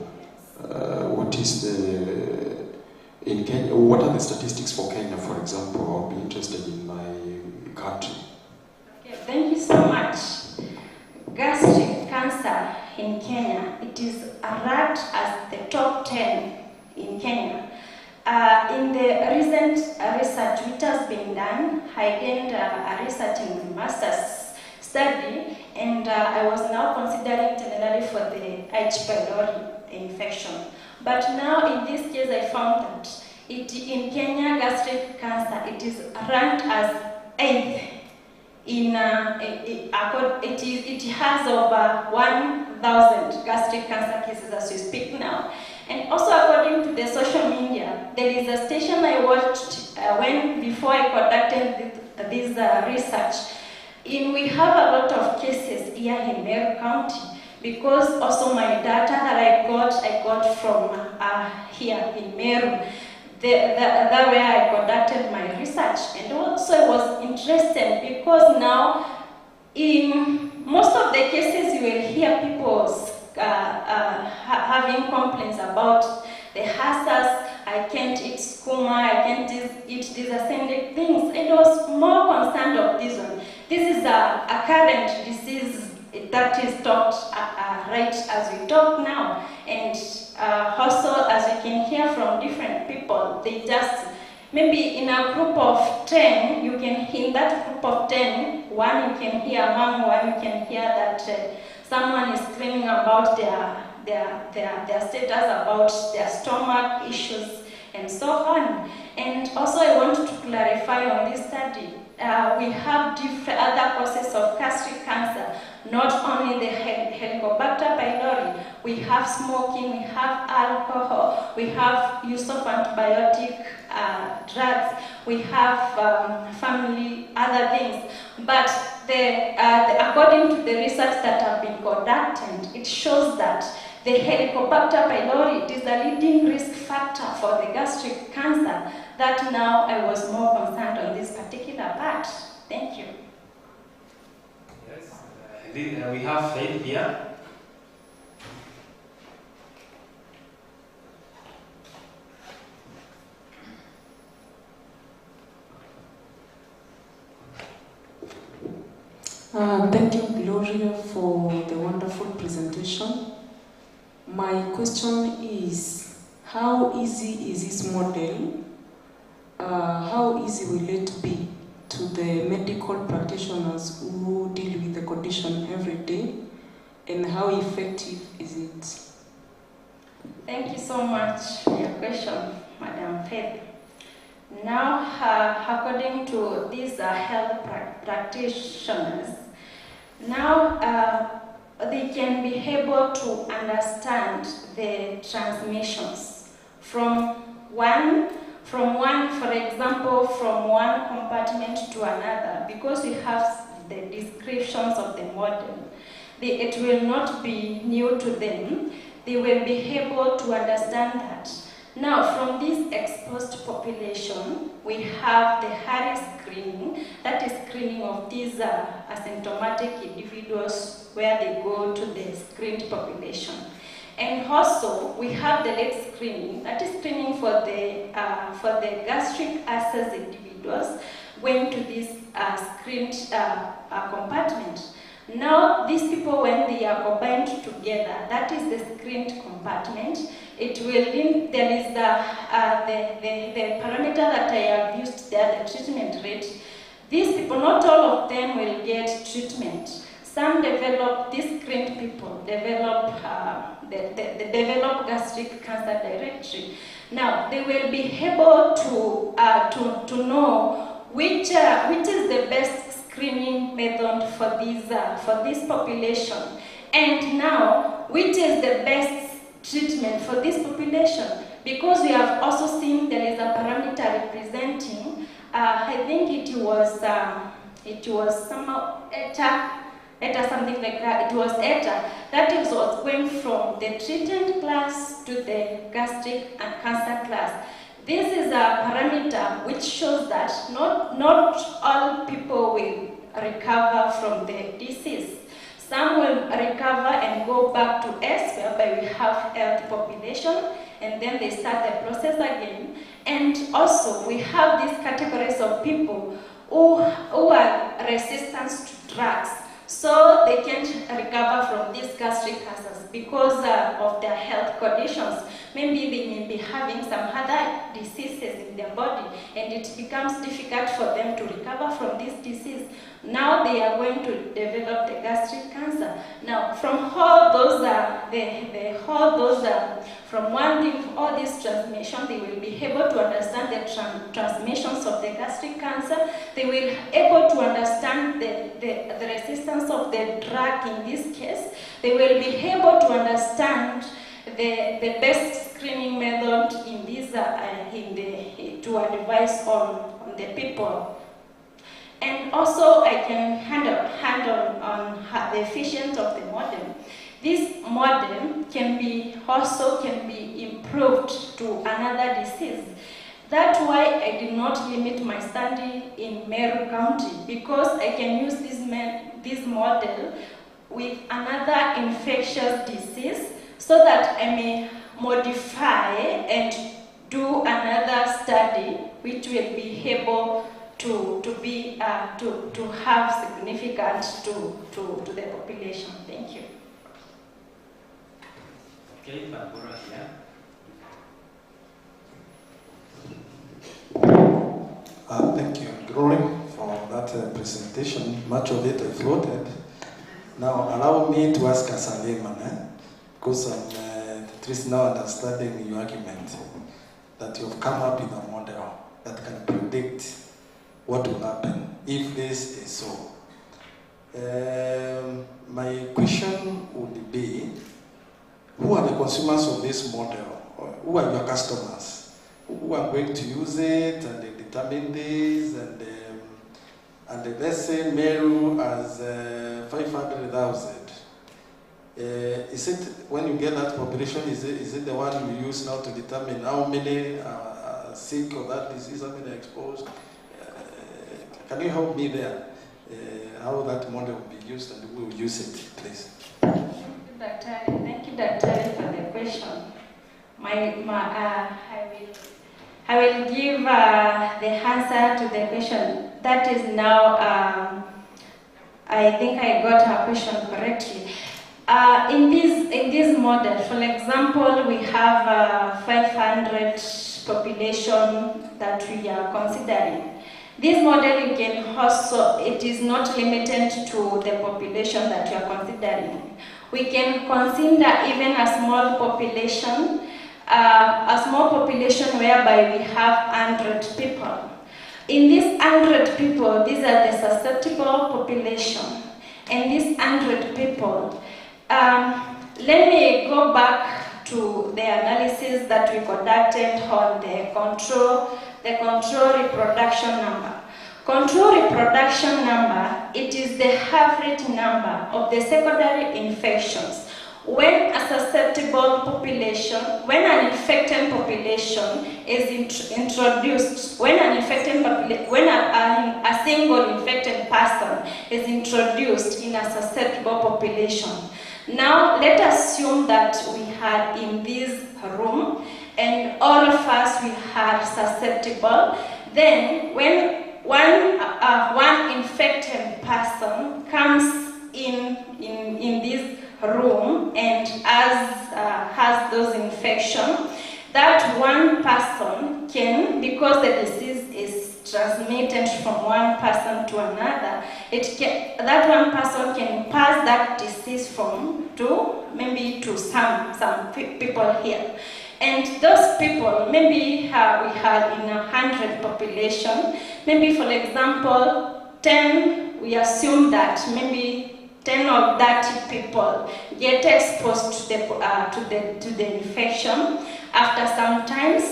What are the statistics for Kenya, for example? I'll be interested in my country. Okay, thank you so much. Gastric cancer in Kenya, it is ranked as the top 10 in Kenya. In the recent research which has been done, I gained a research in master's study, and I was now considering generally for the H. pylori infection. But now in this case, I found that in Kenya, gastric cancer, it is ranked as 8th. It has over 1,000 gastric cancer cases as we speak now. And also, according to the social media, there is a station I watched before I conducted this research. We have a lot of cases here in Meru County, because also my data that I got from here in Meru. That where I conducted my research, and also I was interested because now in most of the cases you will hear people having complaints about the hazards. I can't eat skooma, I can't eat these ascending things. It was more concerned of this one. This is a current disease that is talked right as we talk now, and also as we can hear from different people, they just Maybe in a group of 10, you can, in that group of 10, one you can hear among one, you can hear that someone is screaming about their status, about their stomach issues, and so on. And also I want to clarify on this study, we have different other causes of gastric cancer, not only the Helicobacter pylori. We have smoking, we have alcohol, we have use of antibiotic drugs, we have family, other things. But according to the research that have been conducted, it shows that the Helicobacter pylori is the leading risk factor for the gastric cancer. That now I was more concerned on this particular part. Thank you. Yes, we have Faith here. Thank you, Gloria, for the wonderful presentation. My question is, how easy is this model? How easy will it be to the medical practitioners who deal with the condition every day, and how effective is it? Thank you so much for your question, Madam Faith. Now, according to these health practitioners, now they can be able to understand the transmissions from one, for example, from one compartment to another, because we have the descriptions of the model. It will not be new to them. They will be able to understand that. Now, from this exposed population, we have the Harris screening, that is screening of these asymptomatic individuals where they go to the screened population. And also, we have the late screening, that is screening for the gastric ulcers individuals going to this screened compartment. Now, these people, when they are combined together, that is the screened compartment. It will link, there is the parameter that I have used there, the treatment rate. These people, not all of them will get treatment. Some develop, these screened people develop, they develop gastric cancer directly. Now, they will be able to know which is the best screening method for this population, and now which is the best treatment for this population, because we have also seen there is a parameter representing, I think it was somehow ETA, something like that. It was ETA. That is what's going from the treated class to the gastric and cancer class. This is a parameter which shows that not all people will recover from the disease. Some will recover and go back to S, whereby we have healthy population, and then they start the process again. And also, we have these categories of people who are resistant to drugs, so they can't recover from these gastric cancers because of their health conditions. Maybe they may be having some other diseases in their body, and it becomes difficult for them to recover from this disease. Now they are going to develop the gastric cancer. Now, from all those, from one thing, all this transmission, they will be able to understand the transmissions of the gastric cancer. They will be able to understand the resistance of the drug in this case. They will be able to understand the best screening method in this, to advise on the people. And also, I can handle on the efficiency of the model. This model can be improved to another disease. That's why I did not limit my study in Meru County, because I can use this model with another infectious disease, so that I may modify and do another study which will be able to have significance to the population. Thank you. Okay, Barbara here. Thank you, Glory, for that presentation. Much of it I floated. Now, allow me to ask as a layman, because I'm at least now understanding your argument, that you've come up with a model that can predict what will happen if this is so. My question would be, who are the consumers of this model? Who are your customers? Who are going to use it and they determine this? And let's say Meru has 500,000. Is it, when you get that population, is it the one you use now to determine how many are sick of that disease, how many are exposed? Can you help me there? How that model will be used and who will use it, please? Thank you, Dr. for the question. I will give the answer to the question. That is now, I think I got her question correctly. In this model, for example, we have 500 population that we are considering. This model, you can also, it is not limited to the population that you are considering. We can consider even a small population whereby we have 100 people. In these 100 people, these are the susceptible population. And these 100 people, let me go back to the analysis that we conducted on the control reproduction number. Control reproduction number, it is the average number of the secondary infections. When a susceptible population, when an infected population is introduced, when a single infected person is introduced in a susceptible population. Now, let us assume that we had in this room, and all of us we had susceptible. Then, when one infected person comes in this room and has those infections, that one person can, because the disease is transmitted from one person to another, that one person can pass that disease to some people here. And those people, maybe we had in 100 population, maybe for example, 10, we assume that maybe 10 or 30 people get exposed to the infection. After some times,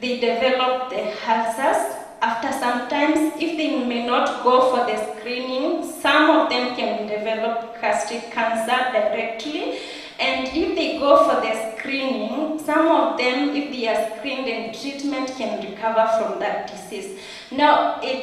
they develop the ulcers. After some times, if they may not go for the screening, some of them can develop gastric cancer directly. And if they go for the screening, some of them, if they are screened and treatment, can recover from that disease. Now, you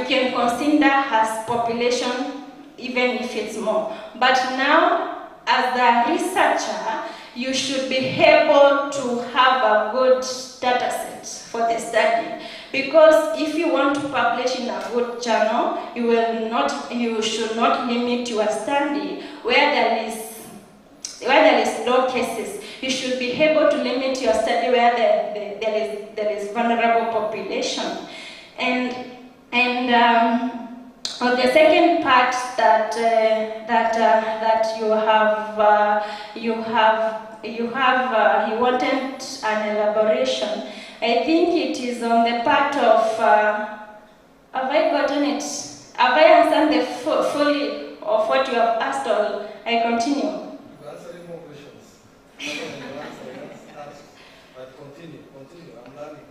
can consider as population even if it's more. But now, as a researcher, you should be able to have a good data set for the study. Because if you want to publish in a good journal, you should not limit your study where there is low cases. You should be able to limit your study where there is vulnerable population. And on the second part that you wanted an elaboration. I think it is on the part of. Have I gotten it? Have I answered the fully of what you have asked, or I continue? You're answering more questions. But continue. I'm learning.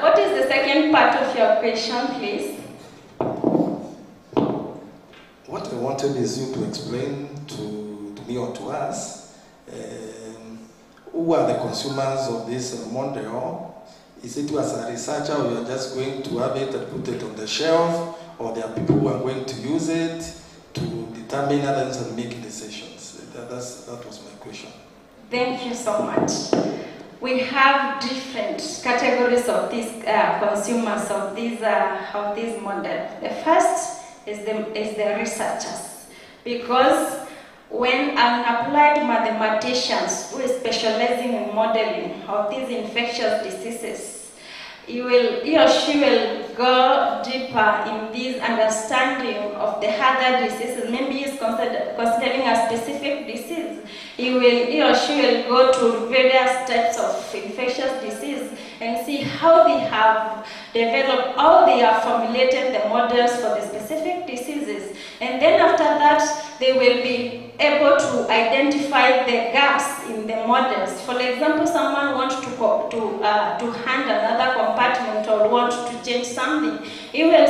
What is the second part of your question, please? What I wanted is you to explain to me or to us who are the consumers of this model. Is it you as a researcher, or you are just going to have it and put it on the shelf, or there are people who are going to use it to determine others and make decisions? That was my question. Thank you so much. We have different categories of these consumers of this model. The first is the researchers, because when an applied mathematicians who is specializing in modeling of these infectious diseases, he or she will go deeper in this understanding of the other diseases. Maybe he's considering a specific disease. He or she will go to various types of infectious disease and see how they have developed, how they have formulated the models for the specific diseases. And then after that, they will be able to identify the gaps in the models. For example, someone wants to hand another compartment or wants to change something. He or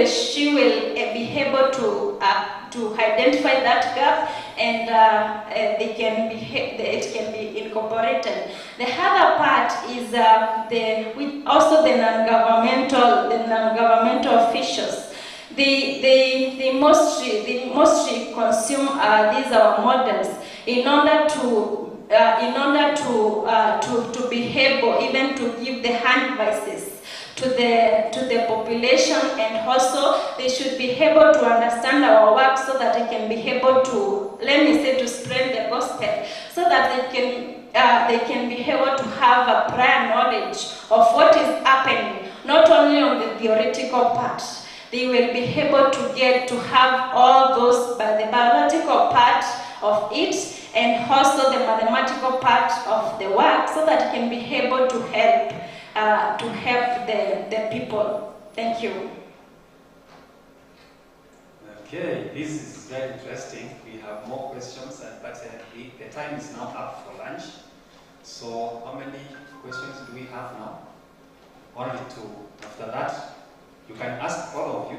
she will be able to identify that gap, and it can be incorporated. The other part is also the non-governmental officials. They mostly consume these our models in order to be able even to give the advices to the population, and also they should be able to understand our work so that they can be able to, let me say, to spread the gospel, so that they can be able to have a prior knowledge of what is happening, not only on the theoretical part. They will be able to have all those, the biological part of it, and also the mathematical part of the work, so that it can be able to help the people. Thank you. Okay, this is very interesting. We have more questions, but the time is now up for lunch. So how many questions do we have now? Only two. After that, you can ask all of you.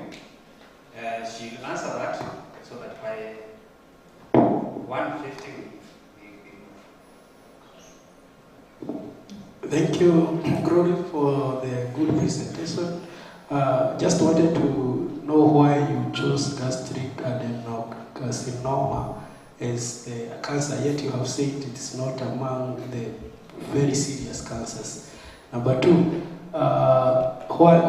She'll answer that so that by 1:50 Thank you, Glory, for the good presentation. Just wanted to know why you chose gastric adenocarcinoma as a cancer, yet you have said it's not among the very serious cancers. Number two,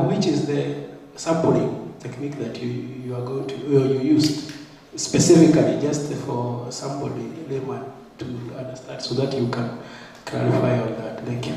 which is the sampling technique that you are going to, or you used specifically just for somebody layman to understand, so that you can clarify on that. Thank you.